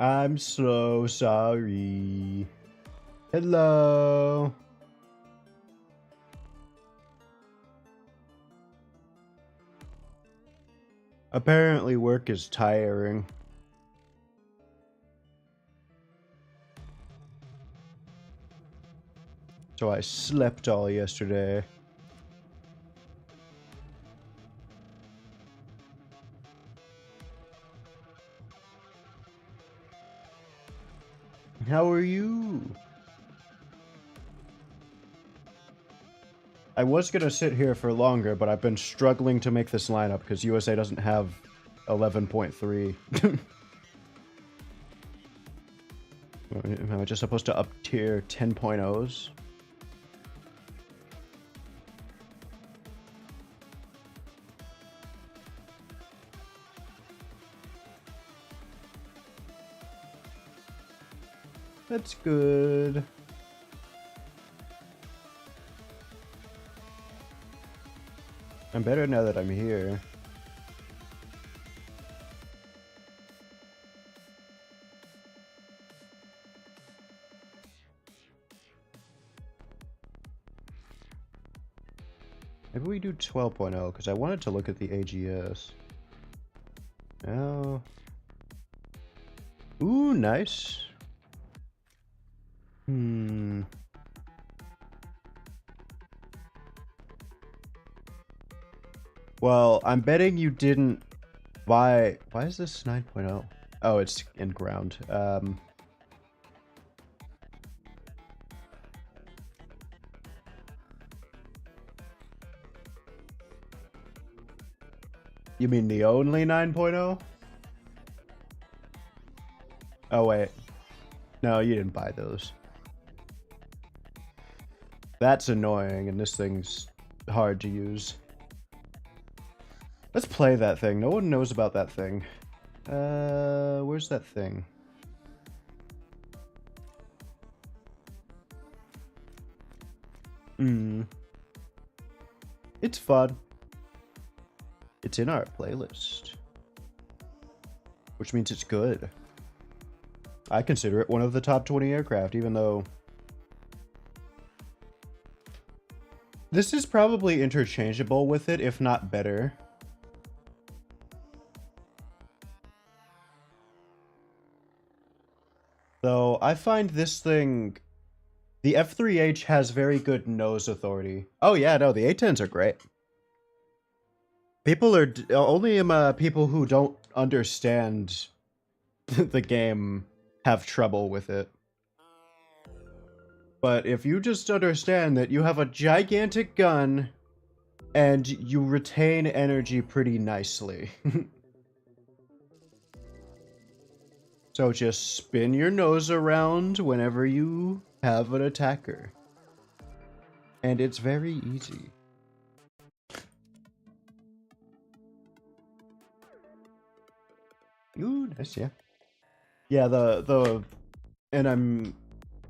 I'm so sorry. Hello. Apparently work is tiring. So I slept all yesterday. How are you? I was gonna sit here for longer, but I've been struggling to make this lineup because USA doesn't have 11.3. Am I just supposed to up tier 10.0s? That's good. I'm better now that I'm here. Maybe we do 12.0 because I wanted to look at the AGS. Oh. Ooh, nice. Well, I'm betting you didn't buy... Why is this 9.0? Oh, it's in ground. You mean the only 9.0? Oh, wait. No, you didn't buy those. That's annoying, and this thing's hard to use. Let's play that thing. No one knows about that thing. Where's that thing? It's fun. It's in our playlist. Which means it's good. I consider it one of the top 20 aircraft, even though... This is probably interchangeable with it, if not better. Though, I find this thing... The F3H has very good nose authority. Oh yeah, no, the A10s are great. People are... Only people who don't understand the game have trouble with it. But if you just understand that you have a gigantic gun and you retain energy pretty nicely. So just spin your nose around whenever you have an attacker. And it's very easy. Ooh, nice, yeah. Yeah, and I'm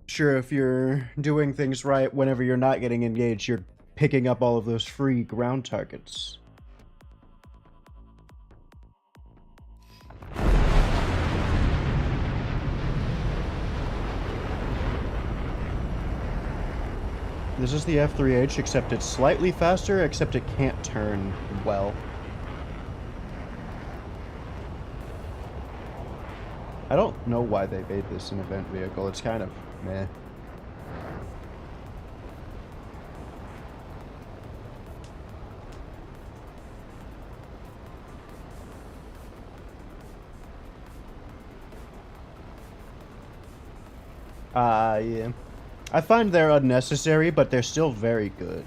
sure if you're doing things right, whenever you're not getting engaged, you're picking up all of those free ground targets. This is the F3H, except it's slightly faster, except it can't turn well. I don't know why they made this an event vehicle. It's kind of meh. Yeah. I find they're unnecessary, but they're still very good.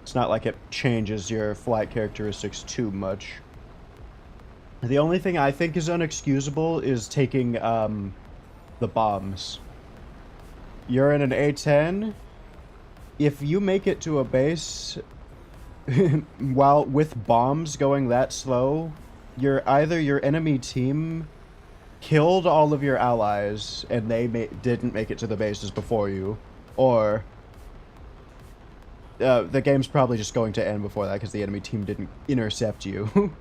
It's not like it changes your flight characteristics too much. The only thing I think is unexcusable is taking, the bombs. You're in an A10. If you make it to a base... while with bombs going that slow, either your enemy team killed all of your allies and they didn't make it to the bases before you, or the game's probably just going to end before that because the enemy team didn't intercept you.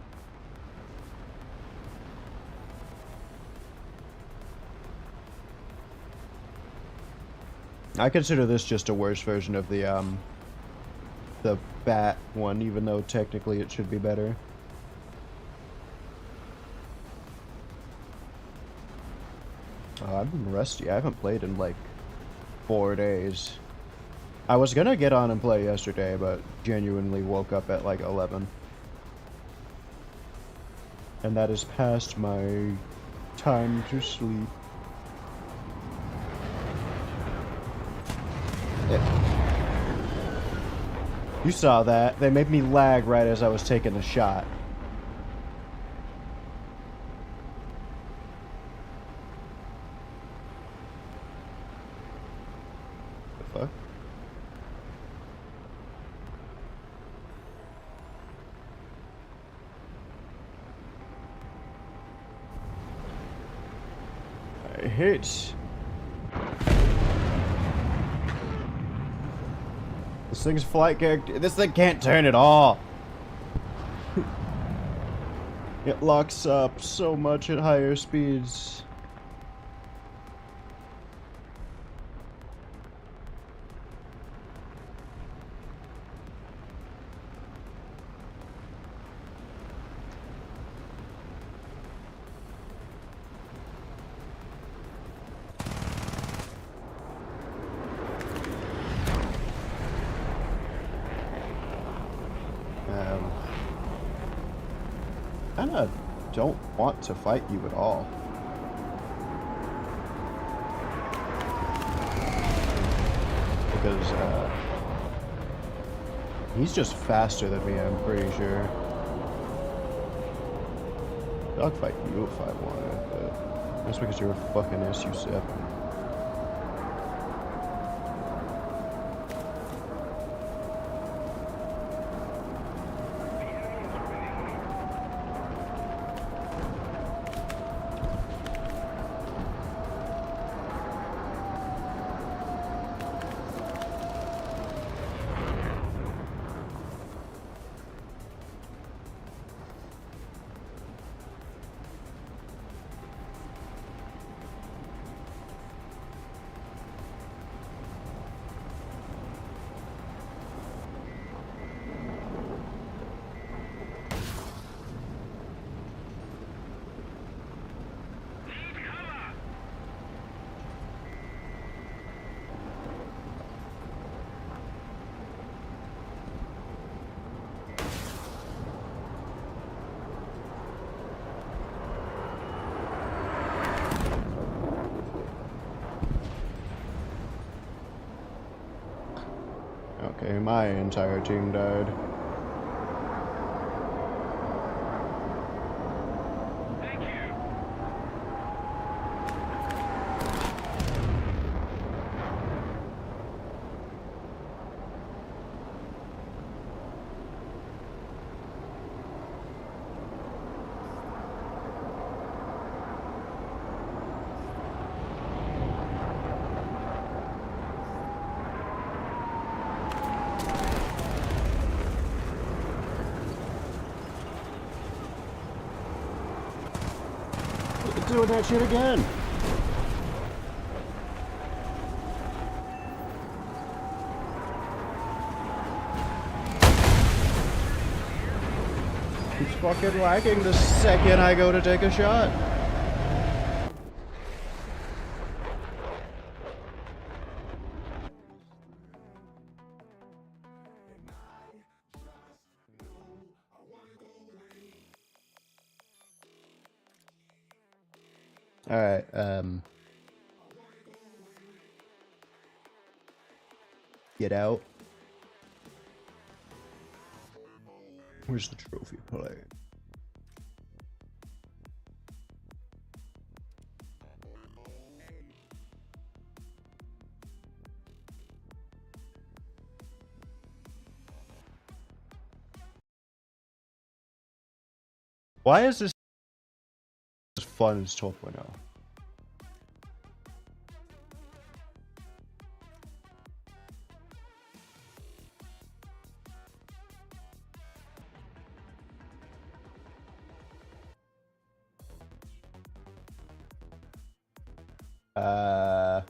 I consider this just a worse version of the bat one, even though technically it should be better. I've been rusty. I haven't played in like 4 days. I was gonna get on and play yesterday, but genuinely woke up at like 11. And that is past my time to sleep. You saw that. They made me lag right as I was taking the shot. The fuck? I hate... This thing's flight character. This thing can't turn at all. It locks up so much at higher speeds. Kinda don't want to fight you at all. Because, he's just faster than me, I'm pretty sure. Dogfight you if I wanted, but that's because you're a fucking SU-7. Okay, my entire team died. Thank you. Doing that shit again. Keeps fucking lagging the second I go to take a shot. Alright, get out. Where's the trophy plate? Why is this as fun as 12.0? Uh...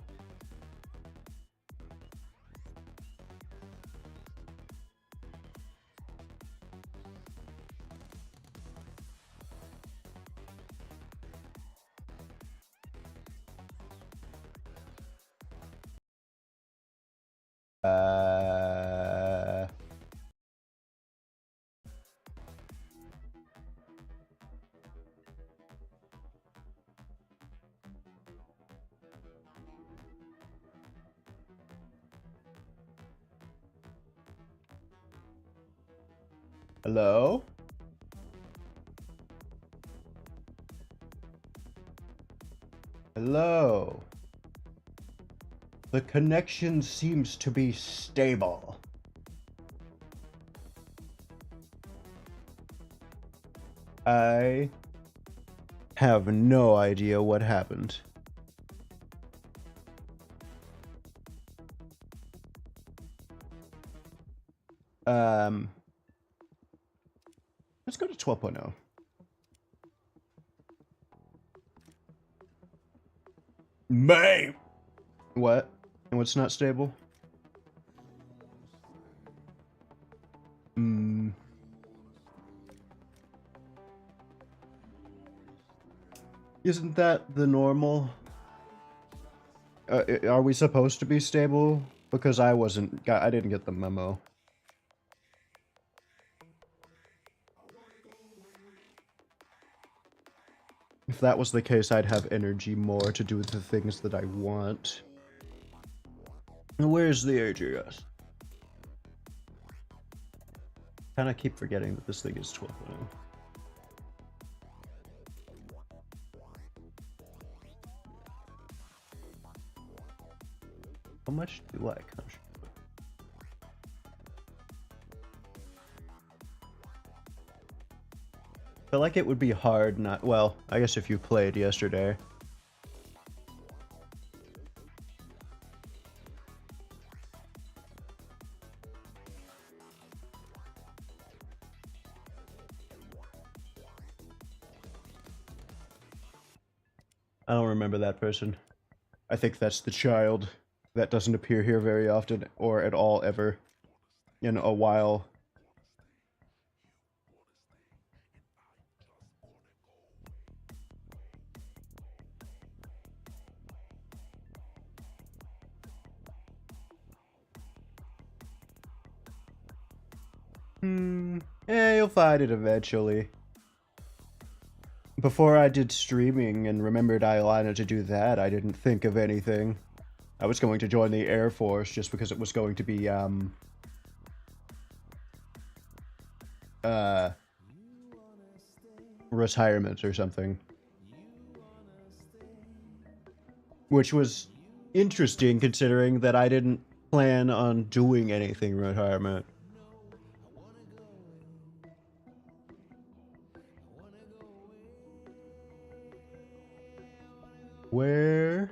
Hello? Hello? The connection seems to be stable. I have no idea what happened. Let's go to 12.0. May. What? And what's not stable? Isn't that the normal? Are we supposed to be stable? Because I didn't get the memo. If that was the case, I'd have energy more to do the things that I want. Where's the AGS? Kinda keep forgetting that this thing is 12.0. How much do I contribute? I feel like it would be hard not... Well, I guess if you played yesterday. I don't remember that person. I think that's the child that doesn't appear here very often, or at all ever, in a while. You'll find it eventually. Before I did streaming and remembered Iolana to do that, I didn't think of anything. I was going to join the Air Force just because it was going to be, retirement or something. Which was interesting considering that I didn't plan on doing anything retirement. Where?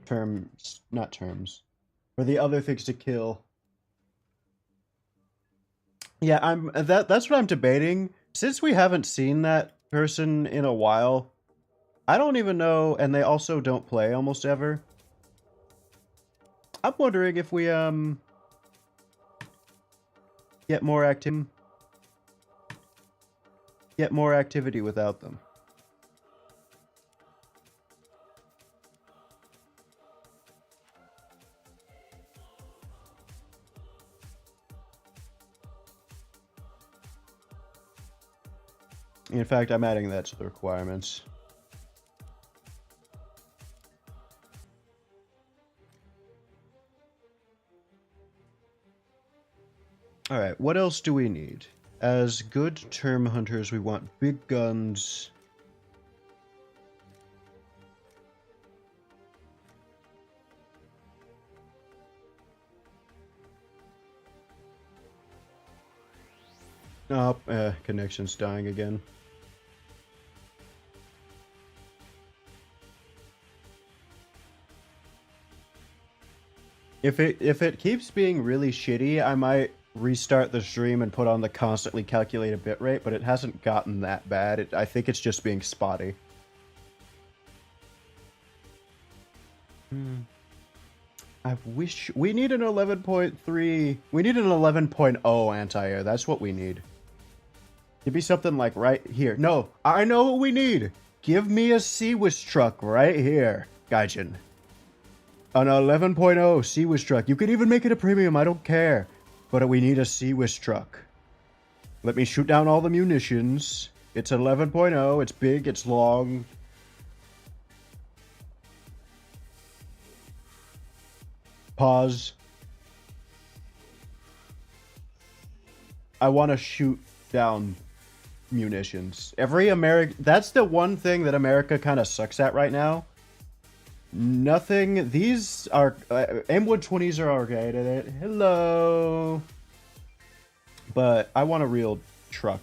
Terms, not terms. Or the other things to kill. Yeah, that's what I'm debating. Since we haven't seen that person in a while, I don't even know, and they also don't play almost ever. I'm wondering if we get more activity without them. In fact, I'm adding that to the requirements. Alright, what else do we need? As good term hunters, we want big guns. Oh, connection's dying again. If it keeps being really shitty, I might restart the stream and put on the constantly calculated bitrate, but it hasn't gotten that bad. I think it's just being spotty. I wish we need an 11.3. We need an 11.0 anti-air. That's what we need. Give me something like right here. No, I know what we need. Give me a Sea-Wish truck right here, Gaijin. An 11.0 Sea-Wish truck. You can even make it a premium. I don't care. But we need a Sea-Wish truck. Let me shoot down all the munitions. It's 11.0. It's big. It's long. Pause. I want to shoot down munitions. That's the one thing that America kind of sucks at right now. Nothing. These are M120s are alright at it. Hello. But I want a real truck.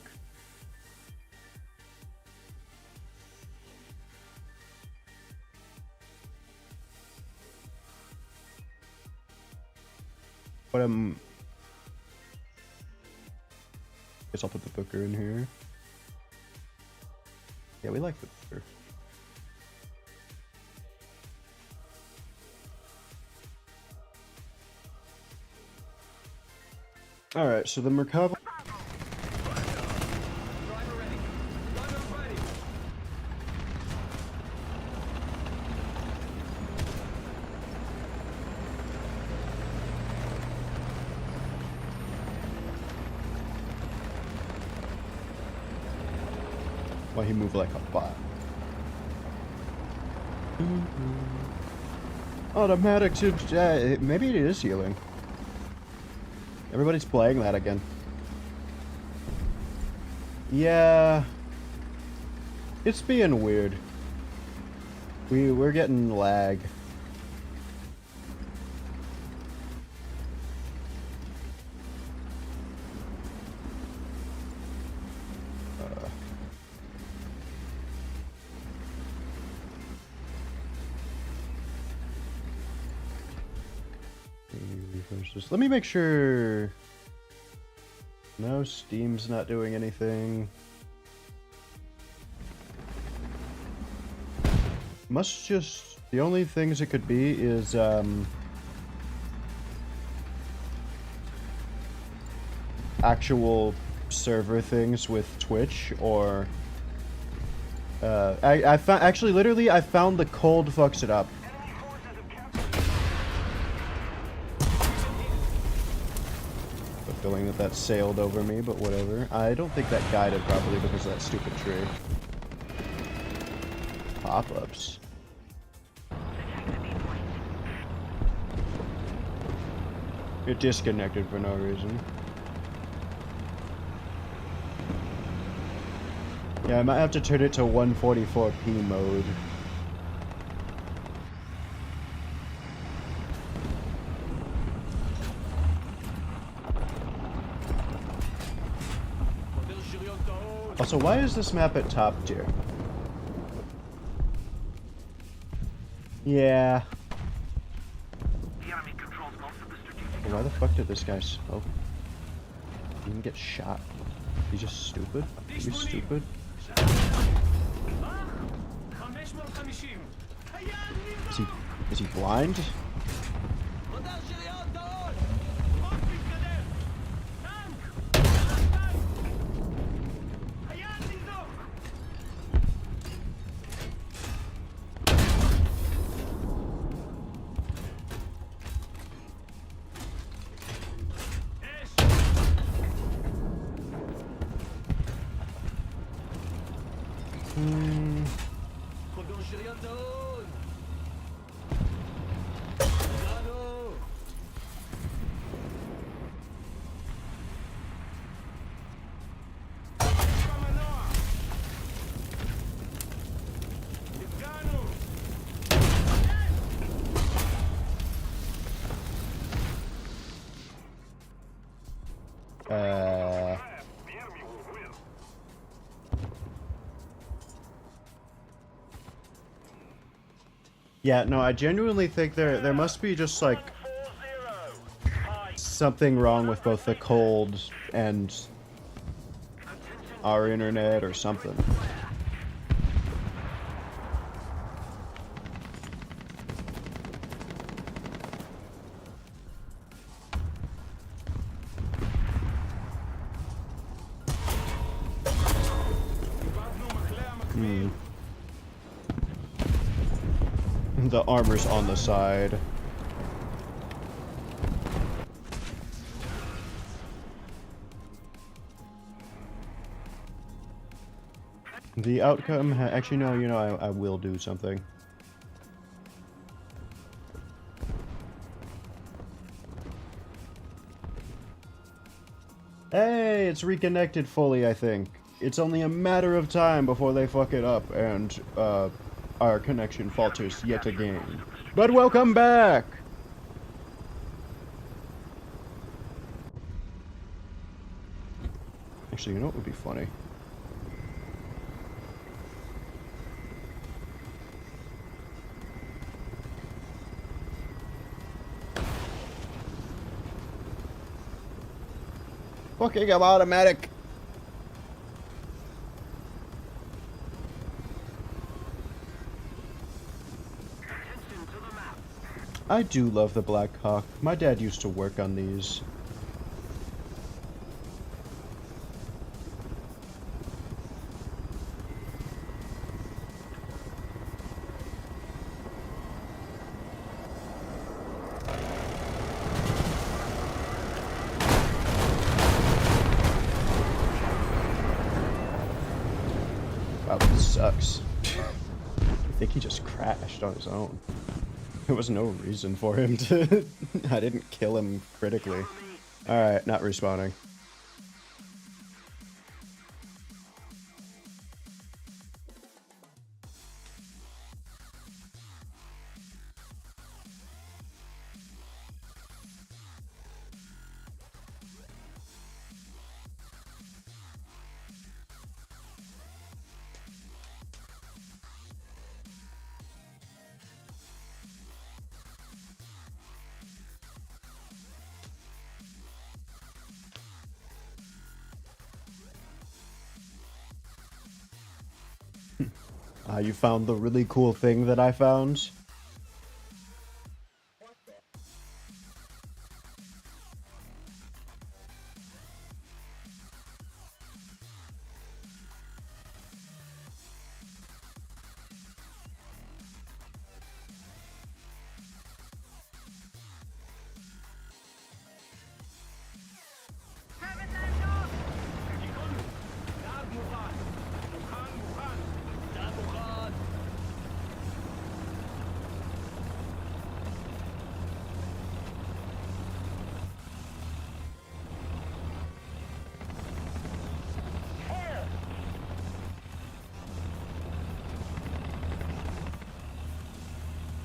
But guess I'll put the Booker in here. Yeah, we like the Booker. Alright, so the Merkava. Why he moved like a bot. Automatic to maybe it is healing. Everybody's playing that again. Yeah. It's being weird. We're getting lag. Let me make sure. No, Steam's not doing anything. Must just. The only things it could be is actual server things with Twitch or. I found actually literally I found the cold fucks it up. Feeling that sailed over me, but whatever. I don't think that guided properly because of that stupid tree. Pop-ups. It disconnected for no reason. Yeah, I might have to turn it to 144p mode. Also, why is this map at top tier? Yeah. Why the fuck did this guy smoke? He didn't get shot. He's just stupid? He's stupid? Is he blind? Yeah, no, I genuinely think there must be just like something wrong with both the cold and our internet or something. Hmm. The armor's on the side. The outcome actually, no, you know, I will do something. Hey, it's reconnected fully, I think. It's only a matter of time before they fuck it up and, our connection falters yet again. But welcome back! Actually, you know what would be funny? Fucking I'm automatic! I do love the Black Hawk. My dad used to work on these. Wow, this sucks. I think he just crashed on his own. There was no reason for him to... I didn't kill him critically. Alright, not respawning. You found the really cool thing that I found?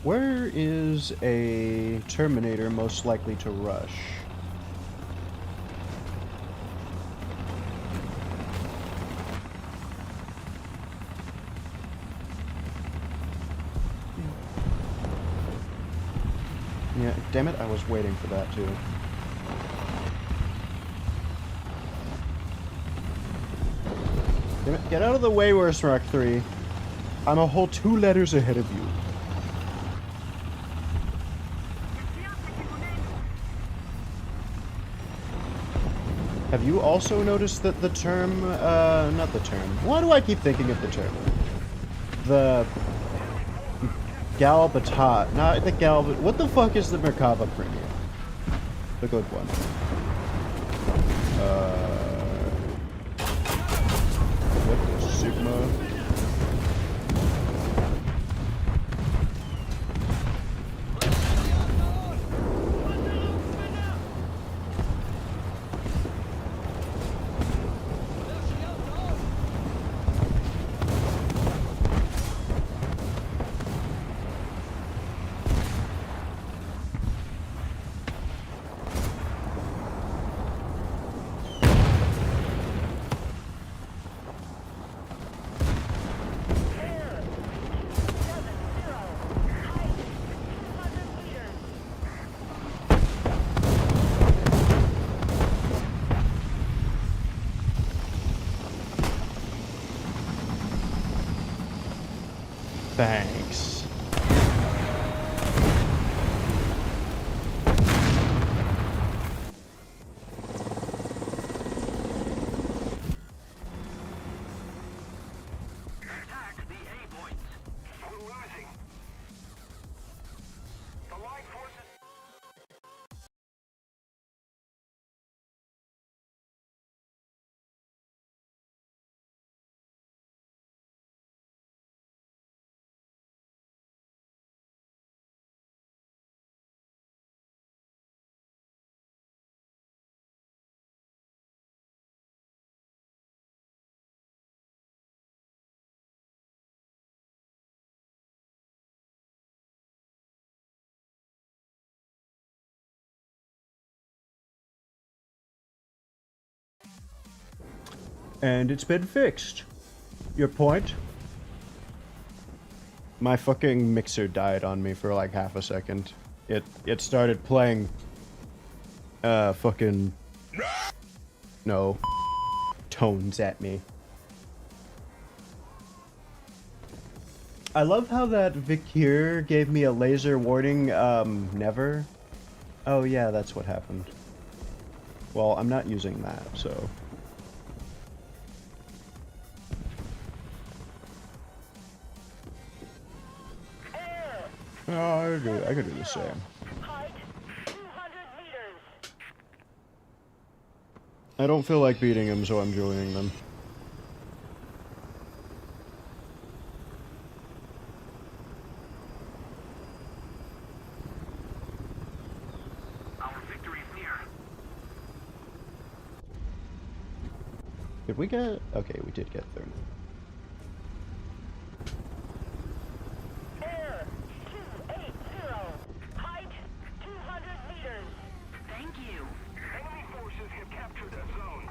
Where is a Terminator most likely to rush? Yeah, damn it, I was waiting for that too. Damn it, get out of the way, Worst Rock 3. I'm a whole 2 letters ahead of you. Have you also noticed that the term, not the term, why do I keep thinking of the term? The Galbatot, not the what the fuck is the Merkava premium? The good one. What the Sigma? Thanks. And it's been fixed. Your point? My fucking mixer died on me for like half a second. It started playing fucking no tones at me. I love how that Vikir gave me a laser warning, never. Oh yeah, that's what happened. Well, I'm not using that, so. Oh, I could do the same. Height 200 meters. I don't feel like beating him, so I'm joining them. Our victory is near. Did we get? Okay, we did get thermal. Air 280. Height 200 meters. Thank you. Enemy forces have captured a zone.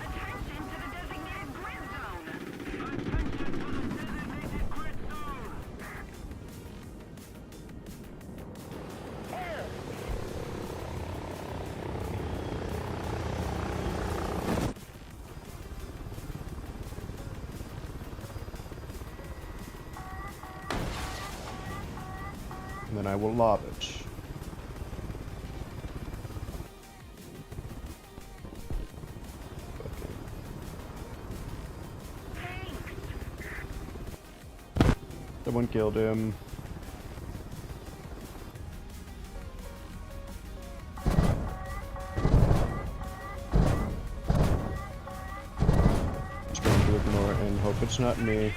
Attention to the designated grid zone. Attention to the designated grid zone. Air And then I will lob it. Someone killed him. Just going to ignore it and hope it's not me.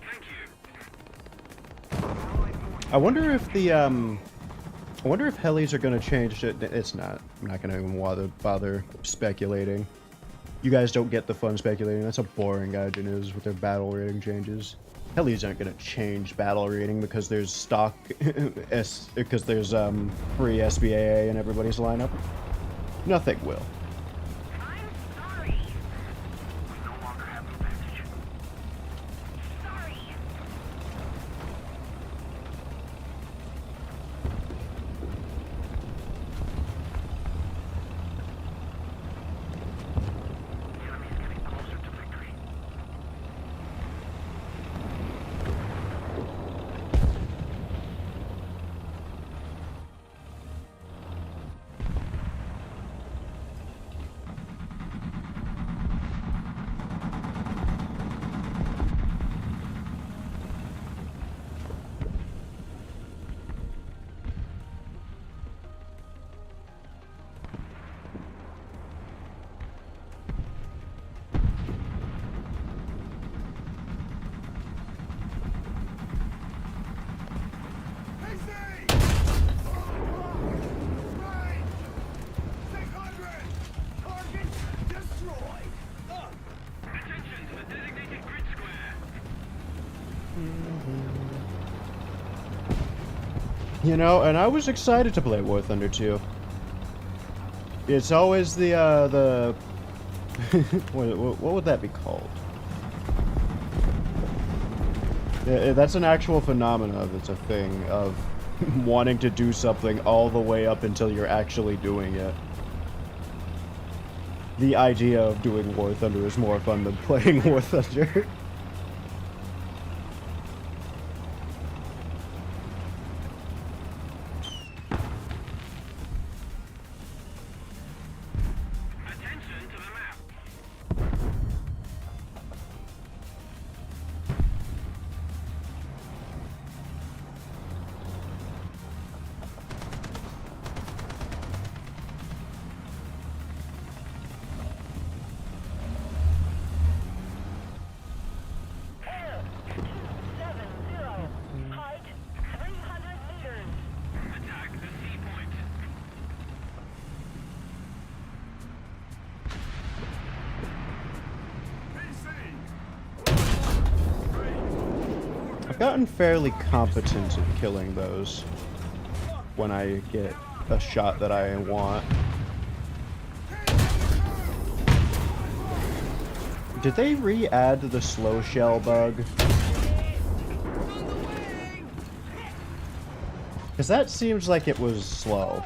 Thank you. I wonder if the I wonder if helis are gonna change it. It's not. I'm not gonna even bother speculating. You guys don't get the fun speculating. That's how boring Gaijin is with their battle rating changes. Helis aren't gonna change battle rating because there's stock because there's free SBAA in everybody's lineup. Nothing will. I'm sorry. We no longer have the advantage. Sorry. The enemy is getting closer to victory. Attention to the designated grid square. You know, and I was excited to play War Thunder 2. It's always the what would that be called? Yeah, that's an actual phenomenon. It's a thing of wanting to do something all the way up until you're actually doing it. The idea of doing War Thunder is more fun than playing War Thunder. Attention to the map. gotten fairly competent at killing those when I get a shot that I want. Did they re-add the slow shell bug? Because that seems like it was slow.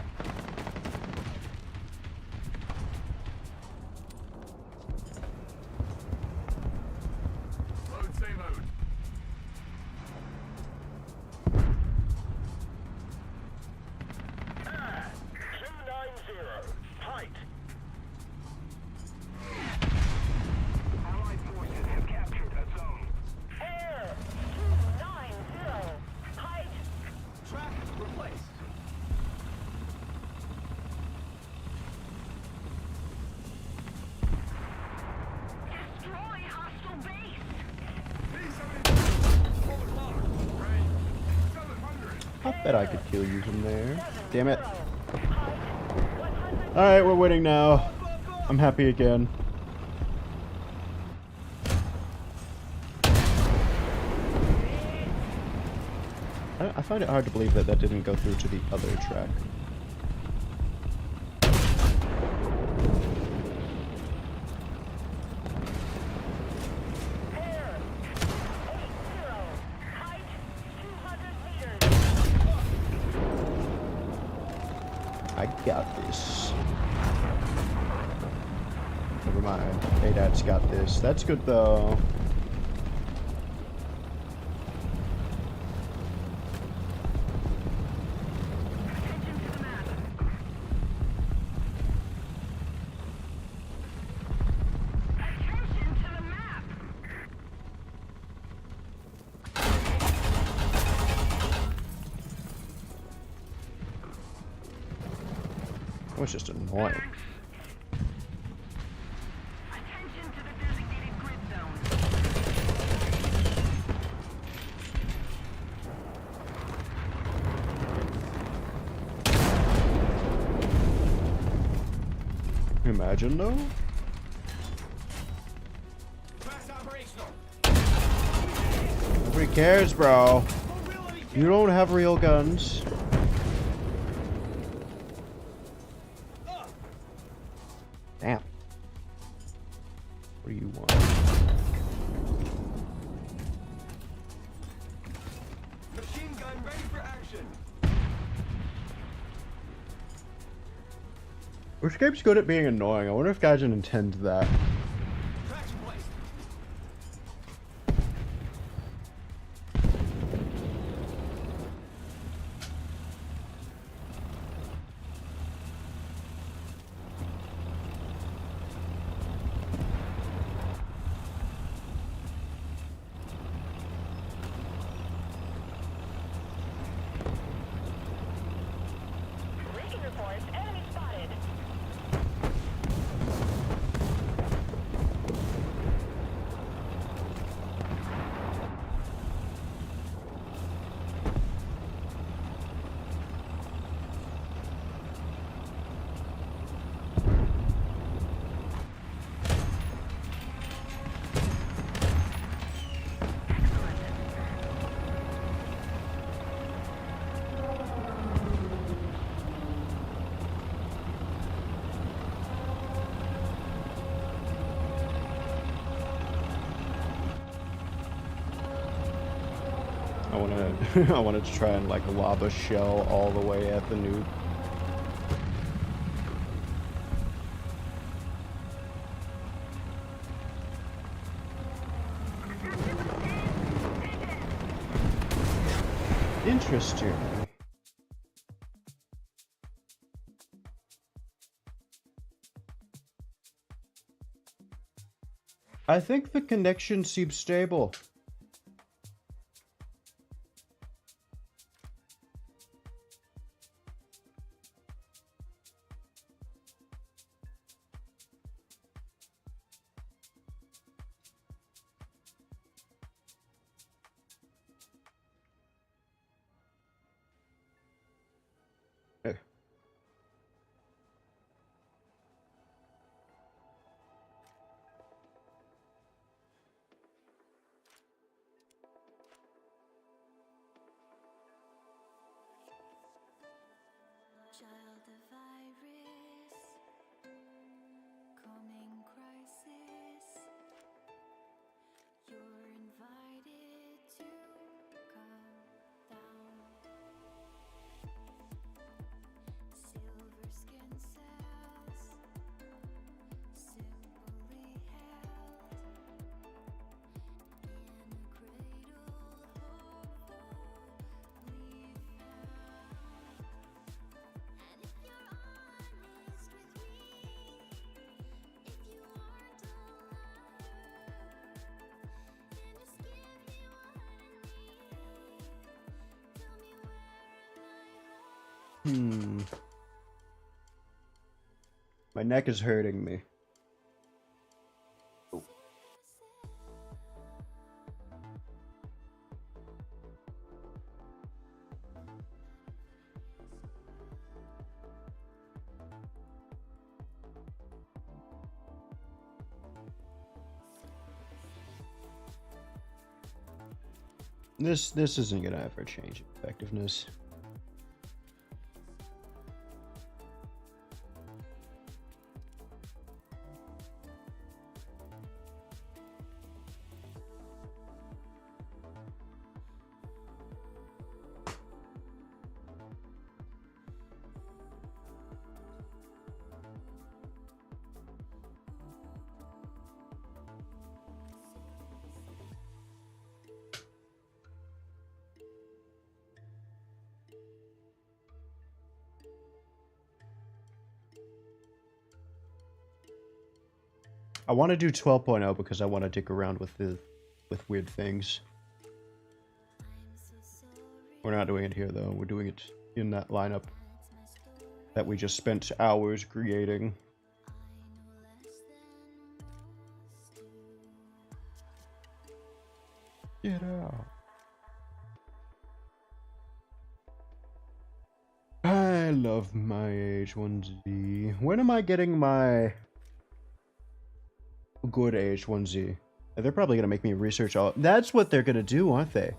Load, say load. Air 290. Height. Allied forces have captured a zone. Air 290. Height. Track replaced. Destroy hostile base. Forward lock. Range 700. I bet I could kill you from there. Damn it. Height 100. Alright, we're winning now. I'm happy again. I find it hard to believe that that didn't go through to the other track. Air 80. Height 200 meters. I got this. Never mind. ADAT's got this. That's good though. Attention to the map. Attention to the map. It was just annoying. Attention to the designated grid zone. Imagine though. Fast operational. Nobody cares, bro. You don't have real guns. Damn. What do you want? Machine gun ready for action. Escape's good at being annoying. I wonder if Gaijin intends that. Tracks placed. Recon reports. Enemy spotted. I wanna I wanted to try and like lob a shell all the way at the nuke. Interesting. I think the connection seems stable. Eh. child of Iris, coming crisis. You're invited to come down. Silver skin cells, simply held in a cradle, hopefully found. And if you're honest with me, if you aren't a liar, then just give me what I need. Tell me where am I wrong? My neck is hurting me. This isn't gonna ever change effectiveness. I want to do 12.0 because I want to dig around with weird things. We're not doing it here though. We're doing it in that lineup that we just spent hours creating. Get out. I love my H1Z. When am I getting my good H1Z? They're probably gonna make me research all. That's what they're gonna do, aren't they?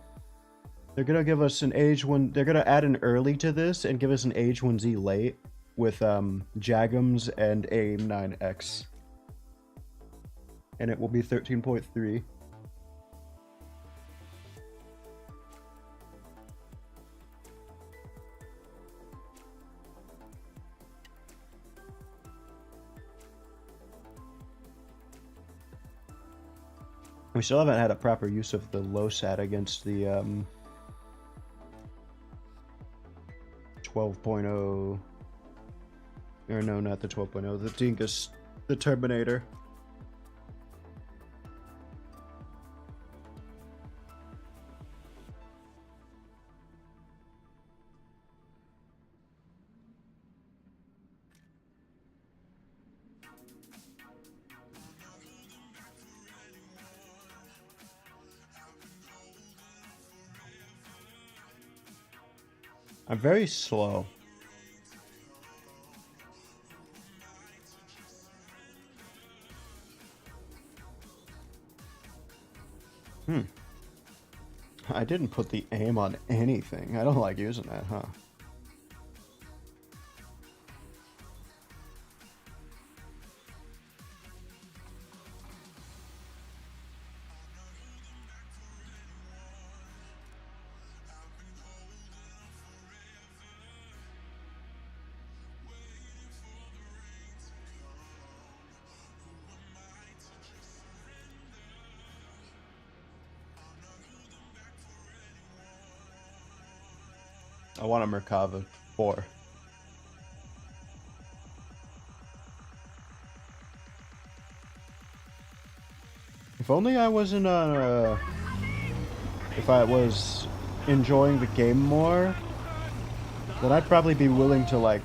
They're gonna give us an H1. They're gonna add an early to this and give us an H1Z late with Jagums and AIM-9X, and it will be 13.3. We still haven't had a proper use of the LOSAT against the 12.0. Or no, not the 12.0. The Dingus, the Terminator. I'm very slow. I didn't put the aim on anything. I don't like using that, huh? I want a Merkava 4. If only I wasn't if I was enjoying the game more, then I'd probably be willing to like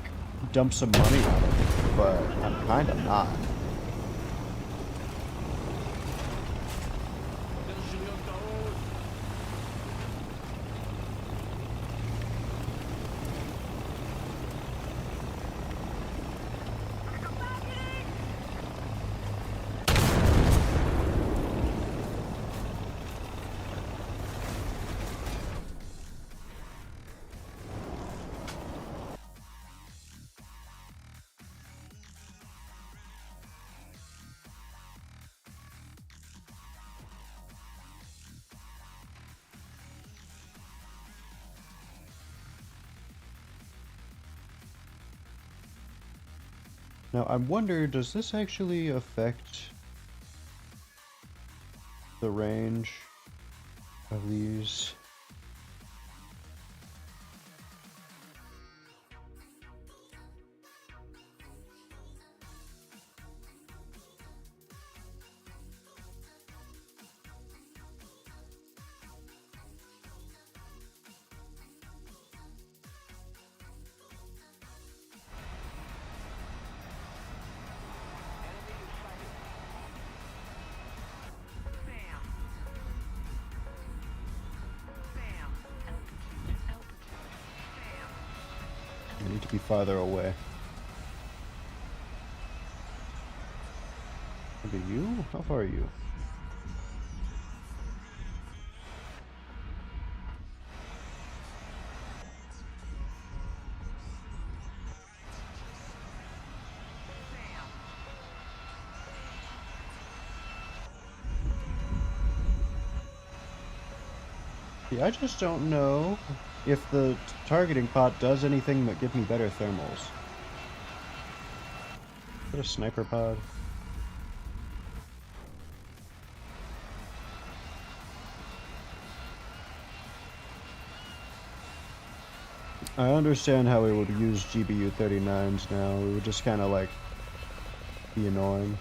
dump some money on it, but I'm kinda not. Now, I wonder, does this actually affect the range of these? Bam. Bam. Altitude. Bam. I need to be farther away. Maybe you? How far are you? Yeah, I just don't know if the targeting pot does anything that gives me better thermals. Is that a sniper pod? I understand how we would use GBU 39s now. We would just kind of like be annoying.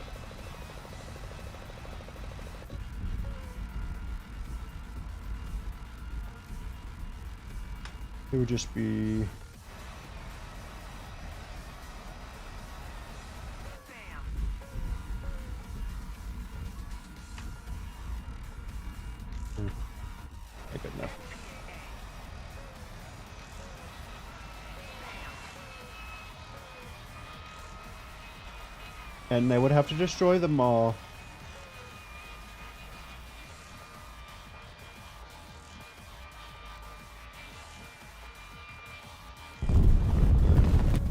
It would just be... Bam. Not good enough. And they would have to destroy them all.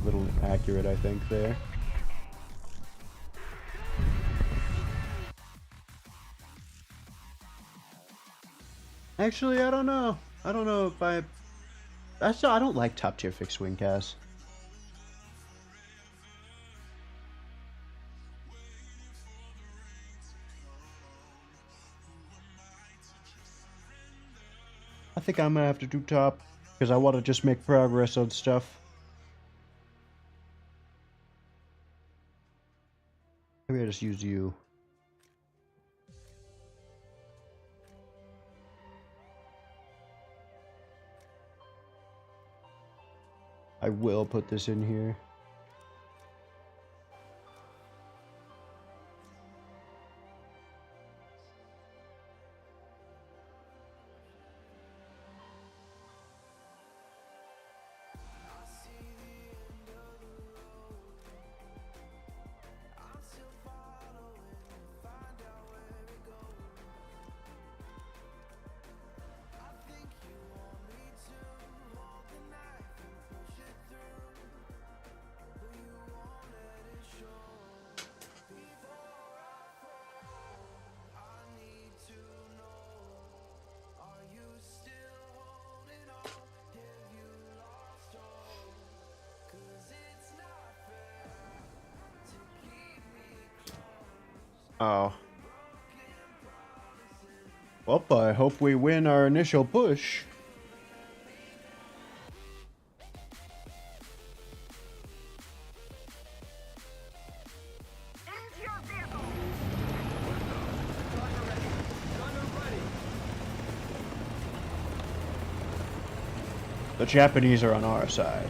A little accurate, I think, there. Actually, I don't know. I don't know if I... I don't like top tier fixed wing cast. I think I'm gonna have to do top because I want to just make progress on stuff. Maybe I just use you. I will put this in here. Oh. Well, I hope we win our initial push. Into your vehicle. The Japanese are on our side.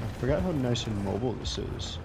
I forgot how nice and mobile this is.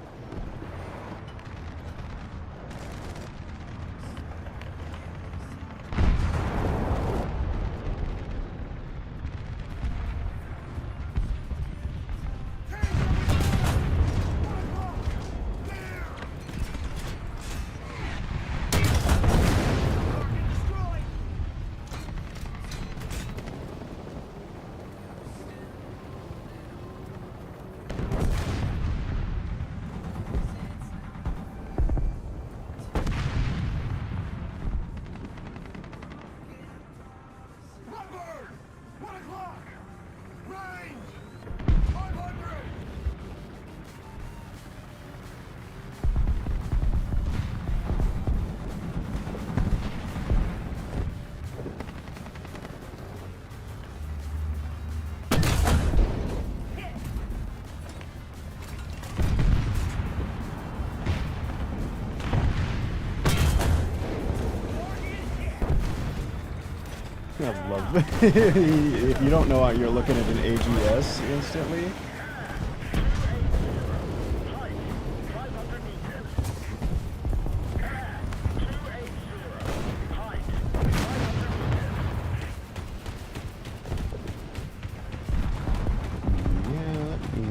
I love it. If you don't know how you're looking at an AGS instantly. Yeah, let me...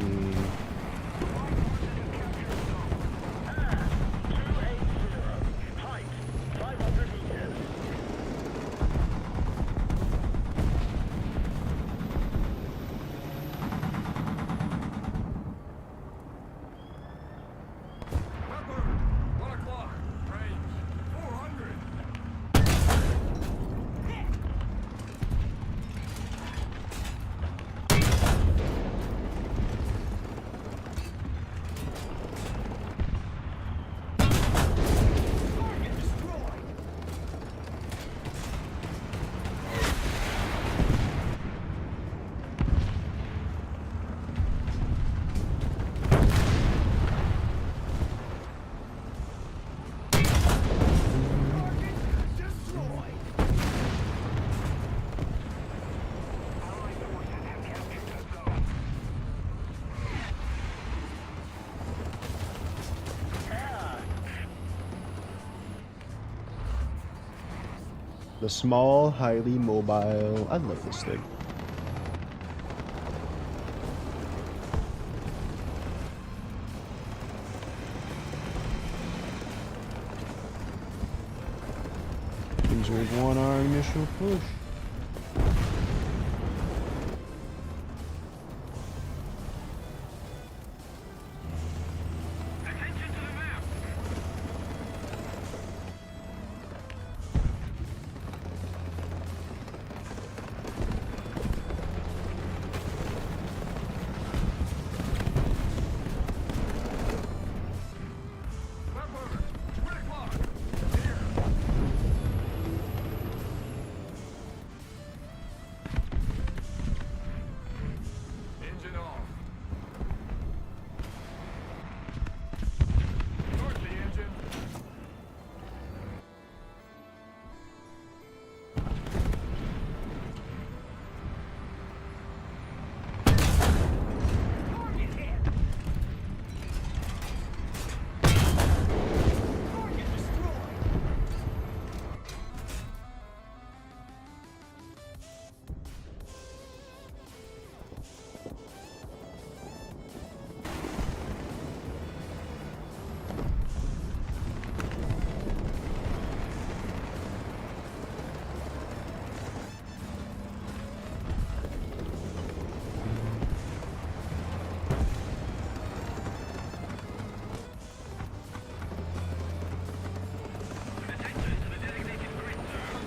Pepper, 1 o'clock. Range 400. Target destroyed. Target destroyed. Allied forces have captured the zone. The small, highly mobile. I love this thing. Things we've won our initial push. Attention to the map. Pepper, 1 o'clock. Here. Engine off. Start the engine. Target hit. Target destroyed. Attention to the designated grid zone.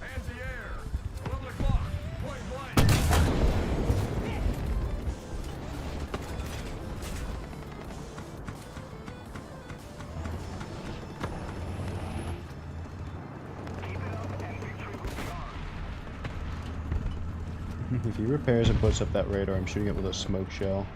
Hands the air. 11 o'clock. Point blank. Keep it up and victory will be ours. If he repairs and puts up that radar, I'm shooting it with a smoke shell.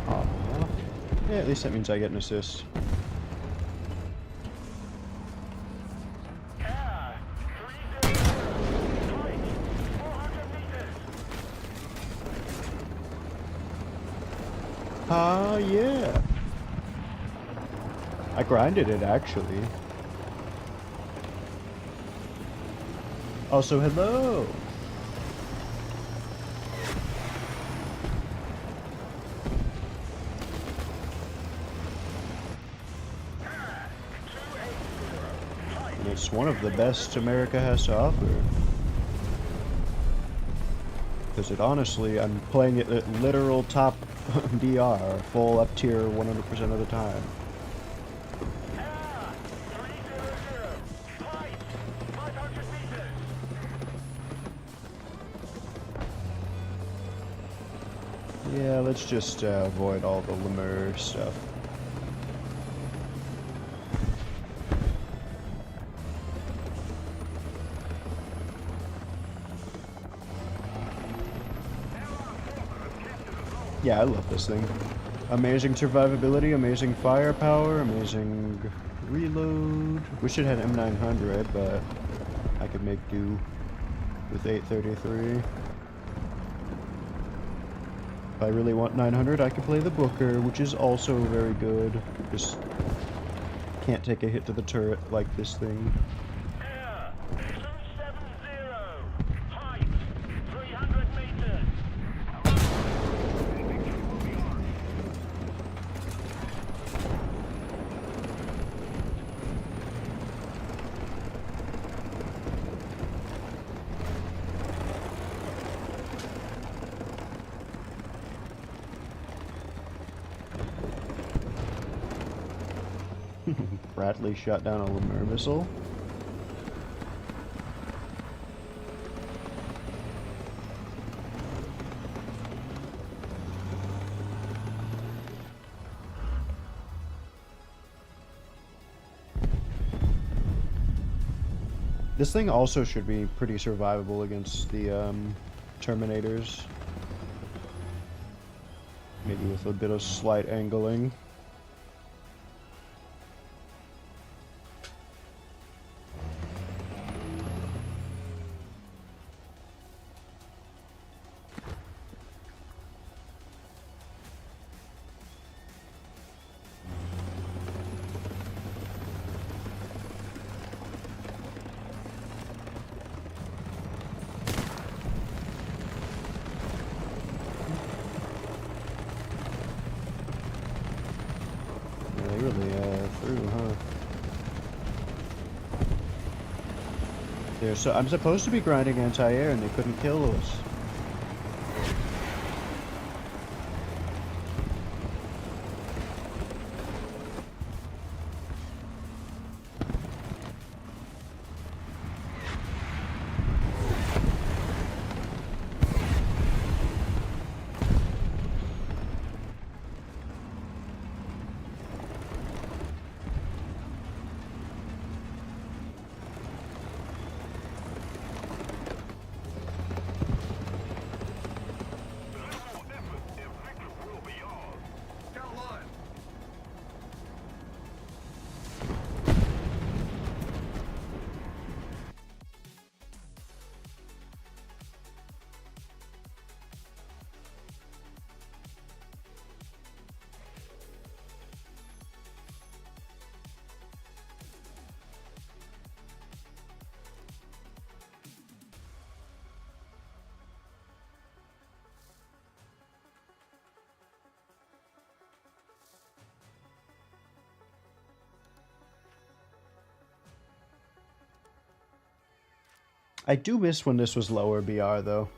Aw. Yeah, at least that means I get an assist. Yeah. 300. Tight. 400 meters. Ah, yeah. I grinded it, actually. Also, hello. And it's one of the best America has to offer. Because it honestly, I'm playing it at literal top DR, full up tier 100% of the time. Yeah. 300. Tight. 500 meters. Yeah, let's just avoid all the Lemur stuff. Yeah, I love this thing. Amazing survivability, amazing firepower, amazing reload. Wish it had M900, but I could make do with 833. If I really want 900, I could play the Booker, which is also very good. Just can't take a hit to the turret like this thing. Air 270. Height 300 meters. Bradley shot down a Lemur missile. This thing also should be pretty survivable against the Terminators. Maybe with a bit of slight angling. So I'm supposed to be grinding anti-air and they couldn't kill us. I do miss when this was lower BR though.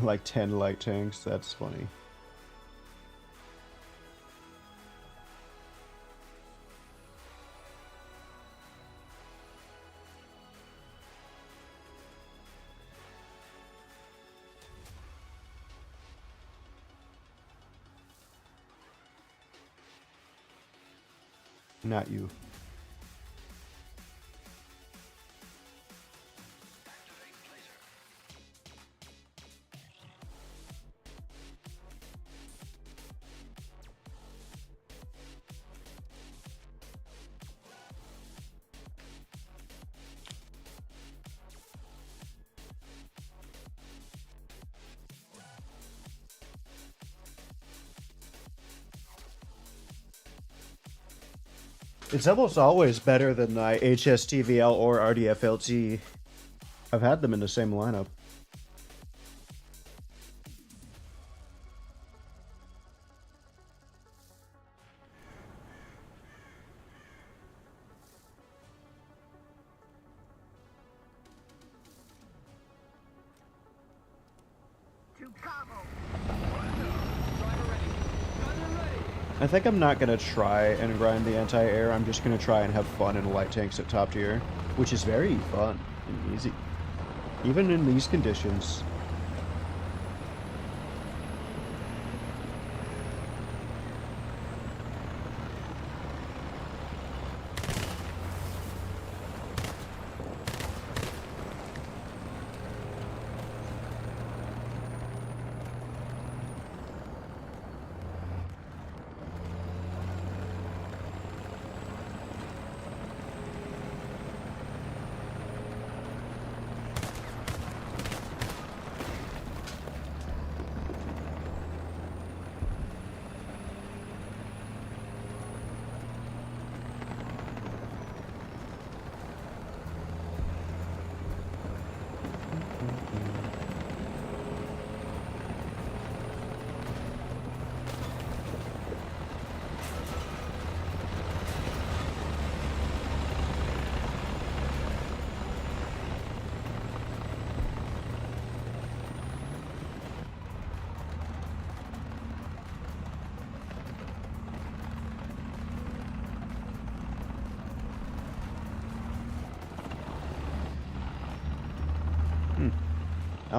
Like 10 light tanks, that's funny. Not you. It's almost always better than HSTVL or RDFLT. I've had them in the same lineup. I think I'm not going to try and grind the anti-air. I'm just going to try and have fun in light tanks at top tier, which is very fun and easy, even in these conditions.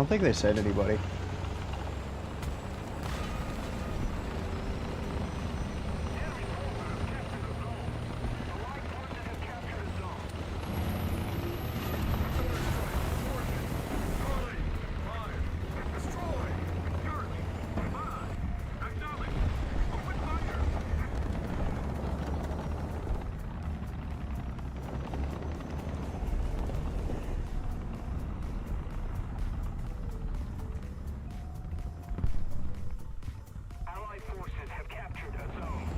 don't think they said anybody. Allied forces have captured a zone.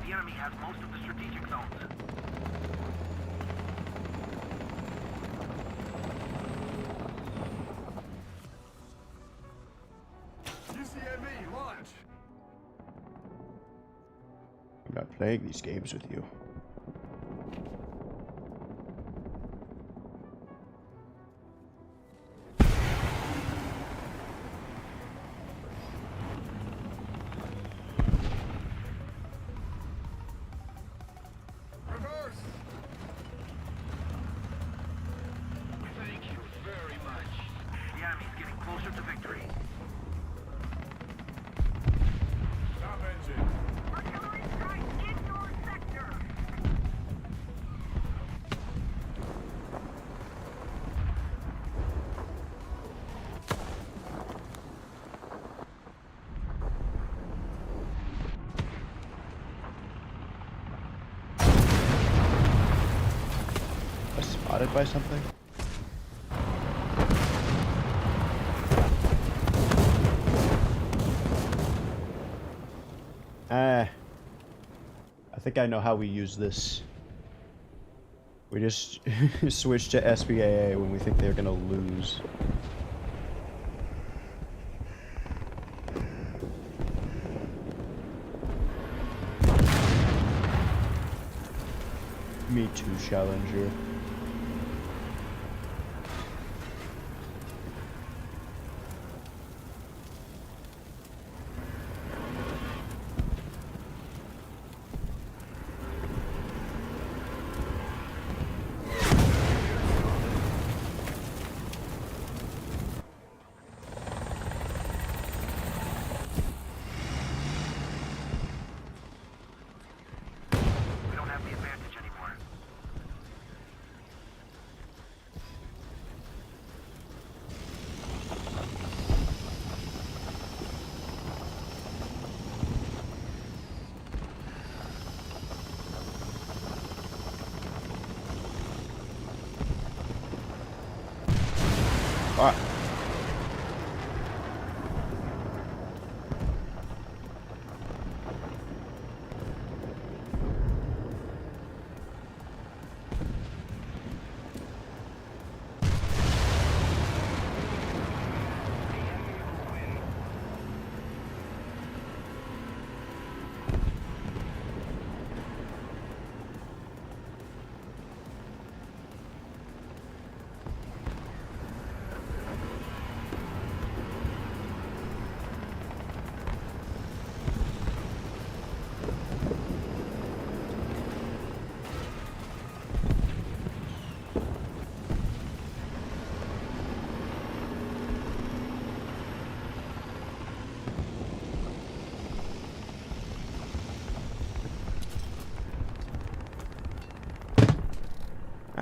The enemy has most of the strategic zones. UCME, launch! I'm not playing these games with you. Reverse! Thank you very much. The enemy's getting closer to victory. Stop engine. Artillery strike in your sector. Was spotted by something? I think I know how we use this. We just switch to SBAA when we think they're gonna lose. Me too, Challenger. We don't have the advantage anymore. Alright.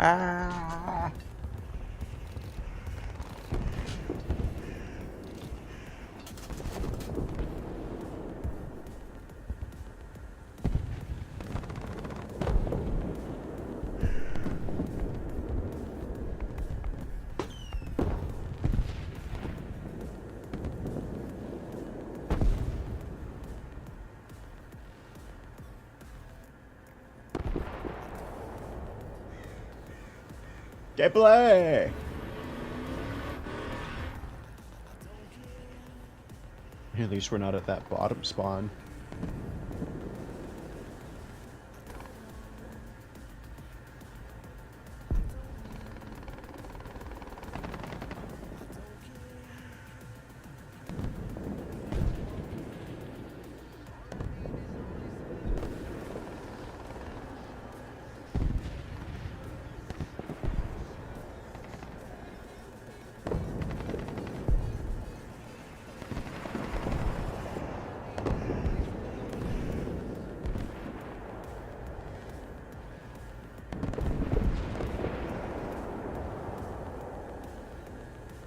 Ah. Gameplay! At least we're not at that bottom spawn.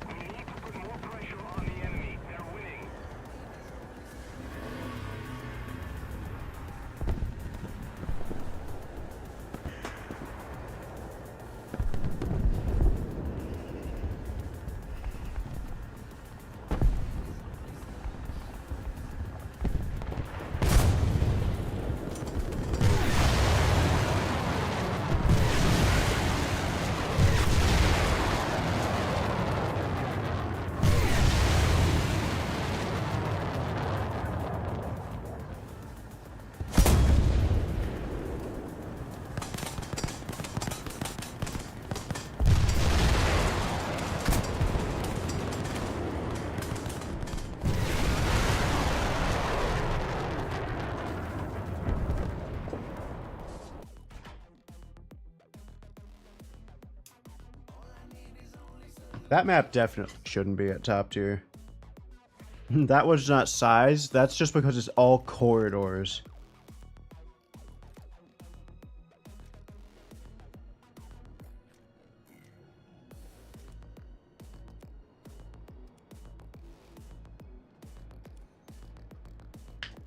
We need to put more pressure on the enemy. They're winning. That map definitely shouldn't be at top tier. That was not size, that's just because it's all corridors.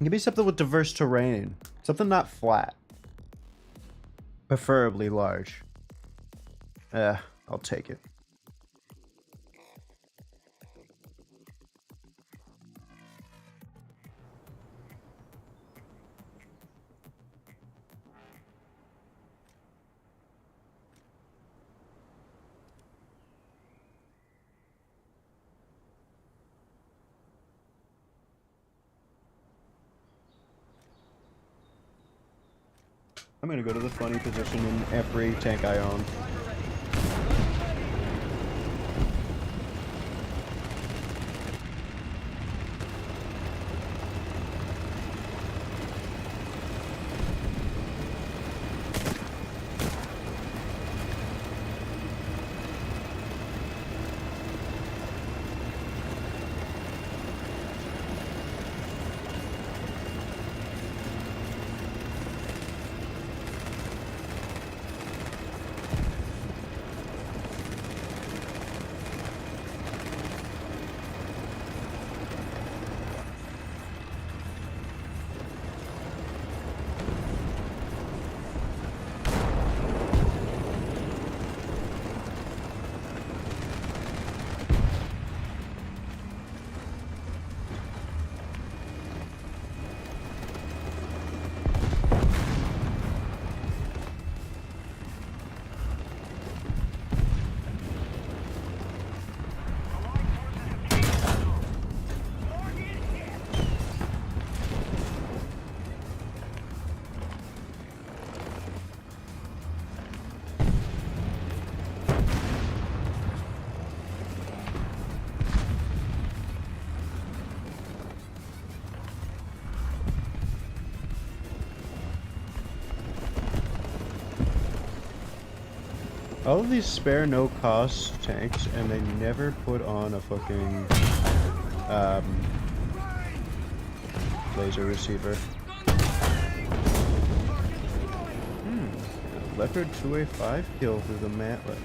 Give me something with diverse terrain. Something not flat. Preferably large. I'll take it. I'm gonna go to the funny position in every tank I own. All of these spare no-cost tanks, and they never put on a fucking laser receiver. Leopard 2A5 kill through the mantlet.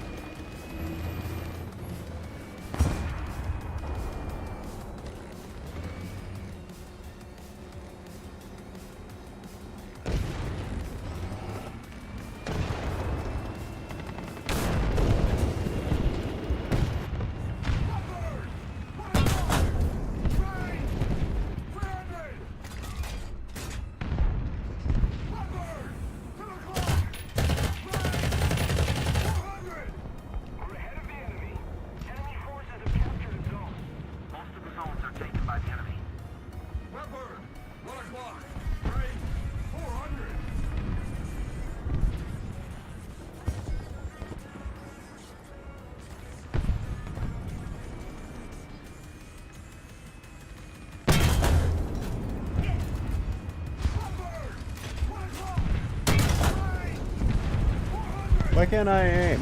o'clock. Range 400. Why can't I aim?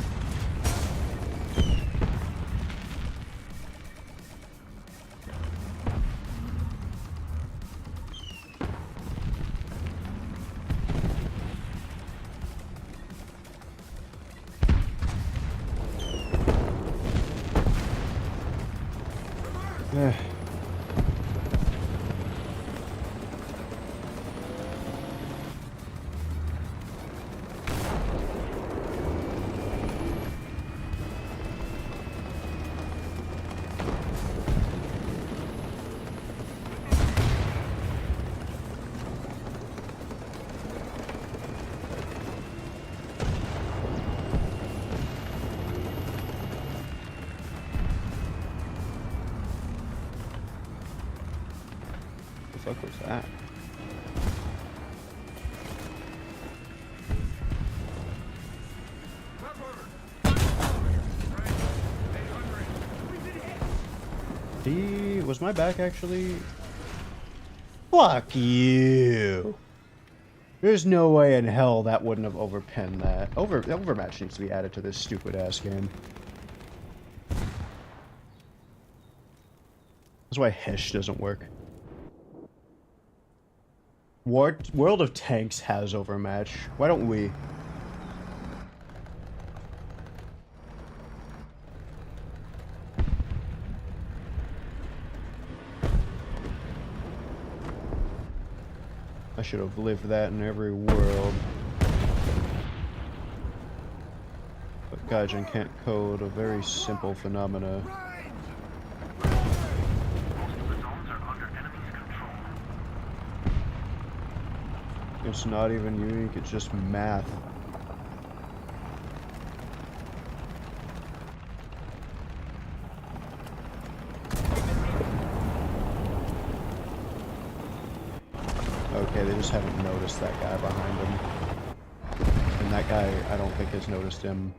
Eh. The fuck was that? Was my back actually? Fuck you! There's no way in hell that wouldn't have overpinned that. Overmatch needs to be added to this stupid ass game. That's why Hesh doesn't work. World of Tanks has Overmatch. Why don't we? I should have lived that in every world. But Gaijin can't code a very simple phenomena. It's not even unique, it's just math. Okay, they just haven't noticed that guy behind them. And that guy, I don't think has noticed him.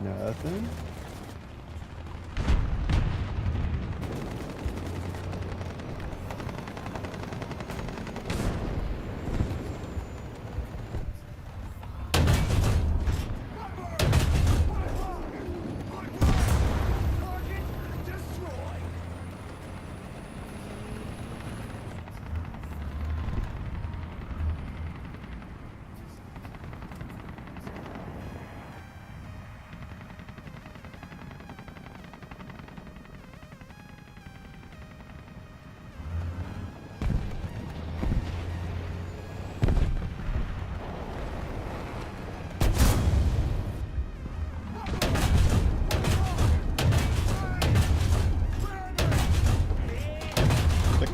Nothing.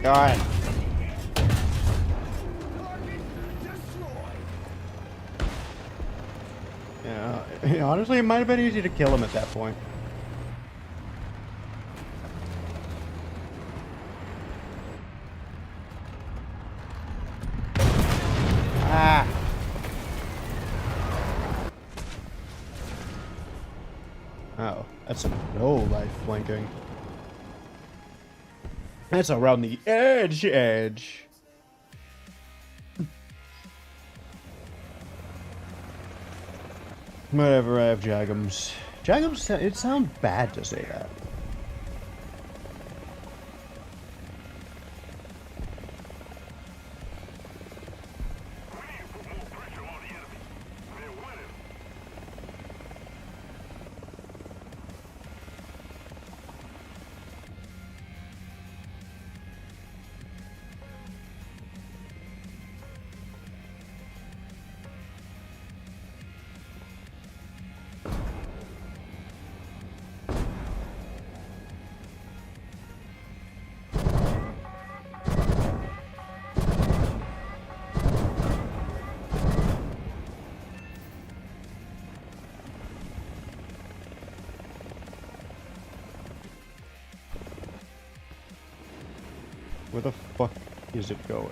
God. Yeah, honestly, it might have been easy to kill him at that point. Ah. Oh, that's a no life flanking. That's around the edge. Whatever, I have Jagums. Jagums, it sounds bad to say that. Where the fuck is it going?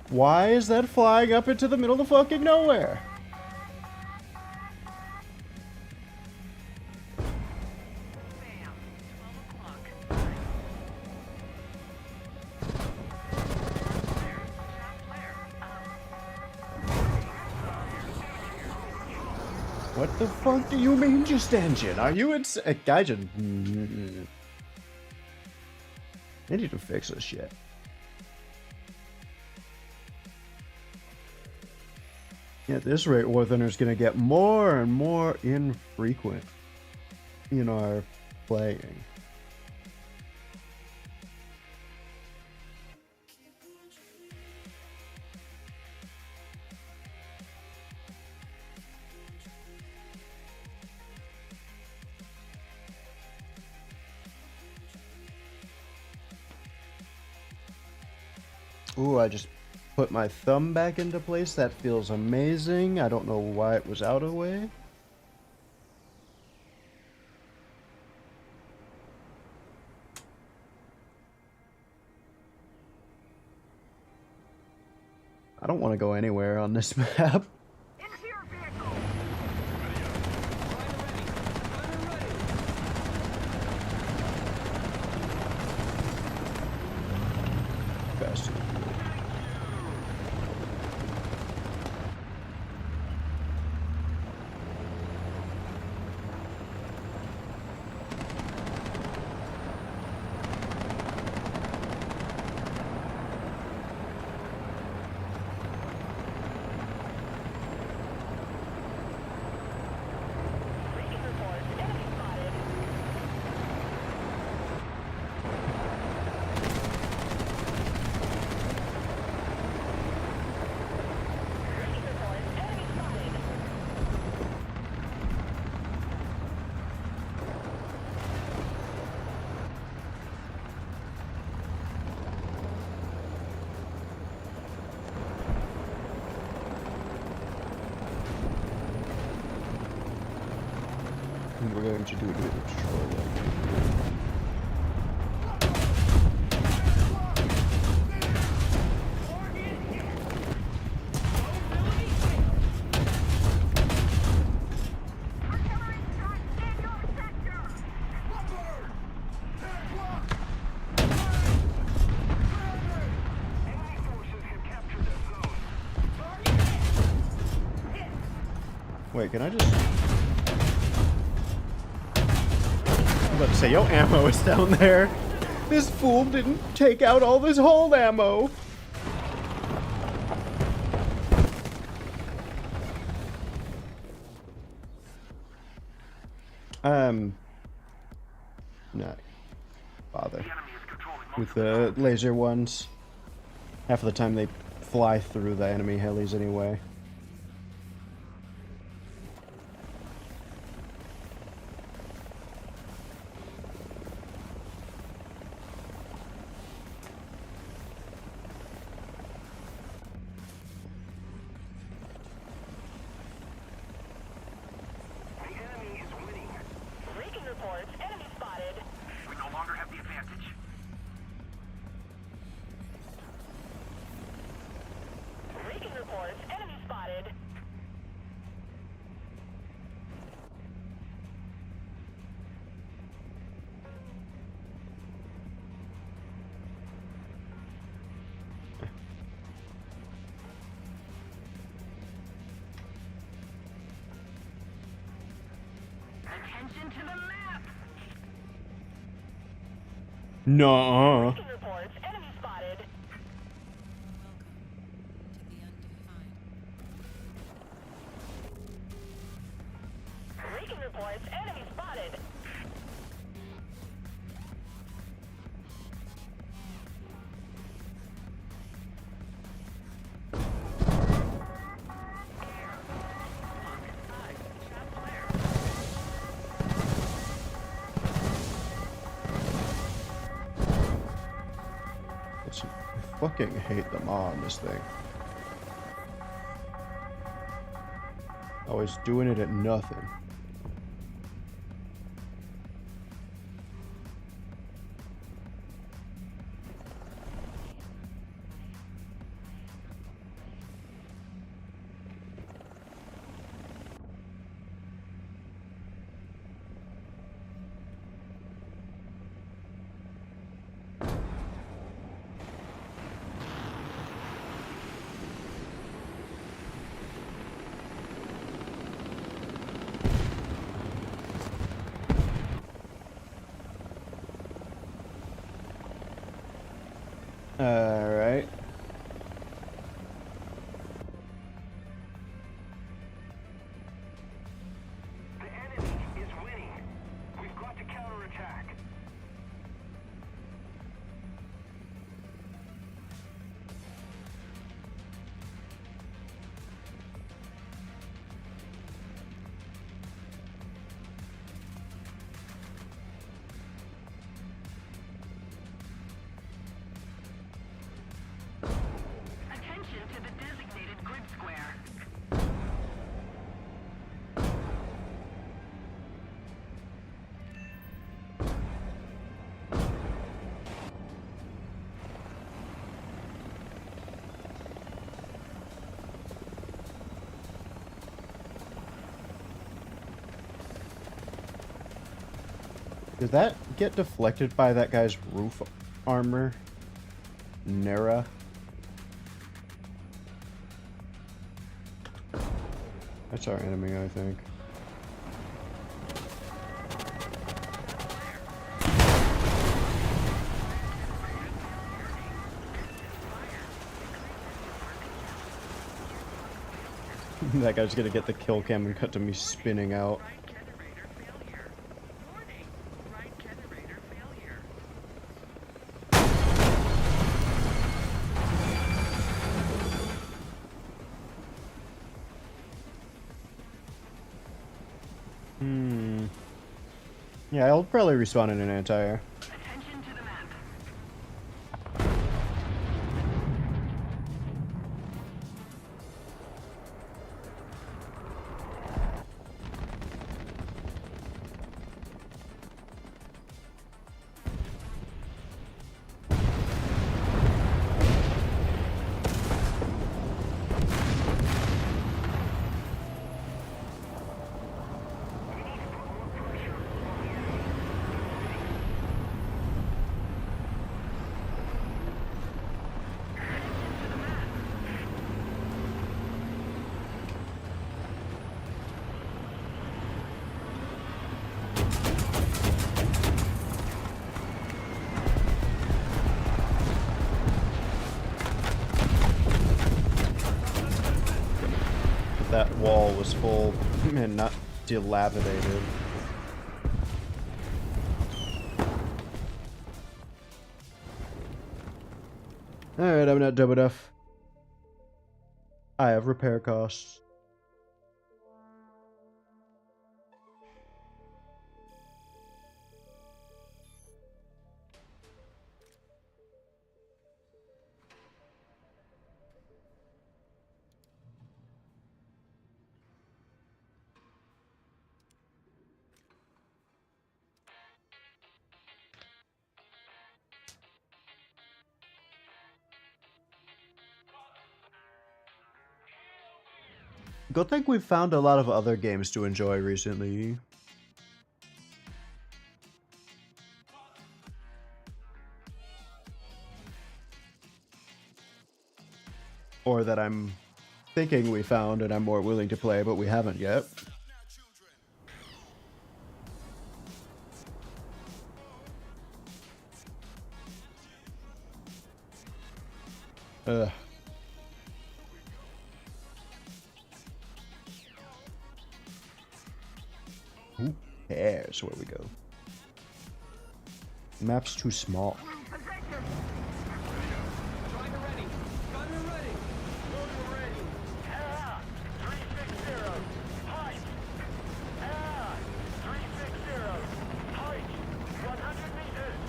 Why is that flying up into the middle of fucking nowhere? Bam. 12 o'clock. What the fuck do you mean just engine? Are you Gaijin? I need to fix this shit. Yeah, at this rate, War Thunder's gonna get more and more infrequent in our playing. Ooh, I just put my thumb back into place. That feels amazing. I don't know why it was out of the way. I don't want to go anywhere on this map. Into your vehicle. Faster. We're going to do it with a troll. Artillery strike in your sector. Enemy forces have captured that zone. Wait, can I just... I was about to say, yo, ammo is down there. This fool didn't take out all this hold ammo. Not bother The enemy is controlling most with of the the laser ones. Half of the time they fly through the enemy helis anyway. The enemy is winning. Breaking reports, enemy spotted. We no longer have the advantage. Breaking reports, enemy Attention to the map. Nuh-uh. Breaking reports. Enemy spotted. Breaking reports. Enemy spotted. I fucking hate them all on this thing. Always doing it at nothing. Alright. The enemy is winning. We've got to counterattack. Attention to the designated grid square. Did that get deflected by that guy's roof armor? Nera? That's our enemy, I think. That guy's gonna get the kill cam and cut to me spinning out. Right generator failure. Warning. Right generator failure. Yeah, I'll probably respawn in an anti-air. Attention to the map. That wall was full and not dilapidated. Alright, I'm not dumb enough. I have repair costs. Good thing we've found a lot of other games to enjoy recently. Or that I'm thinking we found and I'm more willing to play, but we haven't yet. Ugh. Who cares where we go? Map's too small. Position. Striker ready. Gunner ready. Loader ready. Ah, 360. Height. Ah, 360. Height. 100 meters.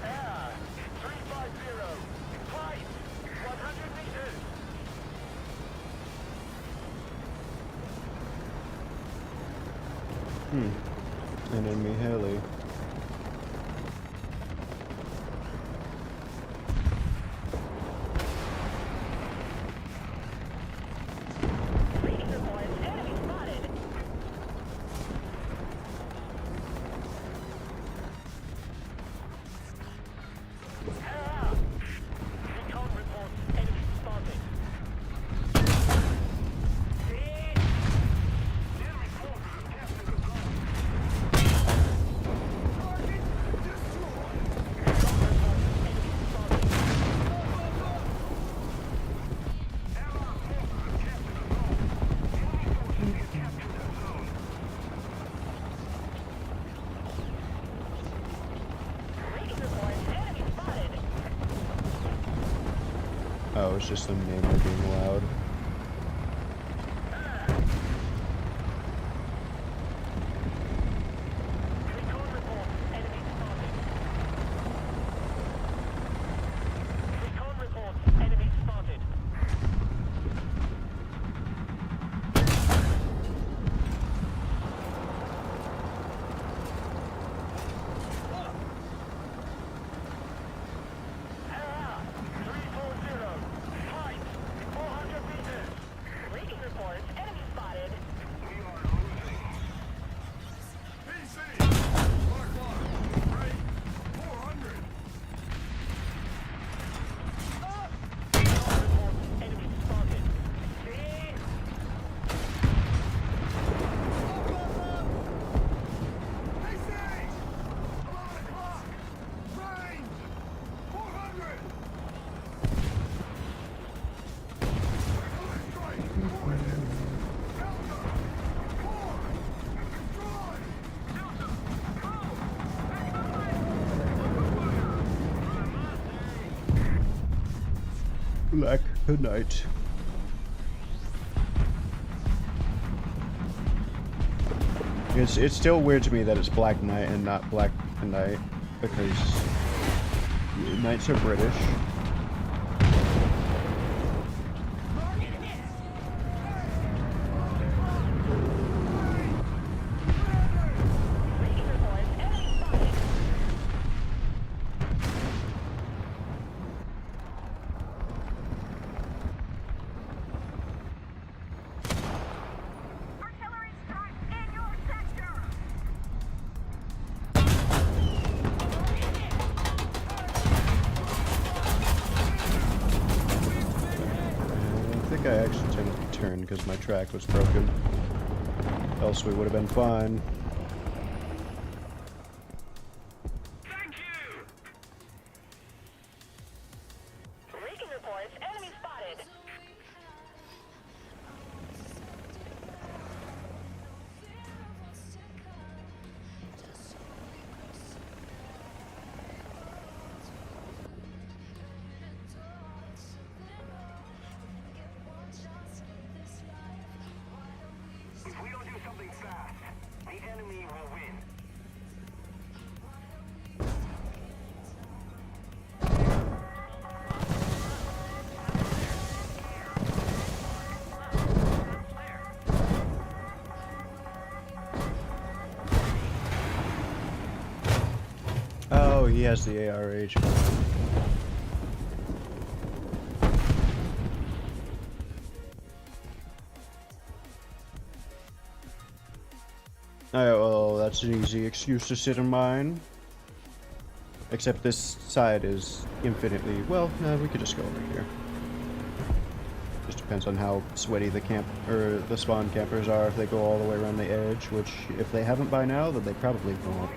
Ah, 350. Height. 100 meters. Enemy heli. Reading reports. Enemy spotted. Ah, recon reports. Enemy spotted. Reading reports. Enemy spotted. Oh, it's just them namely being loud. Recon reports. Enemy spotted. Recon reports. Enemy spotted. Ah, 340. Height. 400 meters. Reading reports. Enemy spotted. Recon reports. Enemy spotted. Black Knight. It's still weird to me that it's Black Knight and not Black Knight because knights are British. Reading reports. Enemy spotted. Artillery strike in your sector. I think I accidentally turned because my track was broken. Else we would have been fine. Thank you. Reading reports. Enemy spotted. If we don't do something fast, the enemy will win. Oh, he has the ARH. Alright, well, that's an easy excuse to sit in mine. Except this side is infinitely... Well, no, we could just go over here. Just depends on how sweaty the camp or the spawn campers are. If they go all the way around the edge, which if they haven't by now, then they probably won't.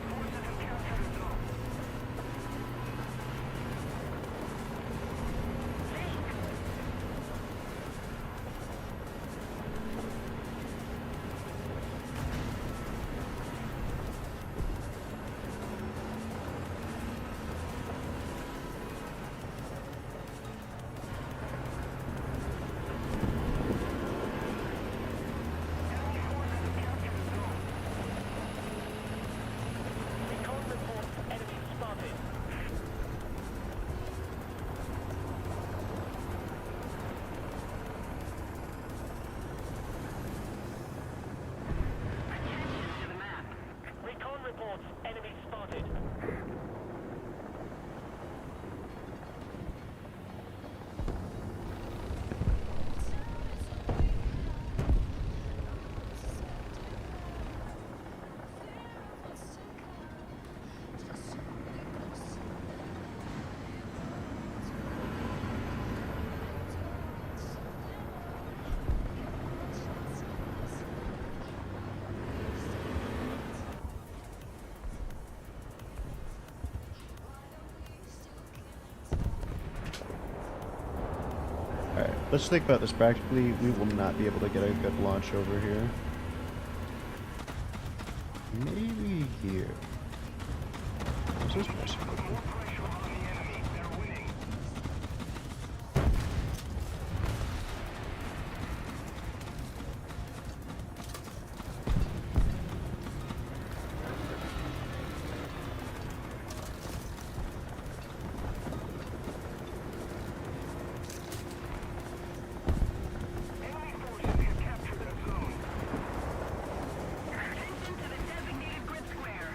Recon reports enemy spotted. Attention to the map. Recon reports enemy spotted. Alright, let's think about this practically. We will not be able to get a good launch over here. Maybe here. This is possible. Attention to the designated grid square.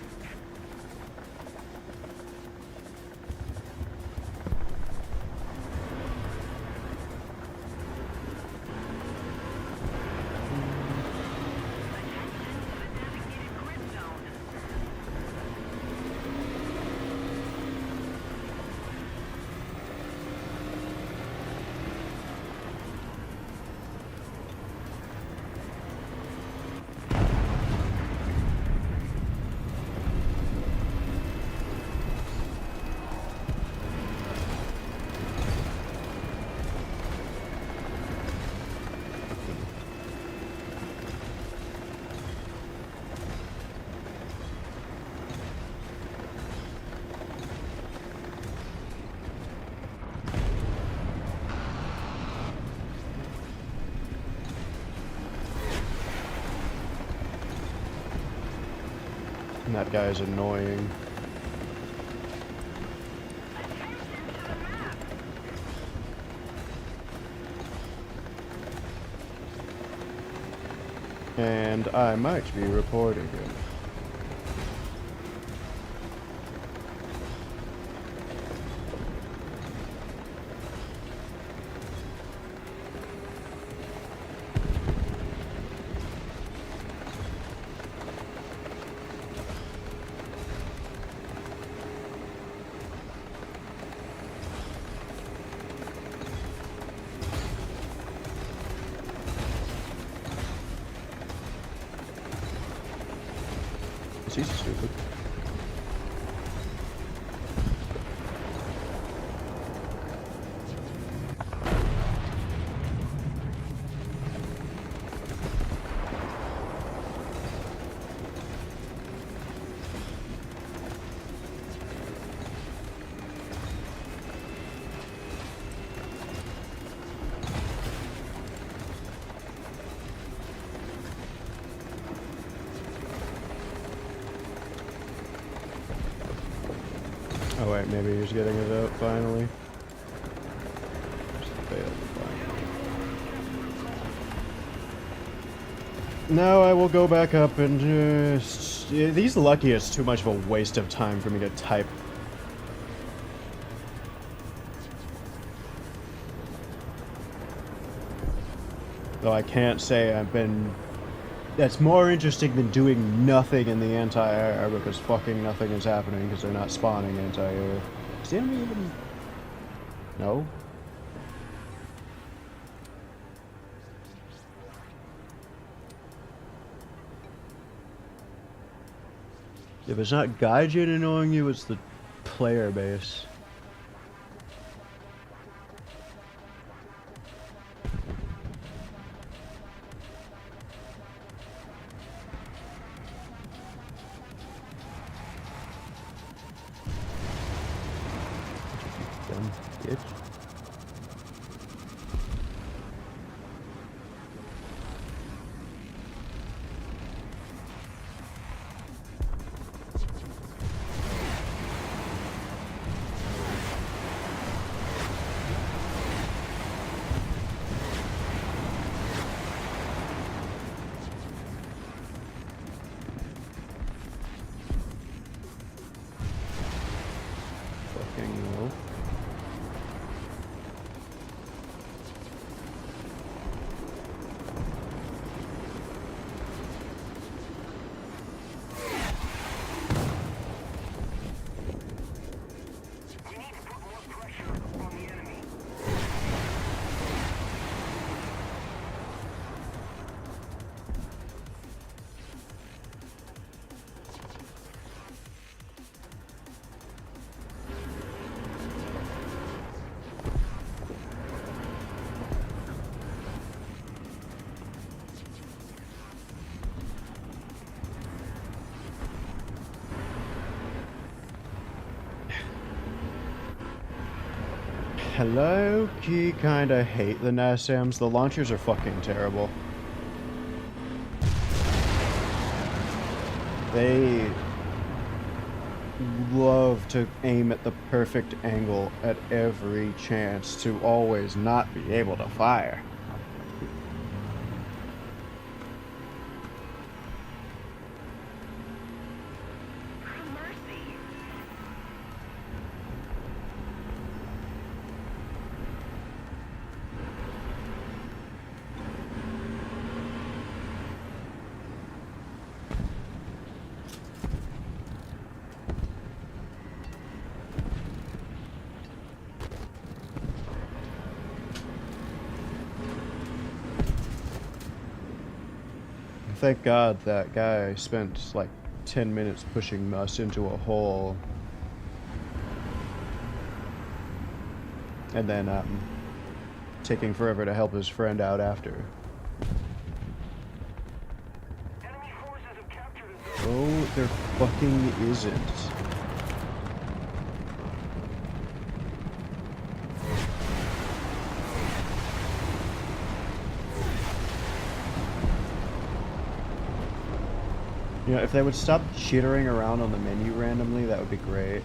Attention to the designated grid zone. And that guy is annoying. And I might be reporting him. He's stupid. Oh wait, maybe he's getting it out finally. Now I will go back up and just... These lucky is too much of a waste of time for me to type. Though I can't say I've been That's more interesting than doing nothing in the anti-air because fucking nothing is happening because they're not spawning anti-air. Is the enemy even... No? If it's not Gaijin annoying you, it's the player base. Dumb bitch. Fucking no. We need to put more pressure on the enemy. Hello, key kinda hate the NASAMs. The launchers are fucking terrible. They love to aim at the perfect angle at every chance to always not be able to fire. Mercy. Thank God that guy spent like 10 minutes pushing us into a hole. And then, taking forever to help his friend out after. Enemy forces have captured a zone. Oh, there fucking isn't. You know, if they would stop chittering around on the menu randomly, that would be great.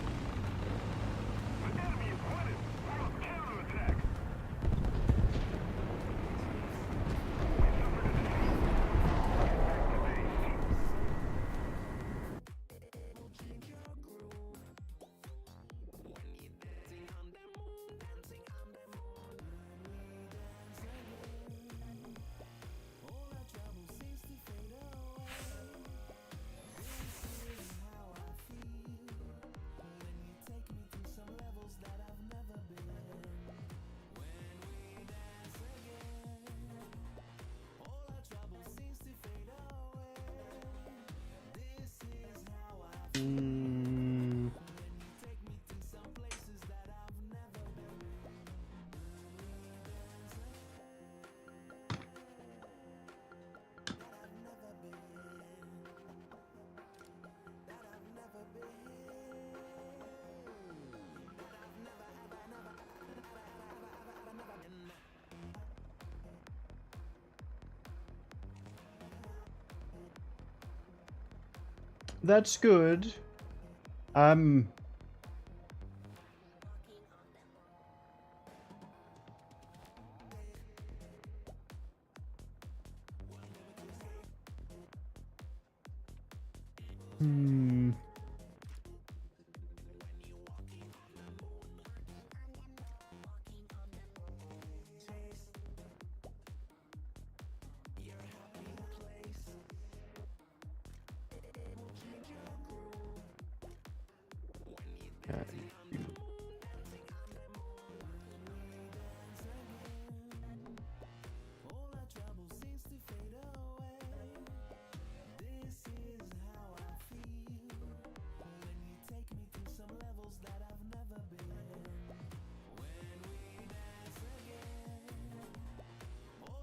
The enemy is winning. We must counterattack. Mm. That's good. Hmm.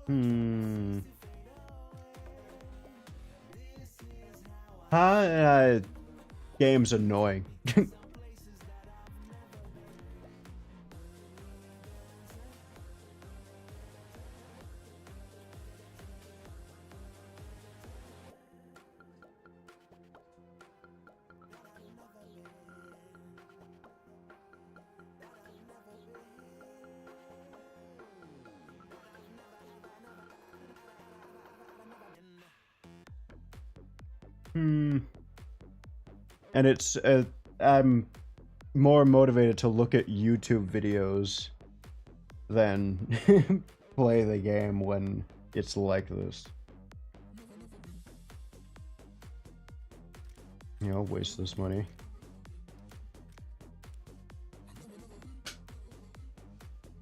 Hmm. Game's annoying. And it's I'm more motivated to look at YouTube videos than play the game when it's like this. You know, waste this money.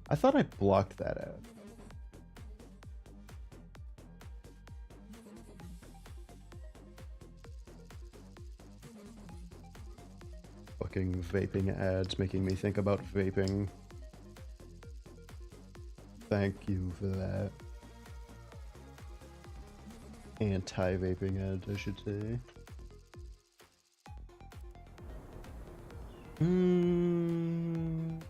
I thought I blocked that ad. Fucking vaping ads making me think about vaping. Thank you for that. Anti-vaping ads, I should say. Position.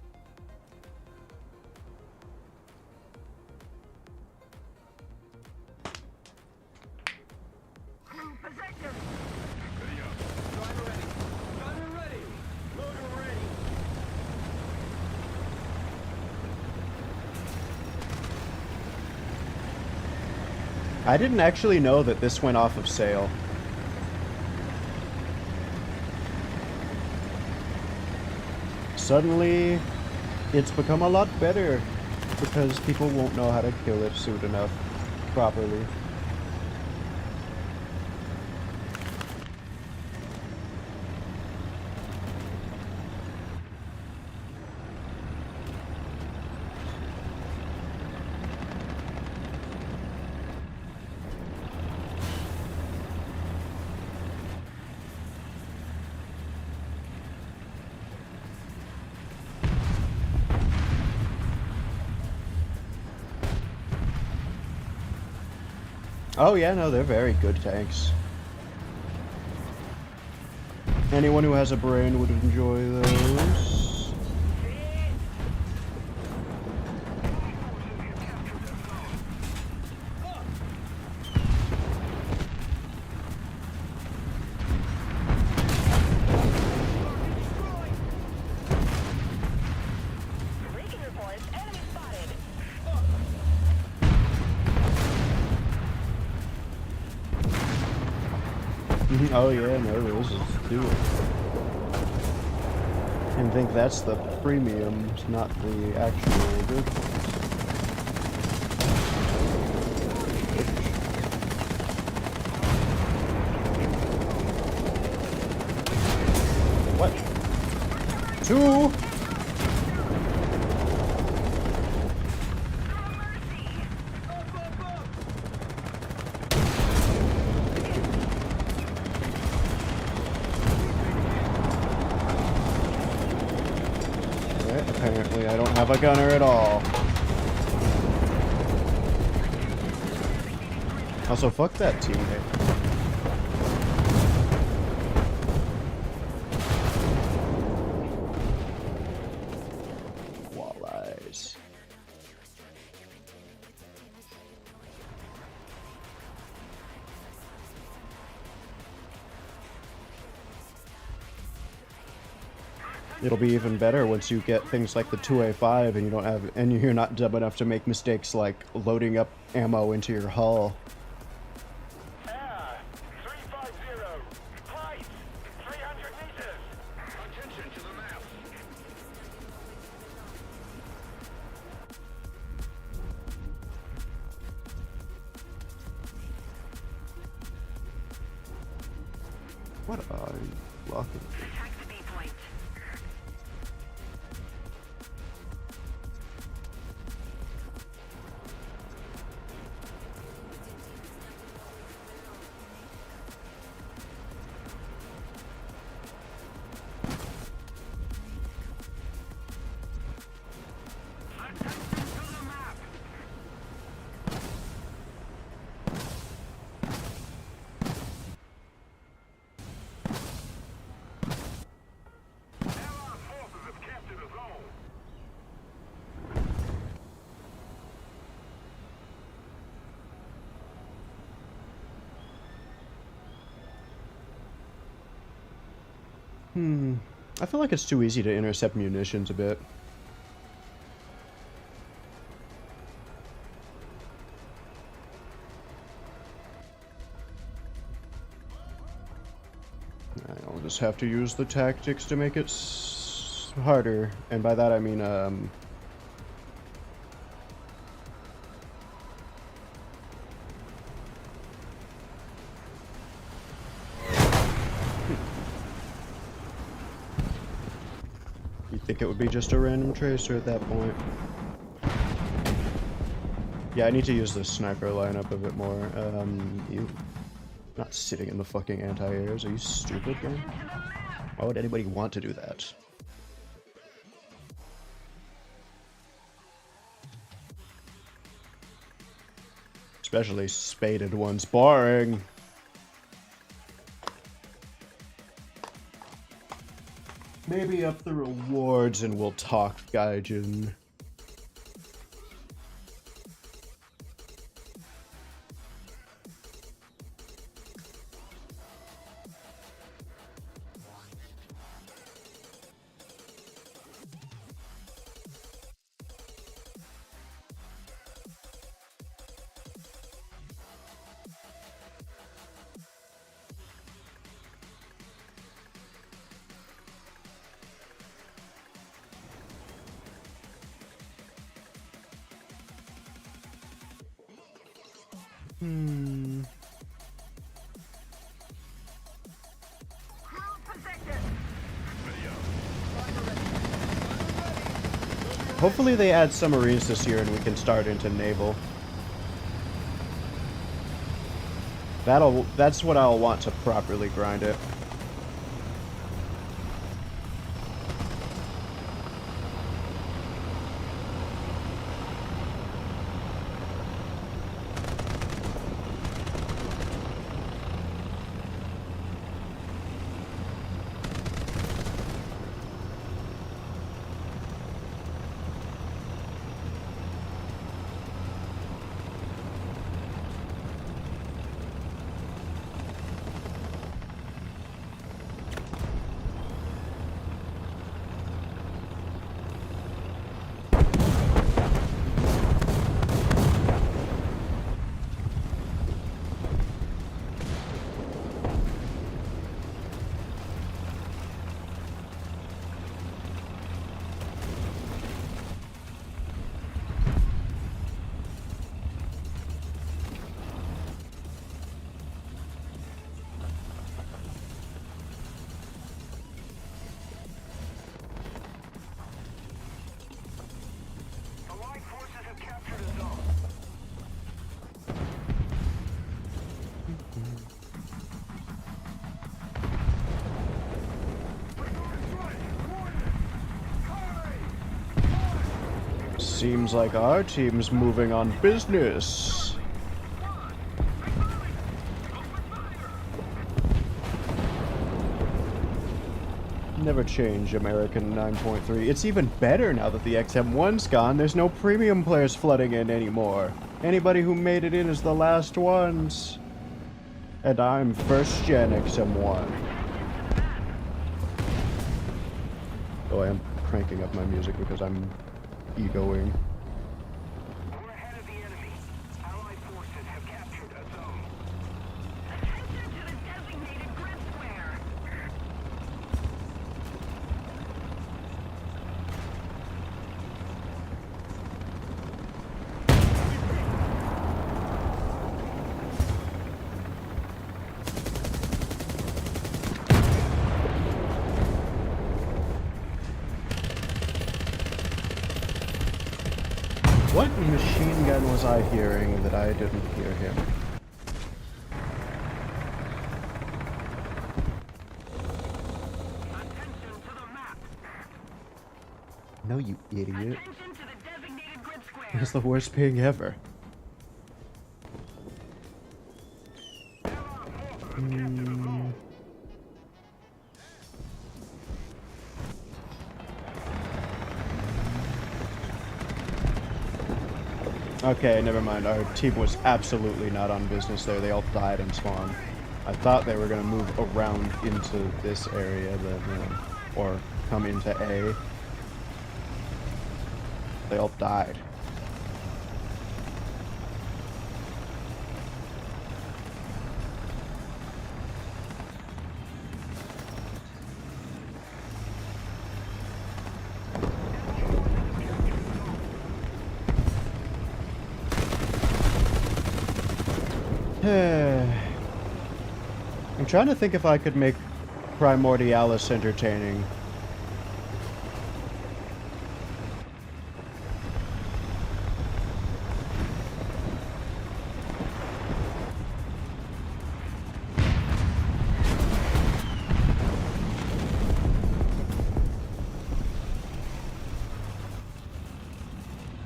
I didn't actually know that this went off of sale. Suddenly, it's become a lot better because people won't know how to kill it soon enough properly. Oh yeah, no, they're very good tanks. Anyone who has a brain would enjoy those. Recon reports enemy spotted. Oh yeah, no, those is do it. And think that's the premiums, not the actual good ones. What? Two? Apparently I don't have a gunner at all. Also, fuck that teammate. Walleyes. It'll be even better once you get things like the 2A5 and you don't have, and you're not dumb enough to make mistakes like loading up ammo into your hull. Air 350. Height 300 meters. Attention to the map. What are you blocking? Attack the B point. Attention to the map. I feel like it's too easy to intercept munitions a bit. I'll just have to use the tactics to make it harder, and by that I mean, you think it would be just a random tracer at that point? Yeah, I need to use the sniper lineup a bit more. You not sitting in the fucking anti-airs. Are you stupid, man? Why would anybody want to do that? Especially spaded ones. Boring. Maybe up the rewards and we'll talk Gaijin. Hopefully they add submarines this year and we can start into naval. That's what I'll want to properly grind it. Allied forces have captured a zone. Seems like our team's moving on business. Never change, American 9.3. It's even better now that the XM1's gone. There's no premium players flooding in anymore. Anybody who made it in is the last ones. And I'm first gen XM1. Oh, I am cranking up my music because I'm egoing. We're ahead of the enemy. Allied forces have captured a zone. Attention to the designated grid square. What machine gun was I hearing that I didn't hear him? Attention to the map. No, you idiot. Attention to the designated grid square. It's the worst ping ever. Okay, never mind. Our team was absolutely not on business there. They all died and spawned. I thought they were gonna move around into this area, or come into A. They all died. I'm trying to think if I could make Primordialis entertaining.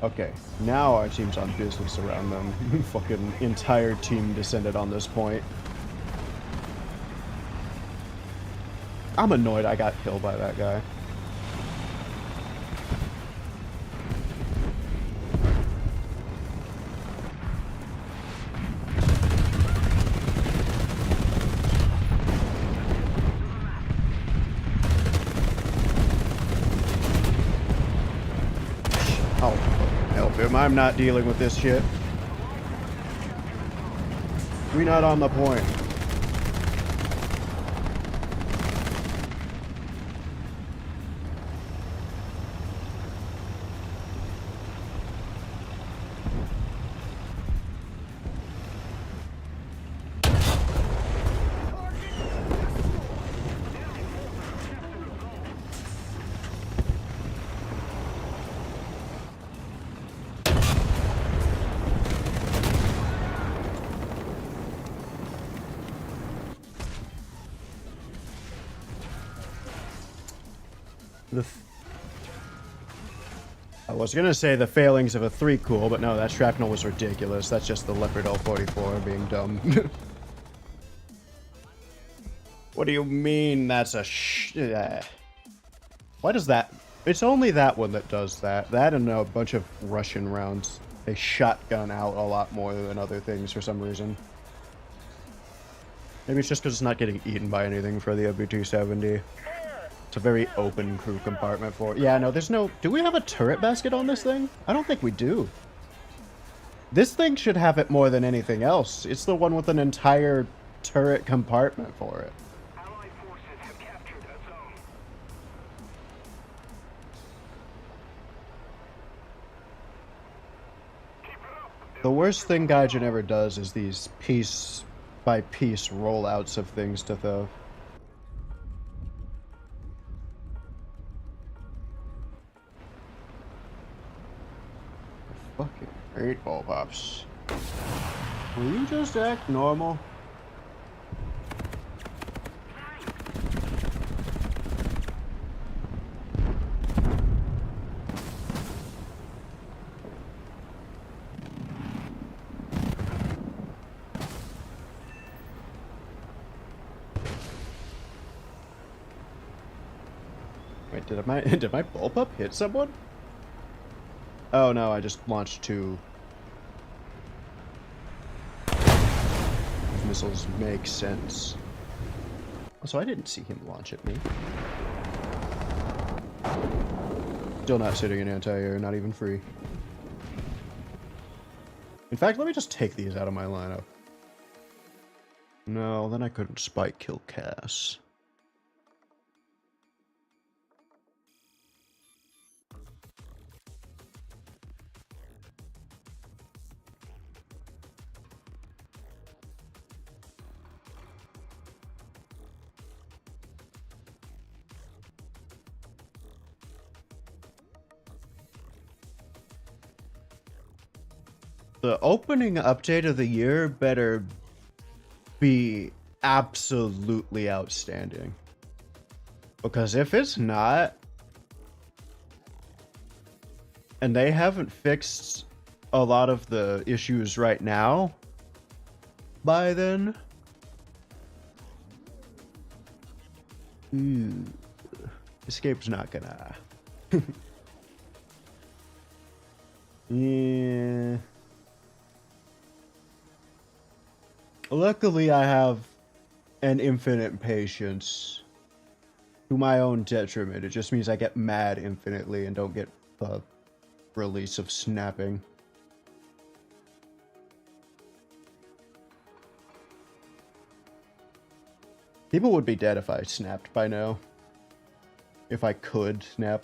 Okay, now our team's on business around them. Fucking entire team descended on this point. I'm annoyed I got killed by that guy. I'll help him. I'm not dealing with this shit. We're not on the point. I was gonna say the failings of a 3 cool, but no, that shrapnel was ridiculous. That's just the Leopard L44 being dumb. What do you mean that's a Why does that... It's only that one that does that. That and a bunch of Russian rounds. They shotgun out a lot more than other things for some reason. Maybe it's just because it's not getting eaten by anything for the OB270. It's a very open crew compartment for... Yeah, no, there's no... Do we have a turret basket on this thing? I don't think we do. This thing should have it more than anything else. It's the one with an entire turret compartment for it. Allied forces have captured a zone. Keep it up. The worst thing Gaijin ever does is these piece-by-piece rollouts of things to throw. Fucking great ball pops. Will you just act normal? Wait, did my bullpup hit someone? Oh no, I just launched 2. Missiles make sense. Also, I didn't see him launch at me. Still not sitting in anti-air, not even free. In fact, let me just take these out of my lineup. No, then I couldn't spike kill Cass. The opening update of the year better be absolutely outstanding. Because if it's not, and they haven't fixed a lot of the issues right now, by then, Escape's not gonna... Yeah... Luckily, I have and infinite patience. To my own detriment. It just means I get mad infinitely and don't get the release of snapping. People would be dead if I snapped by now. If I could snap.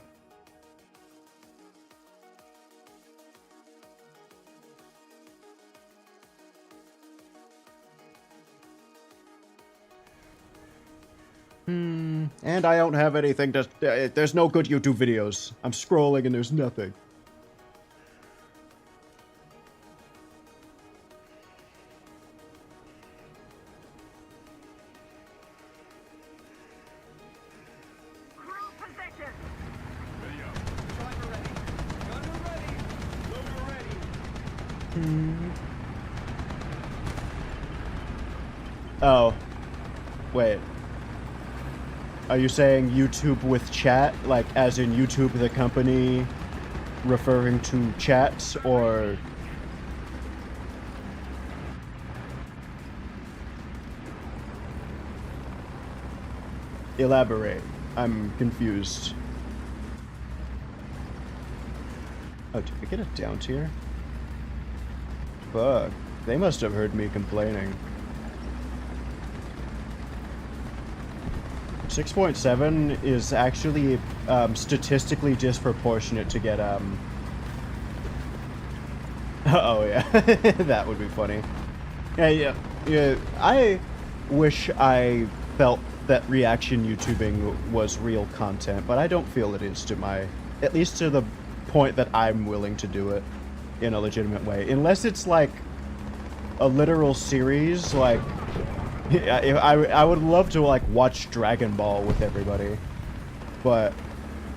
And I don't have anything to... there's no good YouTube videos. I'm scrolling and there's nothing. Crew position. Driver ready. Gunner ready. Loader ready. Oh. Wait. Are you saying YouTube with chat? Like, as in YouTube the company referring to chats, or... Elaborate. I'm confused. Oh, did we get a down tier? Fuck. They must have heard me complaining. 6.7 is actually statistically disproportionate to get oh yeah, that would be funny. Yeah. I wish I felt that reaction YouTubing was real content, but I don't feel it is at least to the point that I'm willing to do it in a legitimate way. Unless it's like a literal series, like... Yeah, I would love to like watch Dragon Ball with everybody, but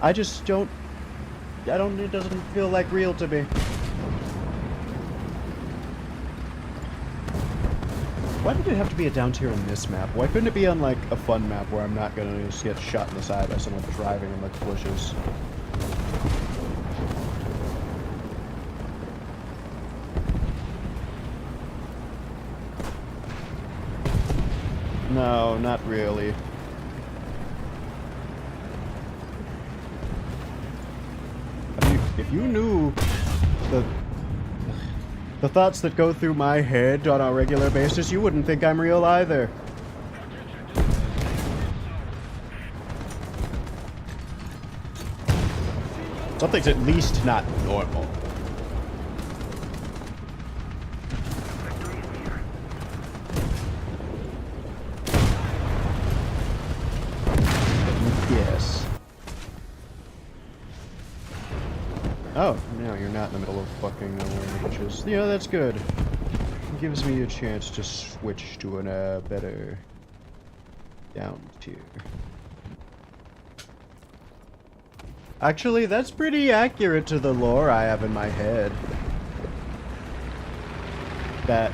I just don't. It doesn't feel like real to me. Why did it have to be a down tier on this map? Why couldn't it be on like a fun map where I'm not gonna just get shot in the side by someone driving in like bushes? No, not really. If you knew the thoughts that go through my head on a regular basis, you wouldn't think I'm real either. Something's at least not normal. Yes. Oh, no, you're not in the middle of fucking nowhere, which is... Yeah, that's good. It gives me a chance to switch to a better down tier. Actually, that's pretty accurate to the lore I have in my head. That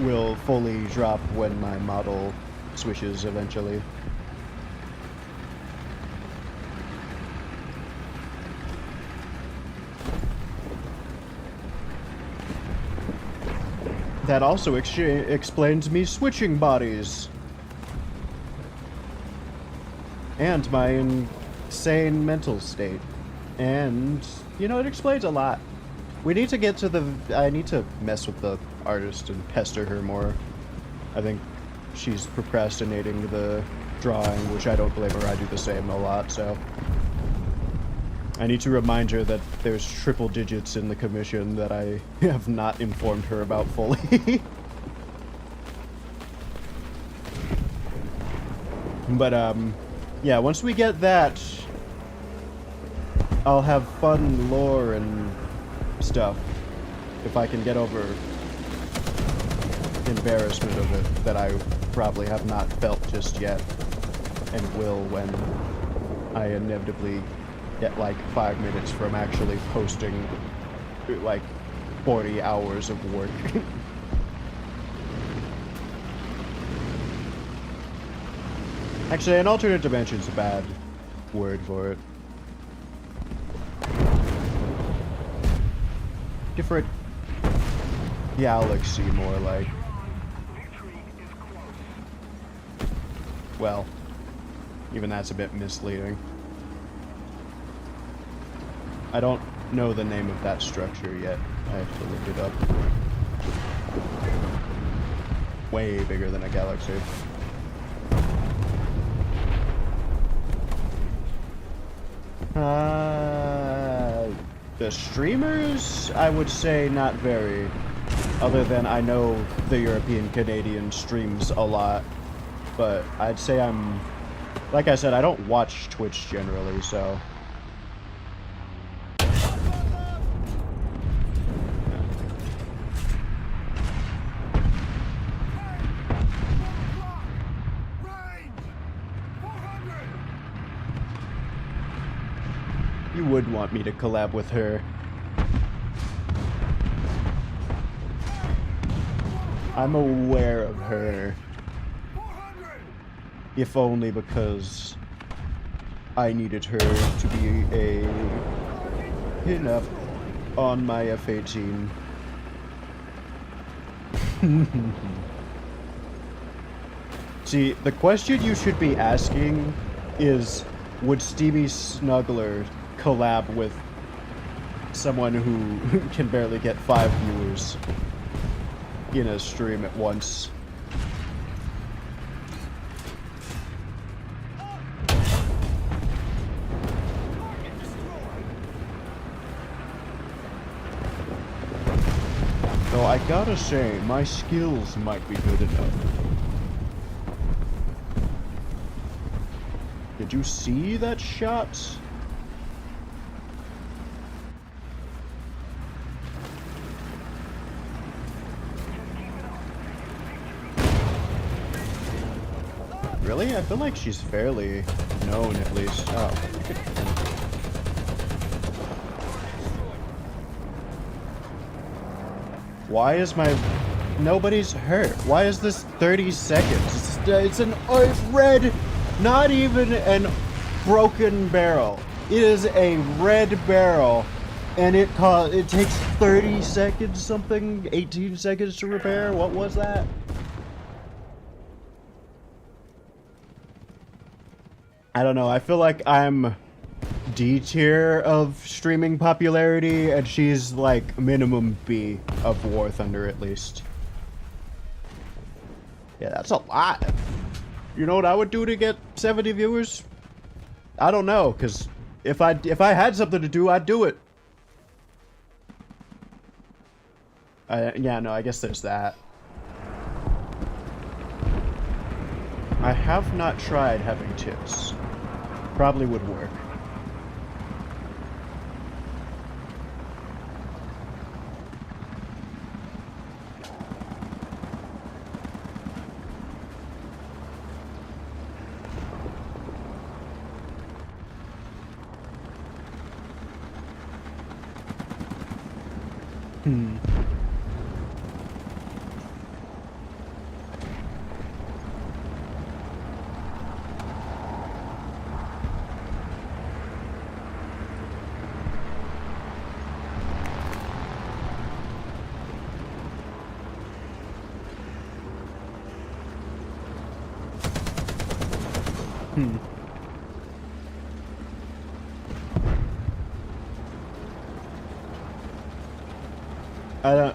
will fully drop when my model switches eventually. That also explains me switching bodies. And my insane mental state. And, you know, it explains a lot. We need to get to the... I need to mess with the artist and pester her more. I think she's procrastinating the drawing, which I don't blame her. I do the same a lot, so... I need to remind her that there's triple digits in the commission that I have not informed her about fully. But, yeah, once we get that, I'll have fun lore and stuff. If I can get over embarrassment of it that I probably have not felt just yet, and will when I inevitably get like 5 minutes from actually posting like 40 hours of work. Actually, an alternate dimension's a bad word for it. Different galaxy, more like. Victory is close. Well, even that's a bit misleading. I don't know the name of that structure yet. I have to look it up. Way bigger than a galaxy. The streamers, I would say not very. Other than I know the European Canadian streams a lot. But I'd say I'm... Like I said, I don't watch Twitch generally, so... You would want me to collab with her. I'm aware of her. If only because I needed her to be a pin-up on my F-18. See, the question you should be asking is, would Steamy Snuggler collab with someone who can barely get 5 viewers in a stream at once? Though I gotta say, my skills might be good enough. Did you see that shot? Really? I feel like she's fairly known, at least. Oh. Why is my... Nobody's hurt. Why is this 30 seconds? It's an red... Not even an broken barrel. It is a red barrel. And it takes 30 seconds something? 18 seconds to repair? What was that? I don't know, I feel like I'm D tier of streaming popularity, and she's like minimum B of War Thunder at least. Yeah, that's a lot. You know what I would do to get 70 viewers? I don't know, because if I had something to do, I'd do it. Yeah, no, I guess there's that. I have not tried having tips. Probably would work.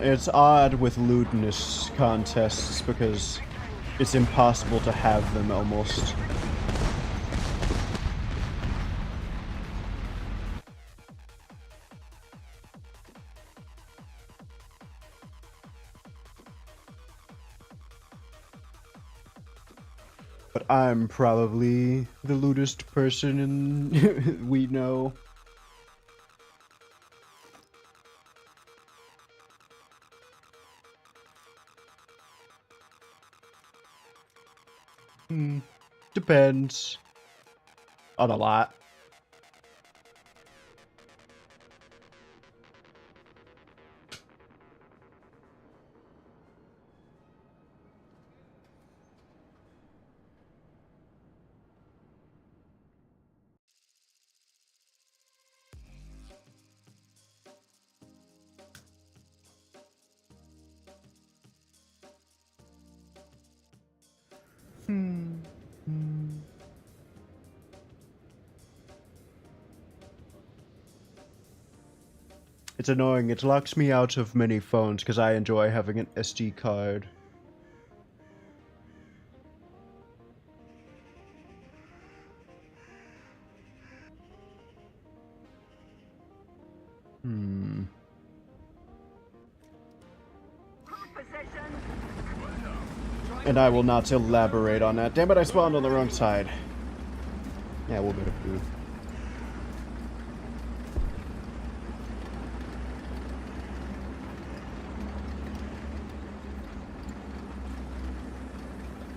It's odd with lewdness contests because it's impossible to have them almost. But I'm probably the lewdest person in we know. Depends on a lot. It's annoying. It locks me out of many phones because I enjoy having an SD card. Hold position. And I will not elaborate on that. Damn it, I spawned on the wrong side. Yeah, we'll get a food.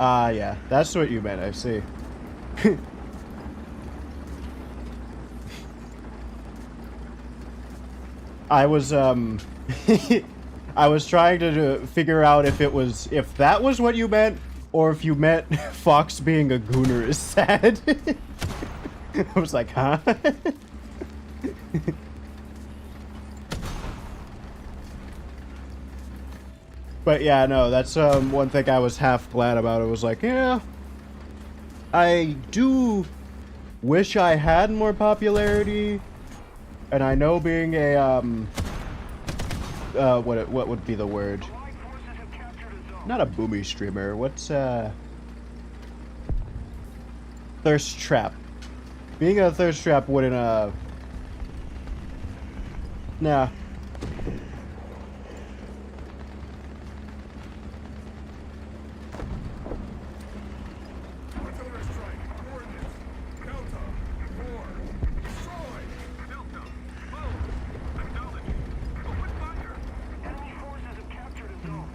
Ah, yeah. That's what you meant, I see. I was, I was trying to figure out if that was what you meant, or if you meant Fox being a gooner is sad. I was like, huh? But yeah, no, that's one thing I was half glad about. It was like, yeah, I do wish I had more popularity, and I know being a what would be the word? Allied forces have captured a zone. Not a boomy streamer. What's thirst trap? Being a thirst trap wouldn't nah. Artillery strike. Coordinates. Delta. 4. Destroy. Delta. Move. Acknowledged. Open fire. Enemy forces have captured a zone.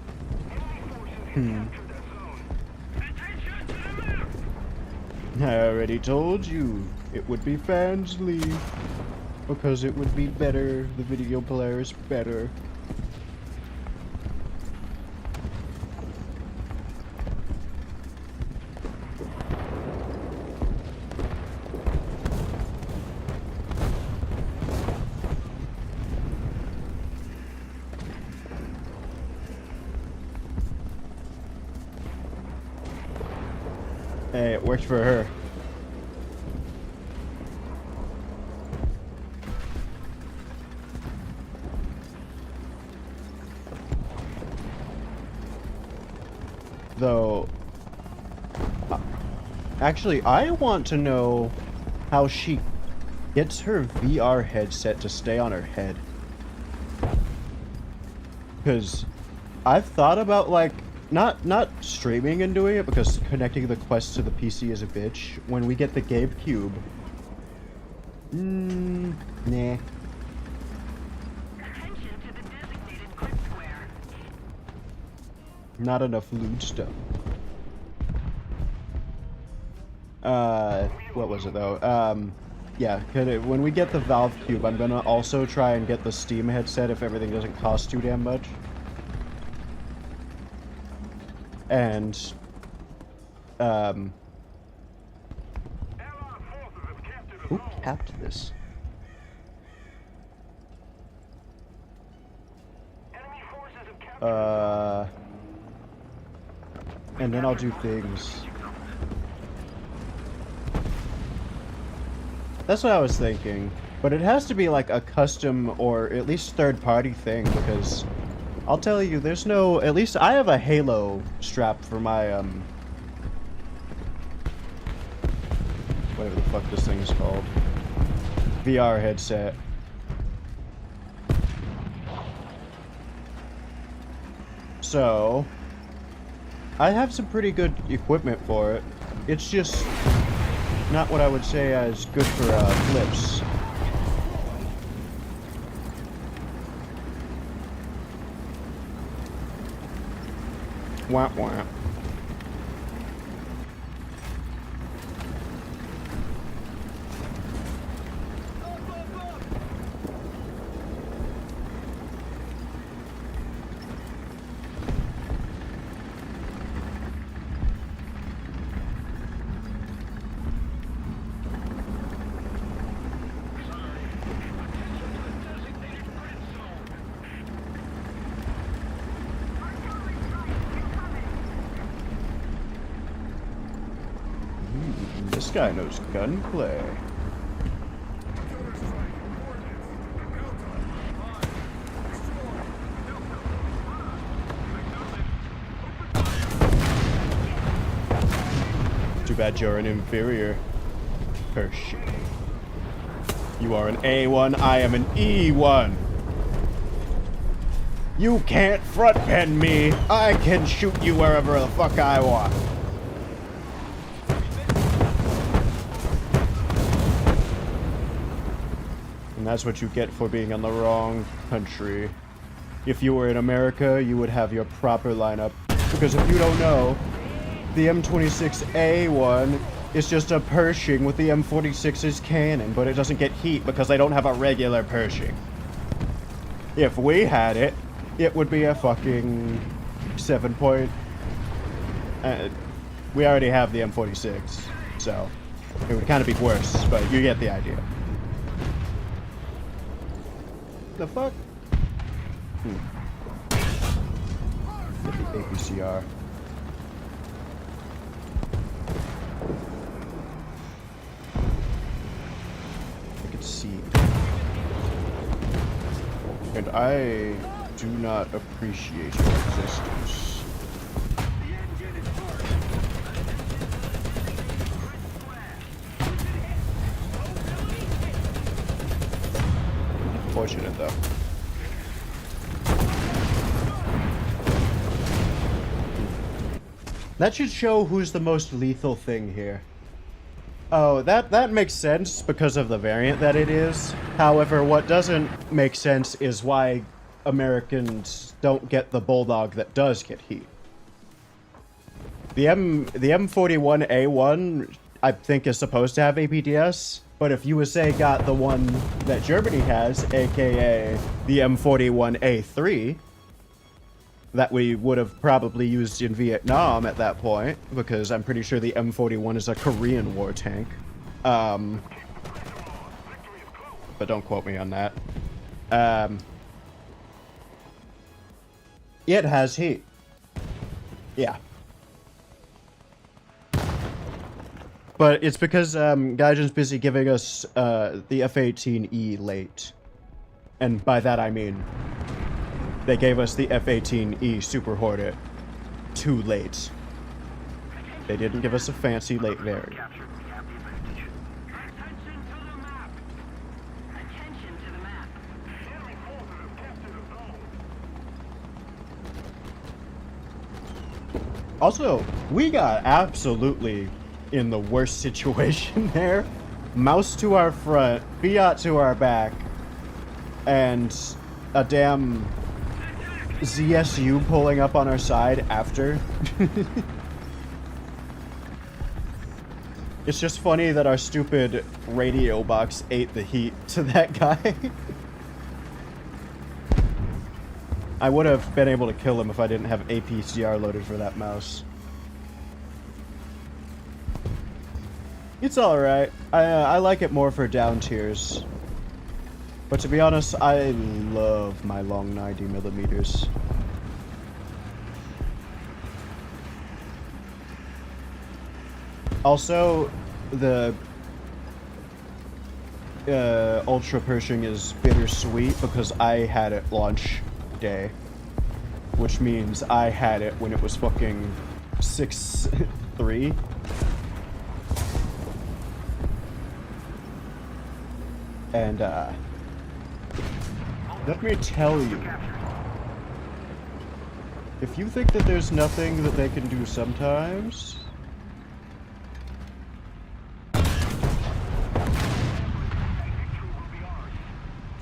Enemy forces have captured that zone. Attention to the left. I already told you it would be fans leave because it would be better. The video player is better. Hey, it worked for her. Though, actually, I want to know how she gets her VR headset to stay on her head. Because I've thought about, like, not streaming and doing it, because connecting the Quest to the PC is a bitch. When we get the GameCube, nah. Attention to the designated grid square. Not enough loot stuff. What was it though? Yeah, when we get the Valve Cube, I'm gonna also try and get the Steam headset if everything doesn't cost too damn much. And, Allied forces have captured a who zone. capped this? Enemy forces have captured And then I'll do things. That's what I was thinking. But it has to be like a custom or at least third-party thing, because I'll tell you, there's no... At least I have a Halo strap for my, whatever the fuck this thing is called. VR headset. So... I have some pretty good equipment for it. It's just not what I would say as good for flips. Wah wah. This guy knows gunplay. Artillery strike. Coordinates. Delta. 5. bad you're an inferior Pershing. You are an A1, I am an E1. You can't front pen me. I can shoot you wherever the fuck I want. And that's what you get for being on the wrong country. If you were in America, you would have your proper lineup. Because if you don't know, the M26A1 is just a Pershing with the M46's cannon, but it doesn't get heat because they don't have a regular Pershing. If we had it, it would be a fucking 7-point. We already have the M46, so it would kind of be worse, but you get the idea. The fuck? Get the APCR. I can see. And I do not appreciate your existence. Fortunate though. That should show who's the most lethal thing here. Oh, that makes sense because of the variant that it is. However, what doesn't make sense is why Americans don't get the Bulldog that does get heat. The M41A1, I think, is supposed to have APDS, but if USA got the one that Germany has, aka the M41A3, that we would have probably used in Vietnam at that point, because I'm pretty sure the M41 is a Korean War tank. But don't quote me on that. It has heat. Yeah. But it's because Gaijin's busy giving us the F-18E late. And by that I mean they gave us the F-18E Super Hornet too late. They didn't give us a fancy late variant. Captured. We have the advantage. Attention to the map. Attention to the map. Enemy forces have captured a zone. Also, we got absolutely in the worst situation there. Mouse to our front, Fiat to our back, and a damn ZSU pulling up on our side after. It's just funny that our stupid radio box ate the heat to that guy. I would have been able to kill him if I didn't have APCR loaded for that mouse. It's alright. I like it more for down tiers. But to be honest, I love my long 90mm. Also, the Ultra Pershing is bittersweet because I had it launch day. Which means I had it when it was fucking 6.3. And, let me tell you, if you think that there's nothing that they can do sometimes...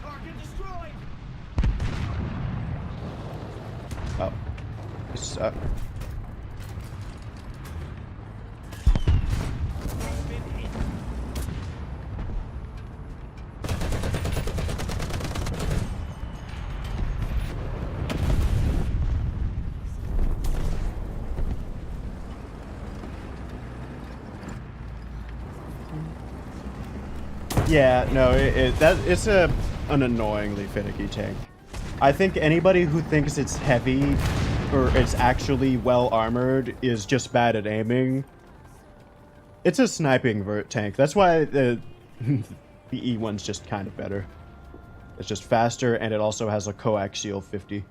Target destroyed! Oh. This, yeah, no, it's an annoyingly finicky tank. I think anybody who thinks it's heavy or it's actually well armored is just bad at aiming. It's a sniping vert tank. That's why the E1's just kind of better. It's just faster and it also has a coaxial 50.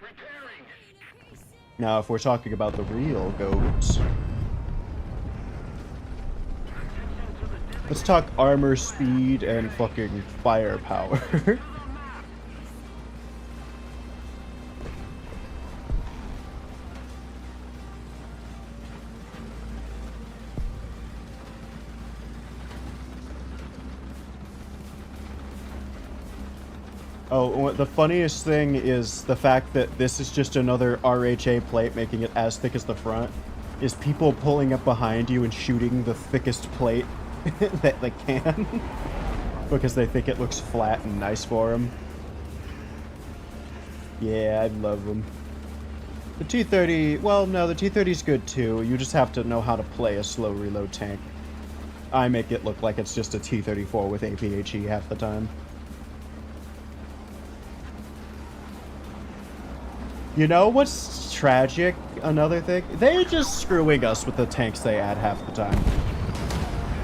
Repairing. Now, if we're talking about the real goats, let's talk armor speed and fucking firepower. Oh, the funniest thing is the fact that this is just another RHA plate, making it as thick as the front, is people pulling up behind you and shooting the thickest plate that they can because they think it looks flat and nice for them. Yeah, I love them. The T-30, well, no, the T-30's good too. You just have to know how to play a slow reload tank. I make it look like it's just a T-34 with APHE half the time. You know what's tragic? Another thing? They're just screwing us with the tanks they add half the time.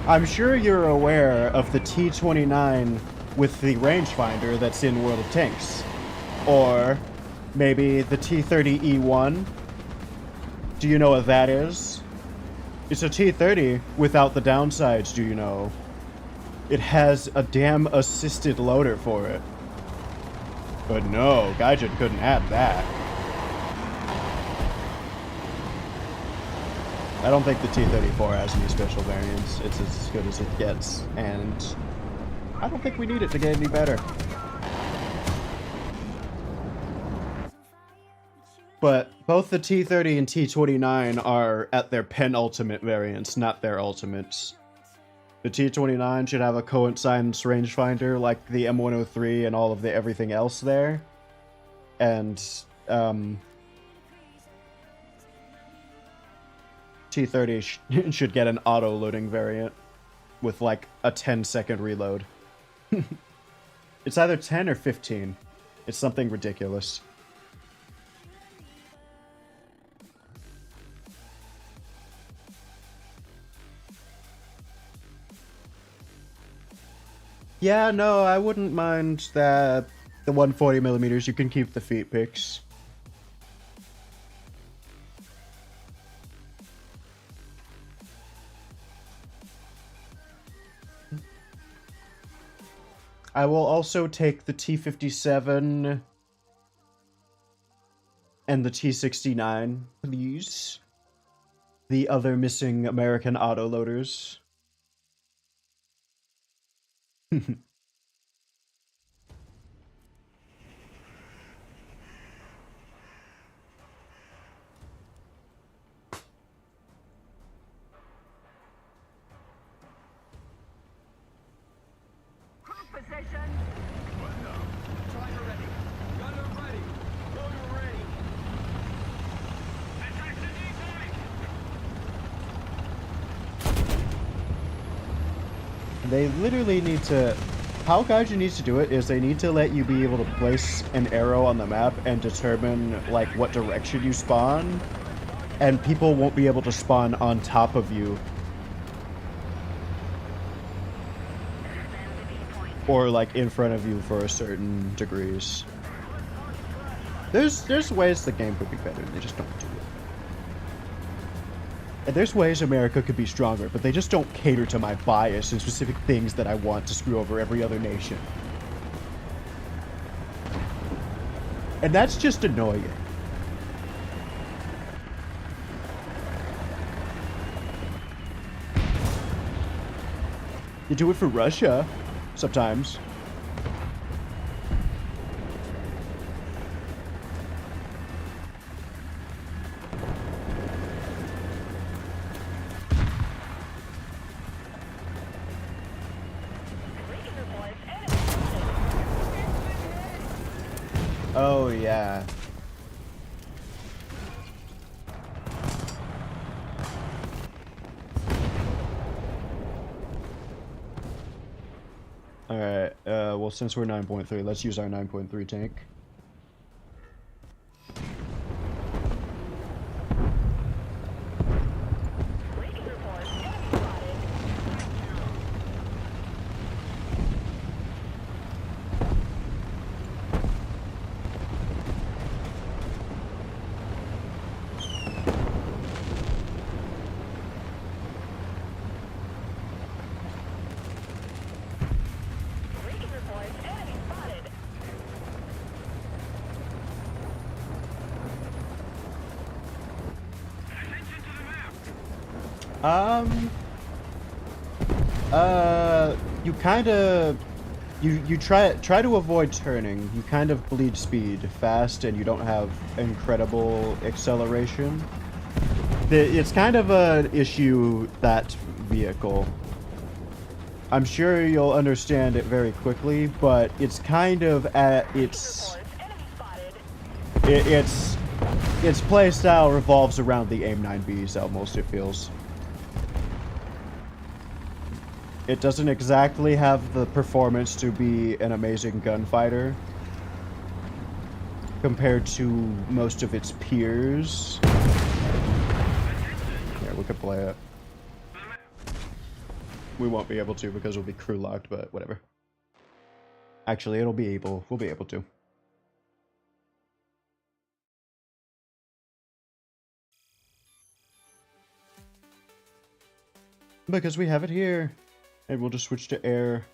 I'm sure you're aware of the T-29 with the rangefinder that's in World of Tanks. Or maybe the T-30E1. Do you know what that is? It's a T-30 without the downsides, do you know? It has a damn assisted loader for it. But no, Gaijin couldn't add that. I don't think the T-34 has any special variants. It's as good as it gets, and I don't think we need it to get any better. But both the T-30 and T-29 are at their penultimate variants, not their ultimates. The T-29 should have a coincidence rangefinder like the M103 and all of the everything else there. And, T-30 should get an auto-loading variant with like a 10-second reload. It's either 10 or 15. It's something ridiculous. Yeah, no, I wouldn't mind that the 140mm, you can keep the feet picks. I will also take the T-57 and the T-69, please. The other missing American autoloaders. Position. Timer ready. Gunner ready. Loader ready. Attack the D-point! They literally need to... How Gaijin needs to do it is they need to let you be able to place an arrow on the map and determine, like, what direction you spawn. And people won't be able to spawn on top of you. Or, like, in front of you for a certain degrees. There's ways the game could be better, they just don't do it. And there's ways America could be stronger, but they just don't cater to my bias and specific things that I want to screw over every other nation. And that's just annoying. You do it for Russia, sometimes. Oh, yeah. Alright, well, since we're 9.3, let's use our 9.3 tank. Um. You kind of. You try to avoid turning. You kind of bleed speed fast, and you don't have incredible acceleration. It's kind of an issue, that vehicle. I'm sure you'll understand it very quickly, but it's kind of at its play style revolves around the AIM-9Bs almost, it feels. It doesn't exactly have the performance to be an amazing gunfighter compared to most of its peers. Yeah, we could play it. We won't be able to because we'll be crew locked, but whatever. Actually, we'll be able to. Because we have it here. And we'll just switch to air.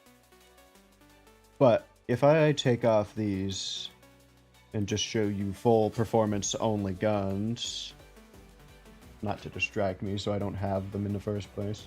But if I take off these and just show you full performance only guns, not to distract me so I don't have them in the first place.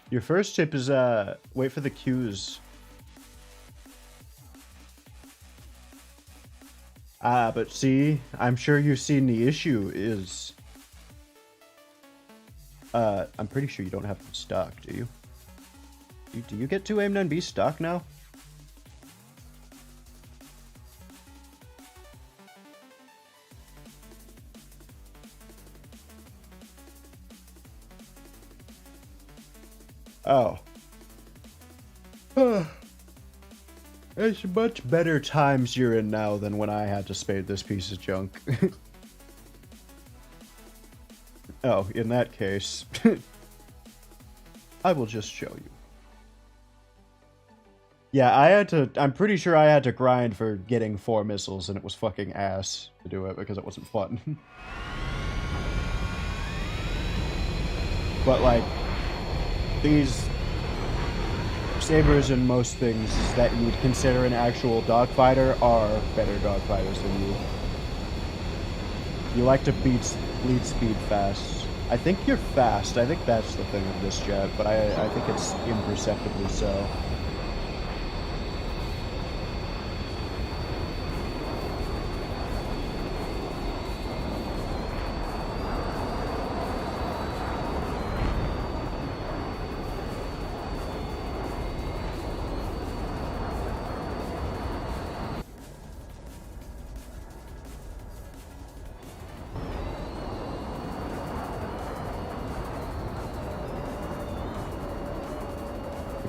Your first tip is wait for the cues. But see, I'm sure you've seen the issue is I'm pretty sure you don't have them stock, do you? Do you get 2 AIM-9B stock now? Oh. It's much better times you're in now than when I had to spade this piece of junk. Oh, in that case, I will just show you. Yeah, I'm pretty sure I had to grind for getting 4 missiles, and it was fucking ass to do it because it wasn't fun. But, like, these sabers and most things that you would consider an actual dogfighter are better dogfighters than you. You like to bleed speed fast. I think you're fast. I think that's the thing with this jet, but I think it's imperceptibly so.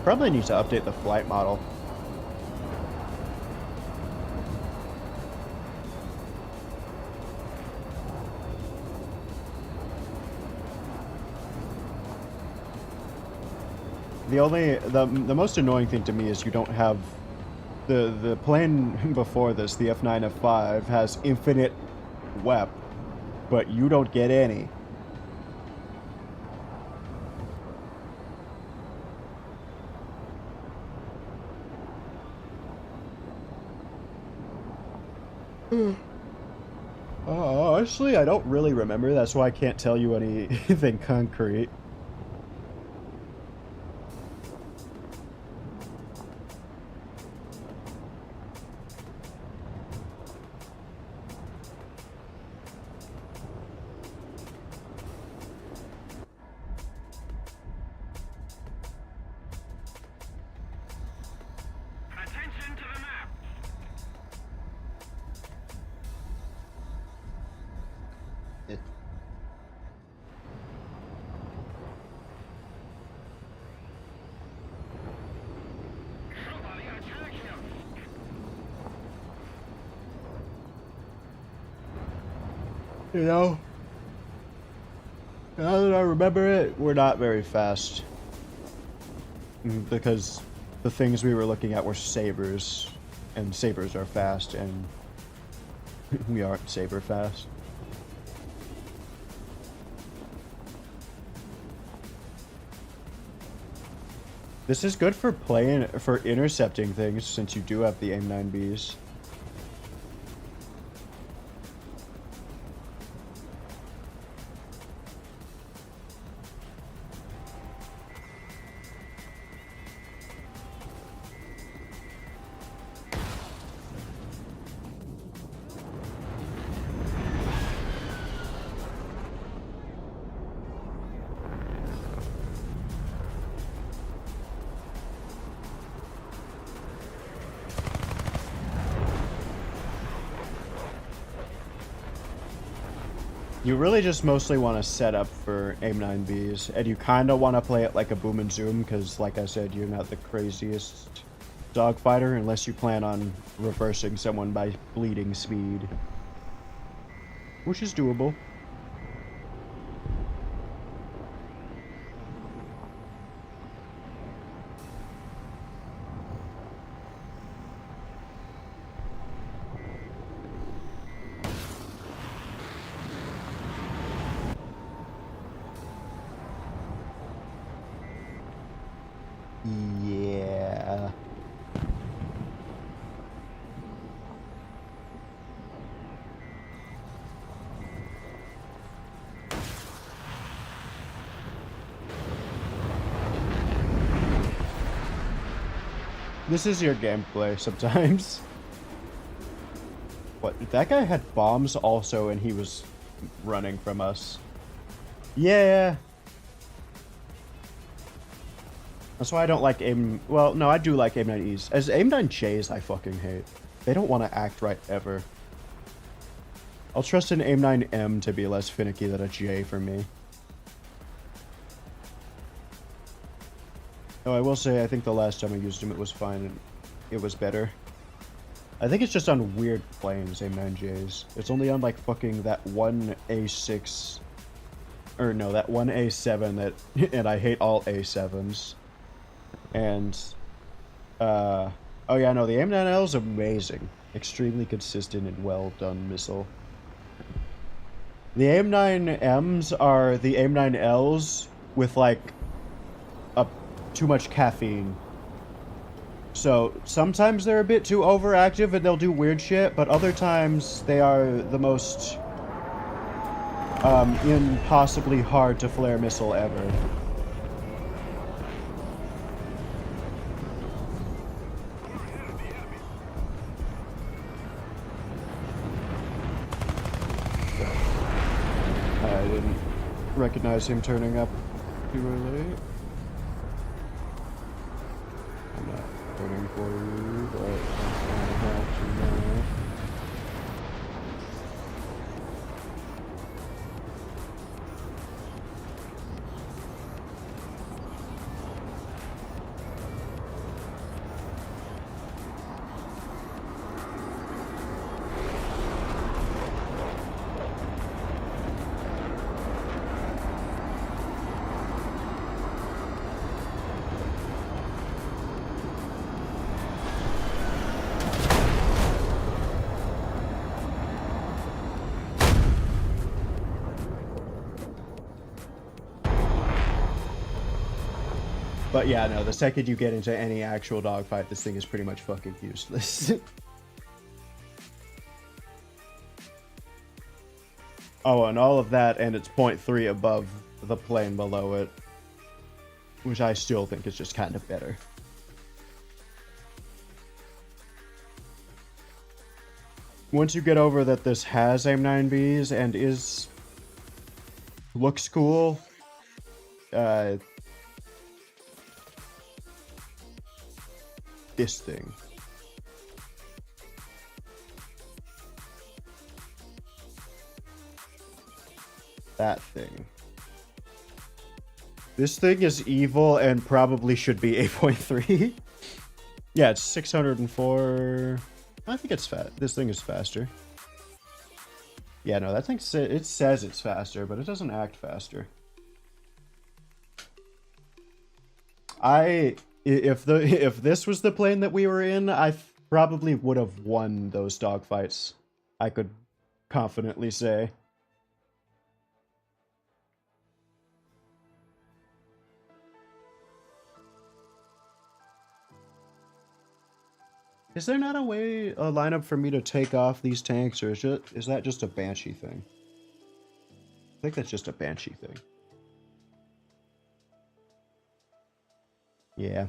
Probably need to update the flight model. The most annoying thing to me is you don't have the plane before this, the F9, F5, has infinite WEP, but you don't get any. Honestly, I don't really remember. That's why I can't tell you anything concrete. Attention to the map. Somebody attack him. You know, now that I remember it, we're not very fast. Because the things we were looking at were sabers, and sabers are fast, and we aren't saber fast. This is good for intercepting things, since you do have the aim-9Bs. You really just mostly want to set up for aim-9Bs, and you kind of want to play it like a boom and zoom, because like I said, you're not the craziest dogfighter unless you plan on reversing someone by bleeding speed. Which is doable. Yeah. This is your gameplay sometimes. What? That guy had bombs also, and he was running from us. Yeah. That's why I don't like aim... Well, no, I do like aim-9Es. As aim-9Js, I fucking hate. They don't want to act right ever. I'll trust an aim-9M to be less finicky than a J for me. Oh, I will say, I think the last time I used him, it was fine, and it was better. I think it's just on weird planes, aim-9Js. It's only on, like, fucking that one A6... Or, no, that one A7 that... And I hate all A7s. And, oh yeah, no, the AIM-9L is amazing. Extremely consistent and well done missile. The AIM-9Ms are the AIM-9Ls with, like, too much caffeine. So, sometimes they're a bit too overactive and they'll do weird shit, but other times they are the most, impossibly hard to flare missile ever. I didn't recognize him turning up too early. I'm not turning for you, but I have to know. But yeah, no, the second you get into any actual dogfight, this thing is pretty much fucking useless. Oh, and all of that, and it's 0.3 above the plane below it. Which I still think is just kind of better. Once you get over that this has AIM-9Bs and looks cool, this thing. That thing. This thing is evil and probably should be 8.3. Yeah, it's 604. I think it's fat. This thing is faster. Yeah, no, that thing it says it's faster, but it doesn't act faster. If this was the plane that we were in, I probably would have won those dogfights. I could confidently say. Is there not a lineup for me to take off these tanks, or is that just a Banshee thing? I think that's just a Banshee thing. Yeah.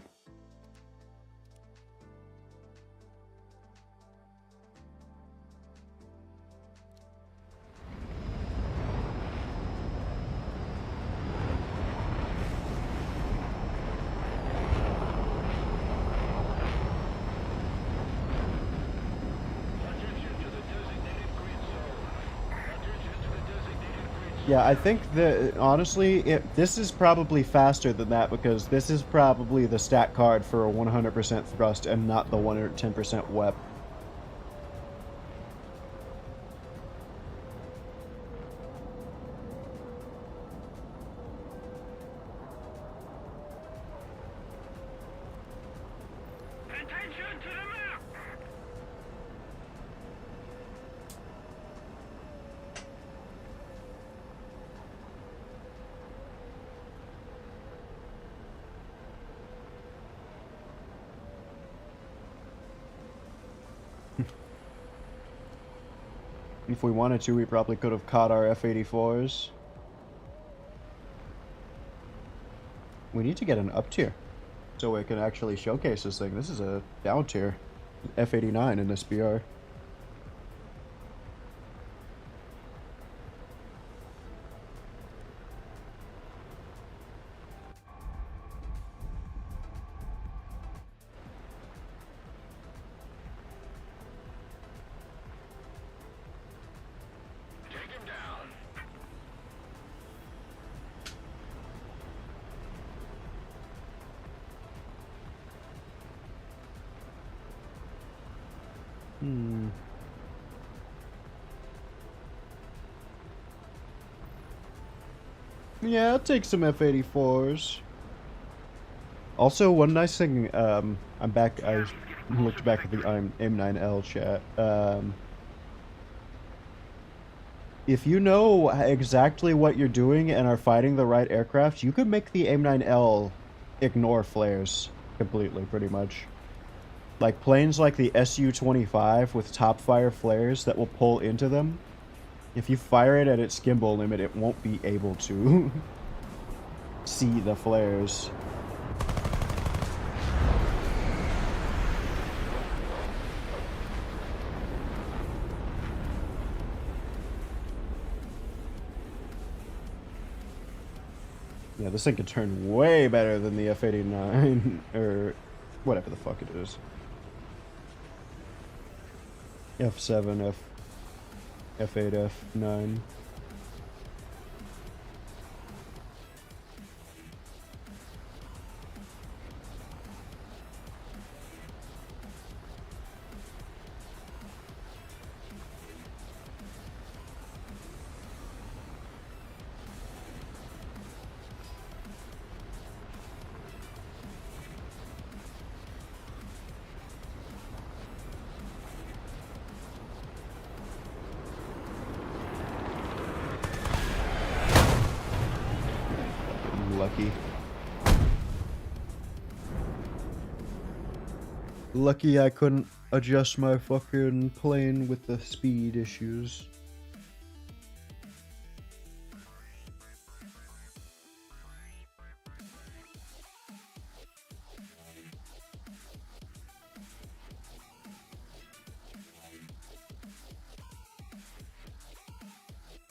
Yeah, I think that, honestly, this is probably faster than that because this is probably the stat card for a 100% thrust and not the 110% wep. Attention to the map! If we wanted to, we probably could have caught our F-84s. We need to get an up tier so we can actually showcase this thing. This is a down tier F-89 in this BR. Take him down. Yeah, I'll take some F-84s. Also, one nice thing, I'm back, I looked back at the M9L chat. If you know exactly what you're doing and are fighting the right aircraft, you could make the M9L ignore flares completely, pretty much. Like, planes like the Su-25 with top-fire flares that will pull into them, if you fire it at its gimbal limit, it won't be able to see the flares. Yeah, this thing can turn way better than the F-89, or whatever the fuck it is. F7, F8, F9. Lucky. Lucky I couldn't adjust my fucking plane with the speed issues.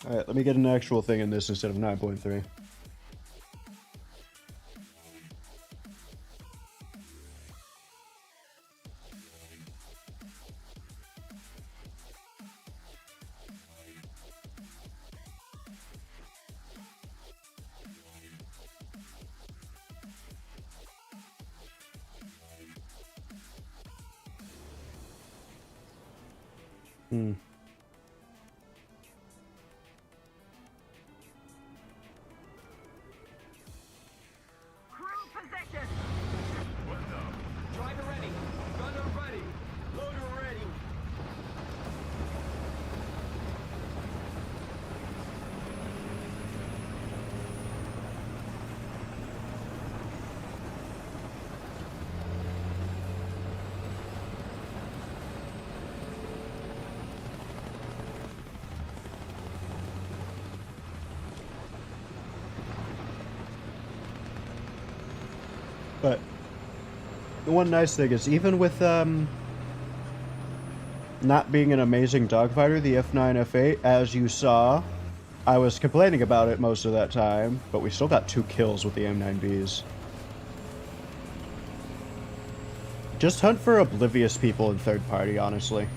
Alright, let me get an actual thing in this instead of 9.3. Crew position. But the one nice thing is, even with not being an amazing dogfighter, the F9, F8, as you saw, I was complaining about it most of that time, but we still got 2 kills with the M9Bs. Just hunt for oblivious people in third party, honestly.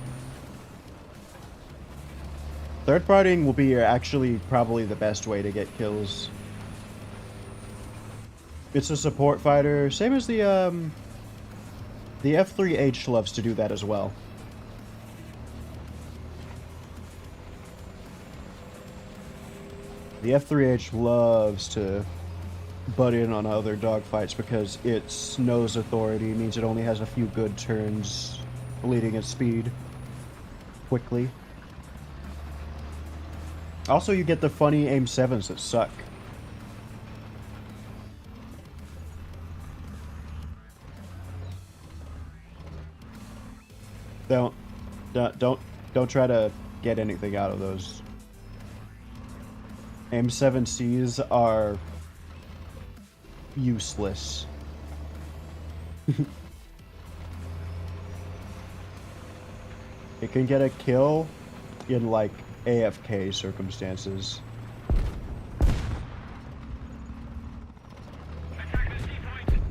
Third partying will be actually probably the best way to get kills. It's a support fighter, same as the F3H loves to do that as well. The F3H loves to butt in on other dogfights because its nose authority means it only has a few good turns, bleeding its speed quickly. Also, you get the funny aim 7s that suck. Don't try to get anything out of those. Aim 7Cs are useless. It can get a kill in like AFK circumstances. Attack the C-point.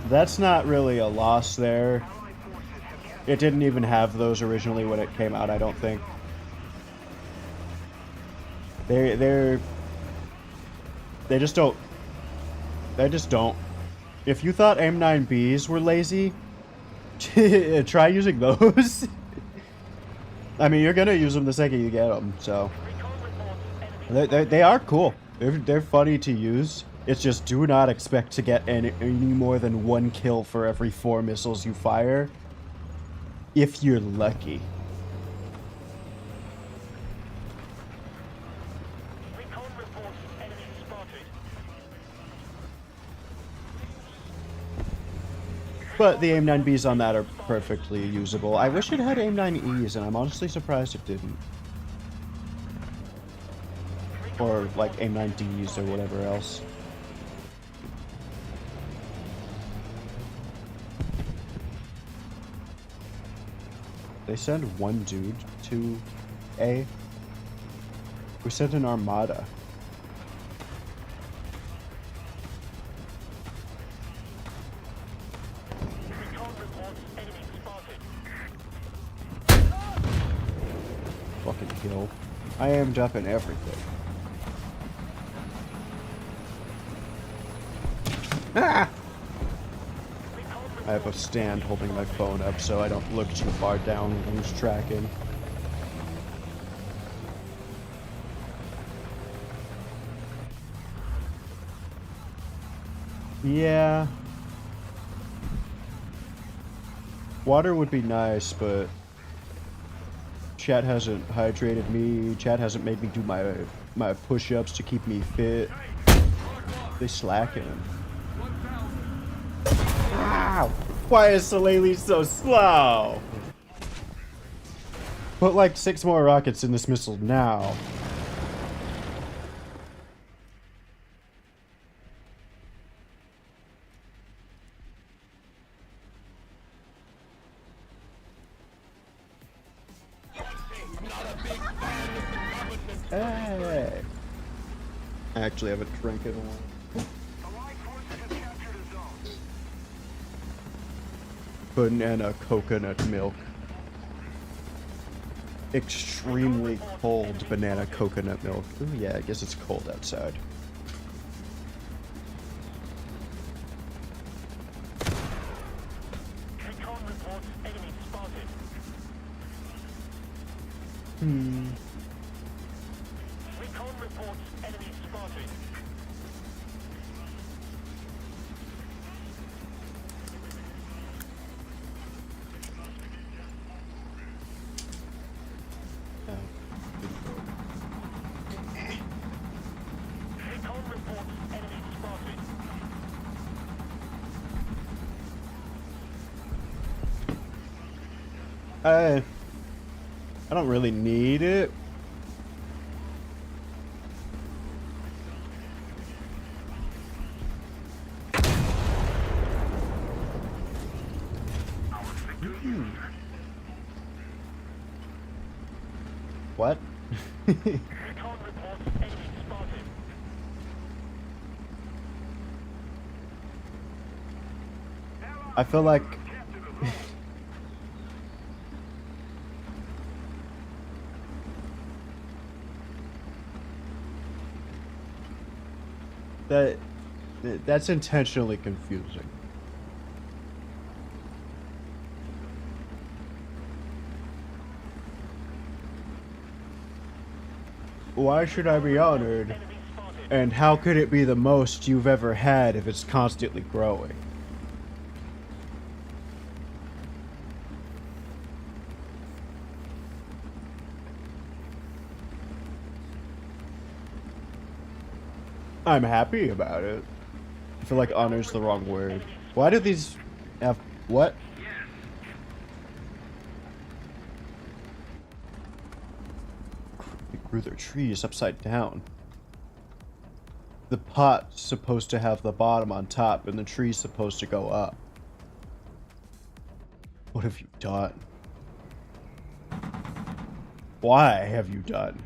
That's not really a loss there. It didn't even have those originally when it came out, I don't think. They just don't. They just don't. If you thought M9Bs were lazy, try using those. I mean, you're gonna use them the second you get them, so. They are cool. They're funny to use. It's just do not expect to get any more than 1 kill for every 4 missiles you fire. If you're lucky. Recon reports enemy spotted. But the AIM-9Bs on that are perfectly usable. I wish it had AIM-9Es, and I'm honestly surprised it didn't. Or like AIM-9Ds or whatever else. They send one dude to A. We sent an armada. Recon reports enemy spotted. Fucking kill. I am dropping everything. Ah! I have a stand holding my phone up so I don't look too far down when he's tracking. Yeah. Water would be nice, but chat hasn't hydrated me. Chat hasn't made me do my push-ups to keep me fit. They slacking. Ow! Why is Soleil so slow? Put like 6 more rockets in this missile now. Hey! I actually haven't drank in a while. Allied forces have captured a zone. Banana coconut milk. Extremely cold banana coconut milk. Ooh, yeah, I guess it's cold outside. Recon reports enemy spotted. Recon reports enemy spotted. Recon reports enemy spotted. I don't really need it. What? Recon reports enemy spotted. I feel like Captured the zone. that's intentionally confusing. Why should I be honored? Enemy spotted. And how could it be the most you've ever had if it's constantly growing? I'm happy about it. I feel like honor's the wrong word. Why do these have what? They grew their trees upside down. The pot's supposed to have the bottom on top and the tree's supposed to go up. What have you done? Why have you done?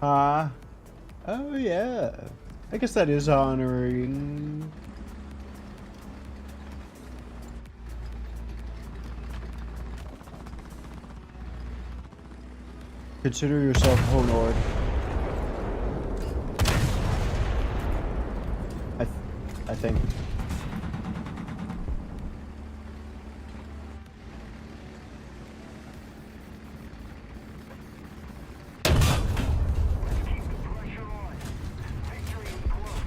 Oh yeah. I guess that is honoring. Consider yourself Honord. I think. Keep the pressure on. Victory is close.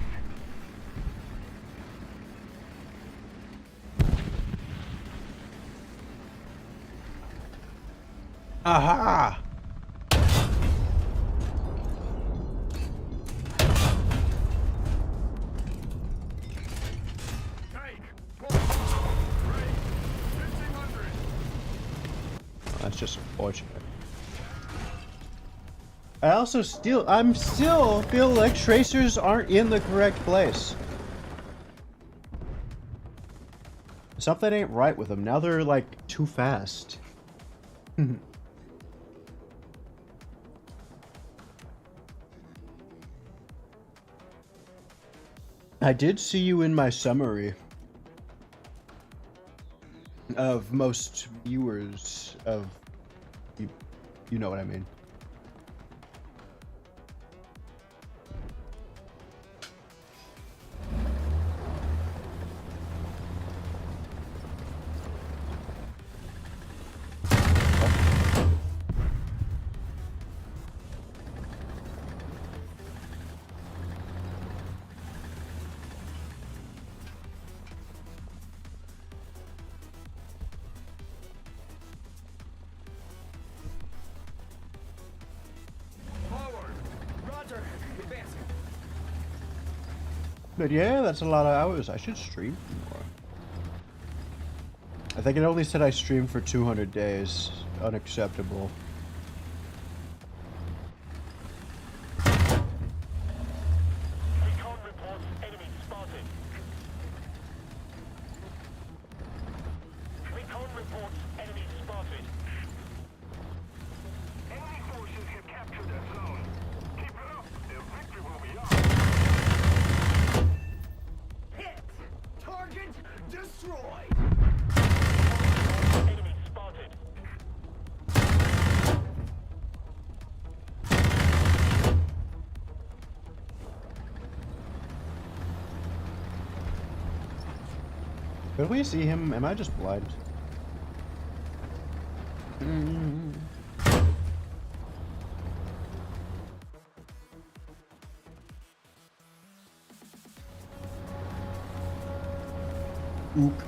Aha! Take. Pull. Ready. 1500. That's just unfortunate. I'm still feel like tracers aren't in the correct place. Something ain't right with them. Now they're like too fast. I did see you in my summary of most viewers of you know what I mean. Forward. Roger. Advancing. But yeah, that's a lot of hours. I should stream more. I think it only said I streamed for 200 days. Unacceptable. Recon reports enemy spotted. Recon reports enemy spotted. Enemy forces have captured that zone. Keep it up. The victory will be ours. Hit. Target destroyed. Enemy spotted. Could we see him? Am I just blind? Ook.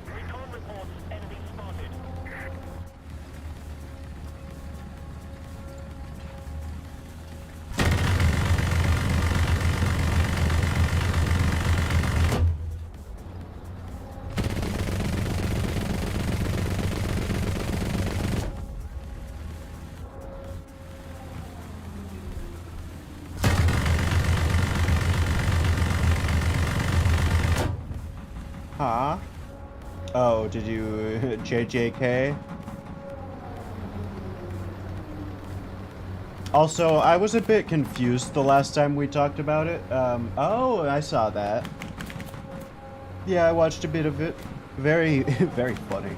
Recon reports enemy spotted. Huh? Oh, did you JJK? Also, I was a bit confused the last time we talked about it. Oh, I saw that. Yeah, I watched a bit of it. Very, very funny.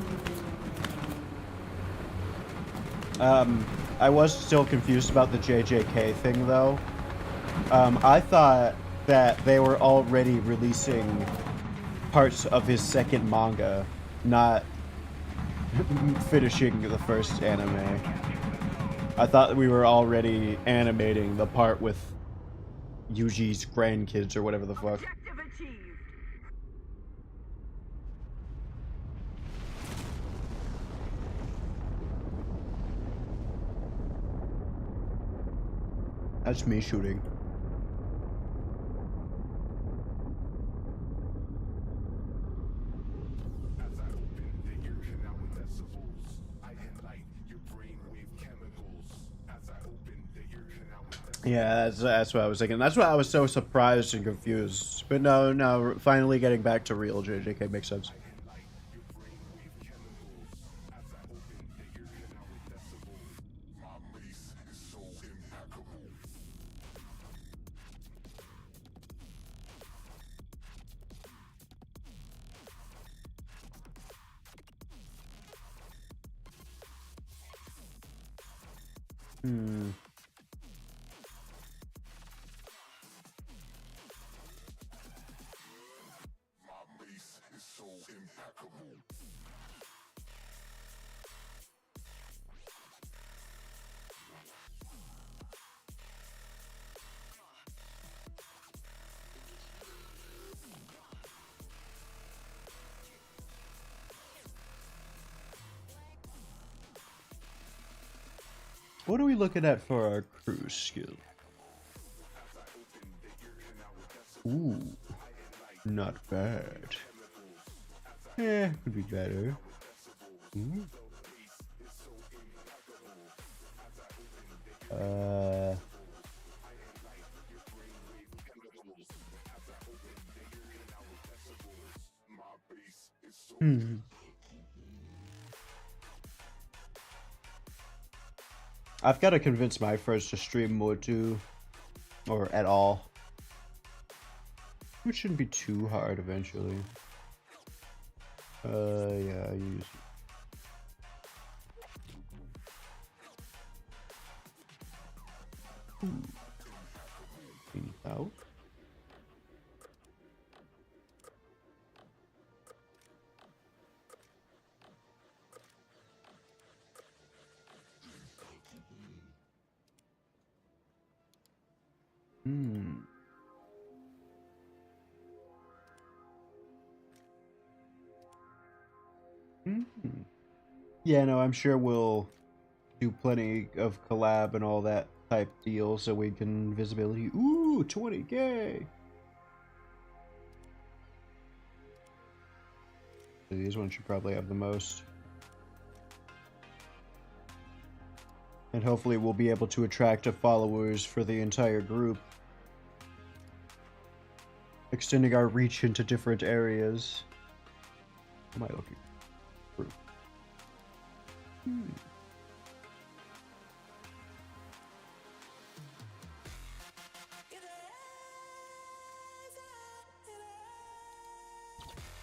I was still confused about the JJK thing, though. I thought that they were already releasing parts of his second manga, not finishing the first anime. I thought we were already animating the part with Yuji's grandkids or whatever the fuck. Objective achieved. That's me shooting. As I open the ear canal with decibels, I enlight your brainwave chemicals. As I open the ear canal with decibels. Yeah, that's what I was thinking. That's why I was so surprised and confused. But no, finally getting back to real JJK makes sense. Enlight your brainwave chemicals. As I open the ear canal with decibels. My bass is so impeccable. Hmm. My bass is so impeccable. What are we looking at for our cruise skill? Ooh, not bad. Eh, could be better. Ooh. Hmm. I've got to convince my friends to stream more too, or at all. Which shouldn't be too hard eventually. Yeah, I use. Clean out. Hmm. Yeah, no, I'm sure we'll do plenty of collab and all that type deal so we can visibility. Ooh, 20K! These ones should probably have the most. And hopefully we'll be able to attract followers for the entire group. Extending our reach into different areas. What am I looking for?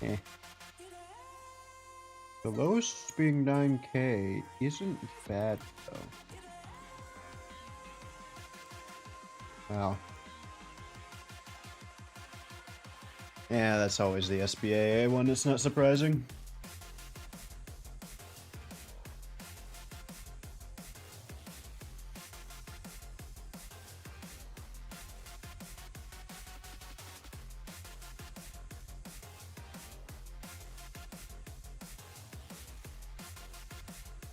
Eh. The lowest being 9K isn't bad though. Wow. Yeah, that's always the SBAA one, it's not surprising.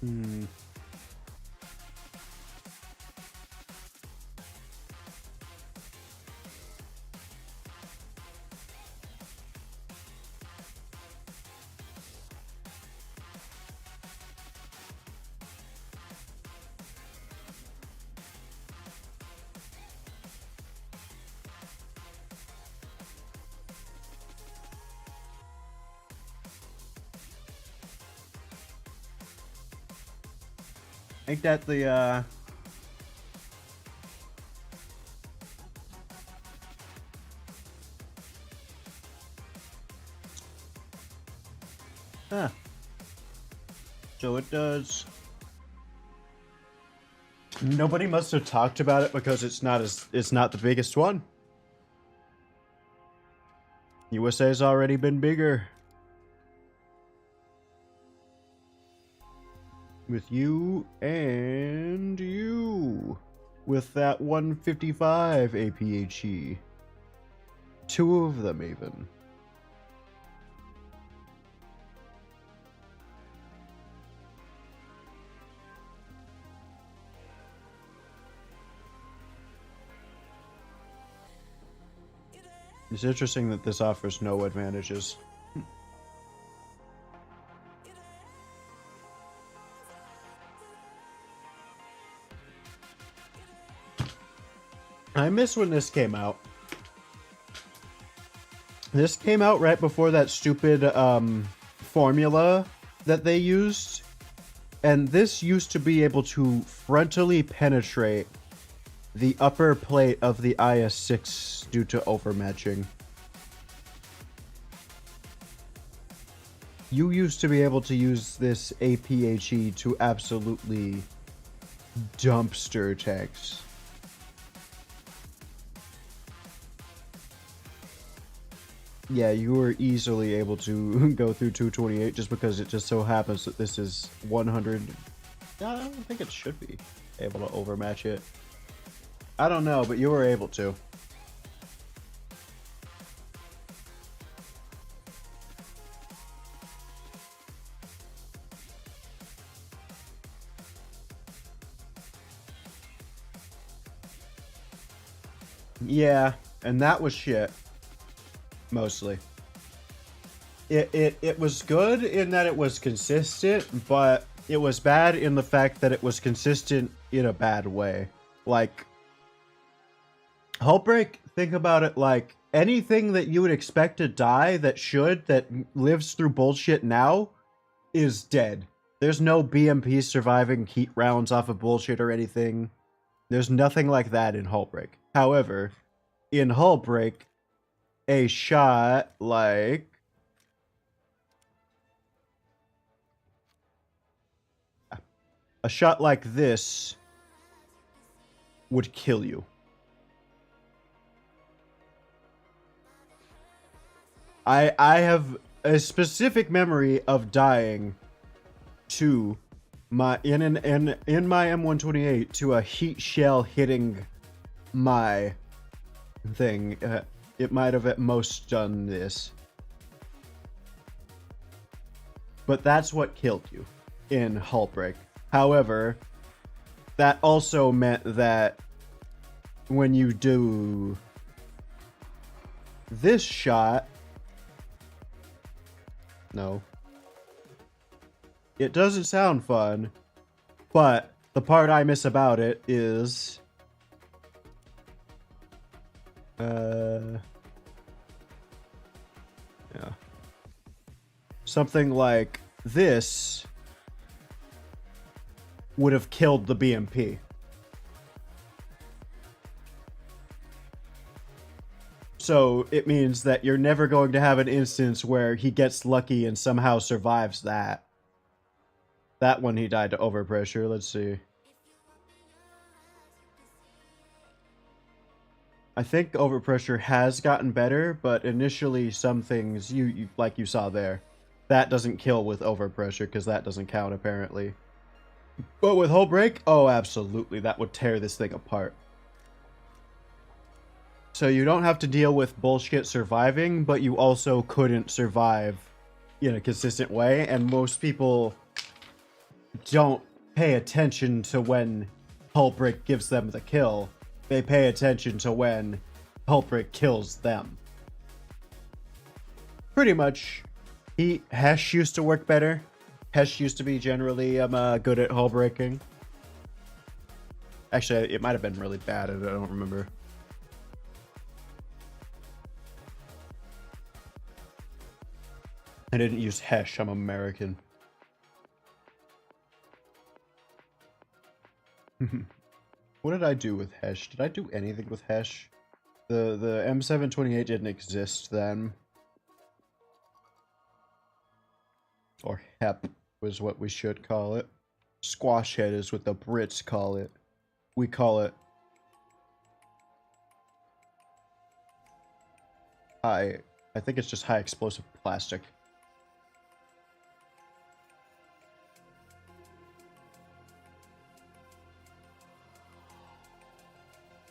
Hmm. Ain't that the, Huh. So it does. Nobody must have talked about it because it's not the biggest one. USA's already been bigger. With you and you. With that 155 APHE. 2 of them even. It's interesting that this offers no advantages. I miss when this came out. This came out right before that stupid formula that they used. And this used to be able to frontally penetrate the upper plate of the IS-6 due to overmatching. You used to be able to use this APHE to absolutely dumpster tanks. Yeah, you were easily able to go through 228 just because it just so happens that this is 100. I don't think it should be able to overmatch it. I don't know, but you were able to. Yeah, and that was shit. Mostly. It was good in that it was consistent, but it was bad in the fact that it was consistent in a bad way. Like, Hullbreak, think about it like anything that you would expect to die that lives through bullshit now is dead. There's no BMP surviving heat rounds off of bullshit or anything. There's nothing like that in Hullbreak. However, in Hullbreak, a shot like this would kill you. I have a specific memory of dying to my in my M128 to a heat shell hitting my thing. It might have at most done this. But that's what killed you in Hullbreak. However, that also meant that when you do this shot, no, it doesn't sound fun, but the part I miss about it is yeah. Something like this would have killed the BMP. So it means that you're never going to have an instance where he gets lucky and somehow survives that. That one he died to overpressure. Let's see. I think overpressure has gotten better, but initially some things you like you saw there, that doesn't kill with overpressure because that doesn't count apparently. But with Hullbreak, oh absolutely, that would tear this thing apart. So you don't have to deal with bullshit surviving, but you also couldn't survive in a consistent way, and most people don't pay attention to when Hullbreak gives them the kill. They pay attention to when Hullbreak kills them. Pretty much. Hesh used to work better. Hesh used to be generally good at Hullbreaking. Actually, it might have been really bad. I don't remember. I didn't use Hesh. I'm American. What did I do with Hesh? Did I do anything with Hesh? The M728 didn't exist then. Or HEP was what we should call it. Squash head is what the Brits call it. We call it I think it's just high explosive plastic.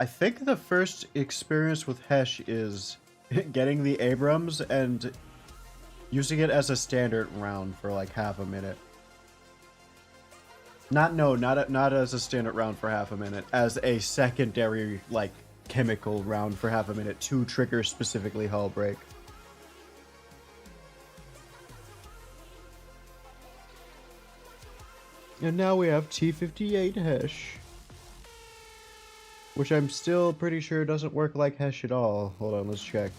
I think the first experience with Hesh is getting the Abrams and using it as a standard round for like half a minute. Not as a standard round for half a minute, as a secondary like chemical round for half a minute to trigger specifically hull break. And now we have T58 Hesh. Which I'm still pretty sure doesn't work like Hesh at all. Hold on, let's check.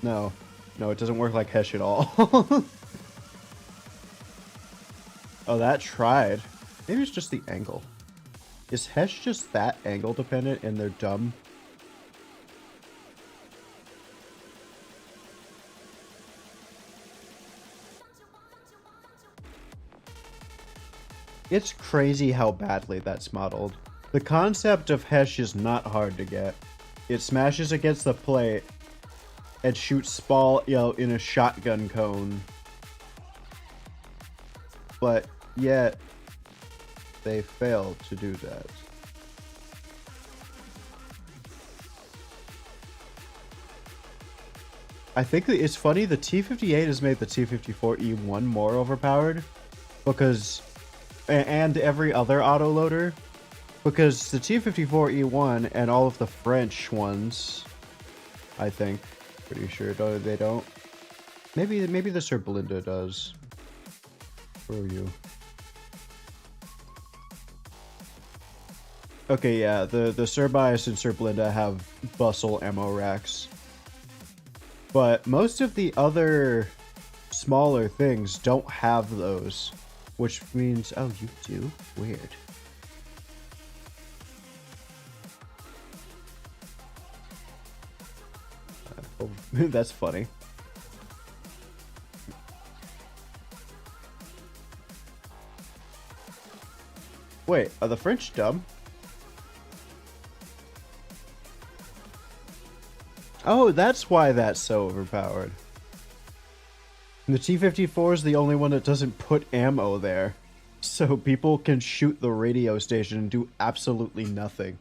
No, it doesn't work like Hesh at all. Oh, that tried. Maybe it's just the angle. Is Hesh just that angle dependent and they're dumb? It's crazy how badly that's modeled. The concept of Hesh is not hard to get. It smashes against the plate and shoots Spall, in a shotgun cone. But yet, they fail to do that. I think it's funny, the T58 has made the T54E1 more overpowered, because, and every other autoloader, because the T54E1 and all of the French ones, I think, pretty sure they don't. Maybe the Sir Belinda does. Where are you? Okay, yeah, the Sir Bias and Sir Belinda have bustle ammo racks. But most of the other smaller things don't have those. Which means, oh, you do? Weird. Oh, that's funny. Wait, are the French dumb? Oh, that's why that's so overpowered. The T-54 is the only one that doesn't put ammo there. So people can shoot the radio station and do absolutely nothing.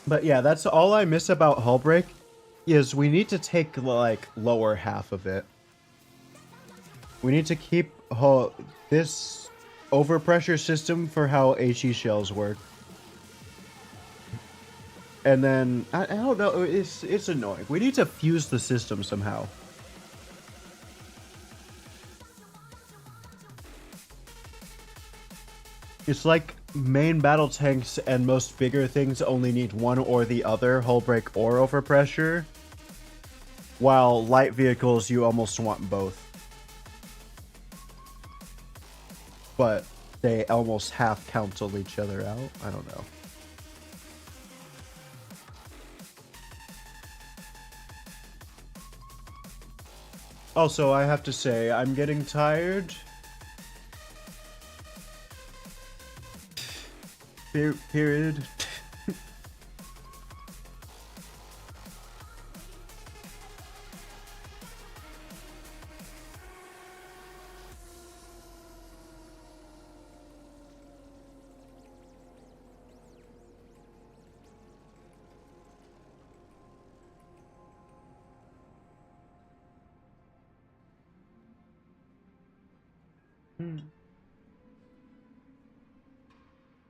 But yeah, that's all I miss about hull break, is we need to take, like, lower half of it. We need to keep this overpressure system for how HE shells work. And then, I don't know, it's annoying. We need to fuse the system somehow. It's like main battle tanks and most bigger things only need one or the other, hull break or overpressure, while light vehicles you almost want both. But they almost half cancel each other out. I don't know. Also, I have to say, I'm getting tired. Period.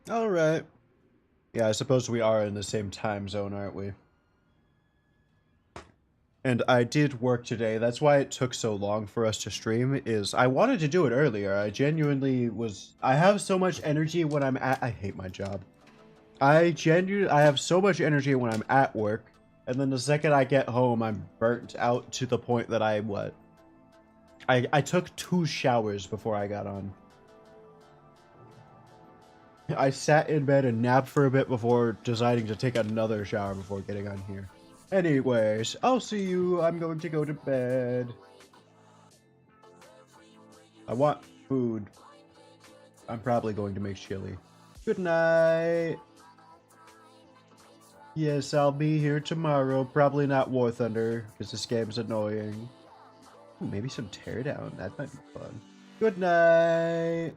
All right. Yeah, I suppose we are in the same time zone, aren't we? And I did work today. That's why it took so long for us to stream, is I wanted to do it earlier. I genuinely was... I have so much energy when I'm at... I hate my job. I have so much energy when I'm at work, and then the second I get home, I'm burnt out to the point that I took 2 showers before I got on. I sat in bed and napped for a bit before deciding to take another shower before getting on here. Anyways, I'll see you. I'm going to go to bed. I want food. I'm probably going to make chili. Good night. Yes, I'll be here tomorrow. Probably not War Thunder, because this game's annoying. Ooh, maybe some teardown. That might be fun. Good night.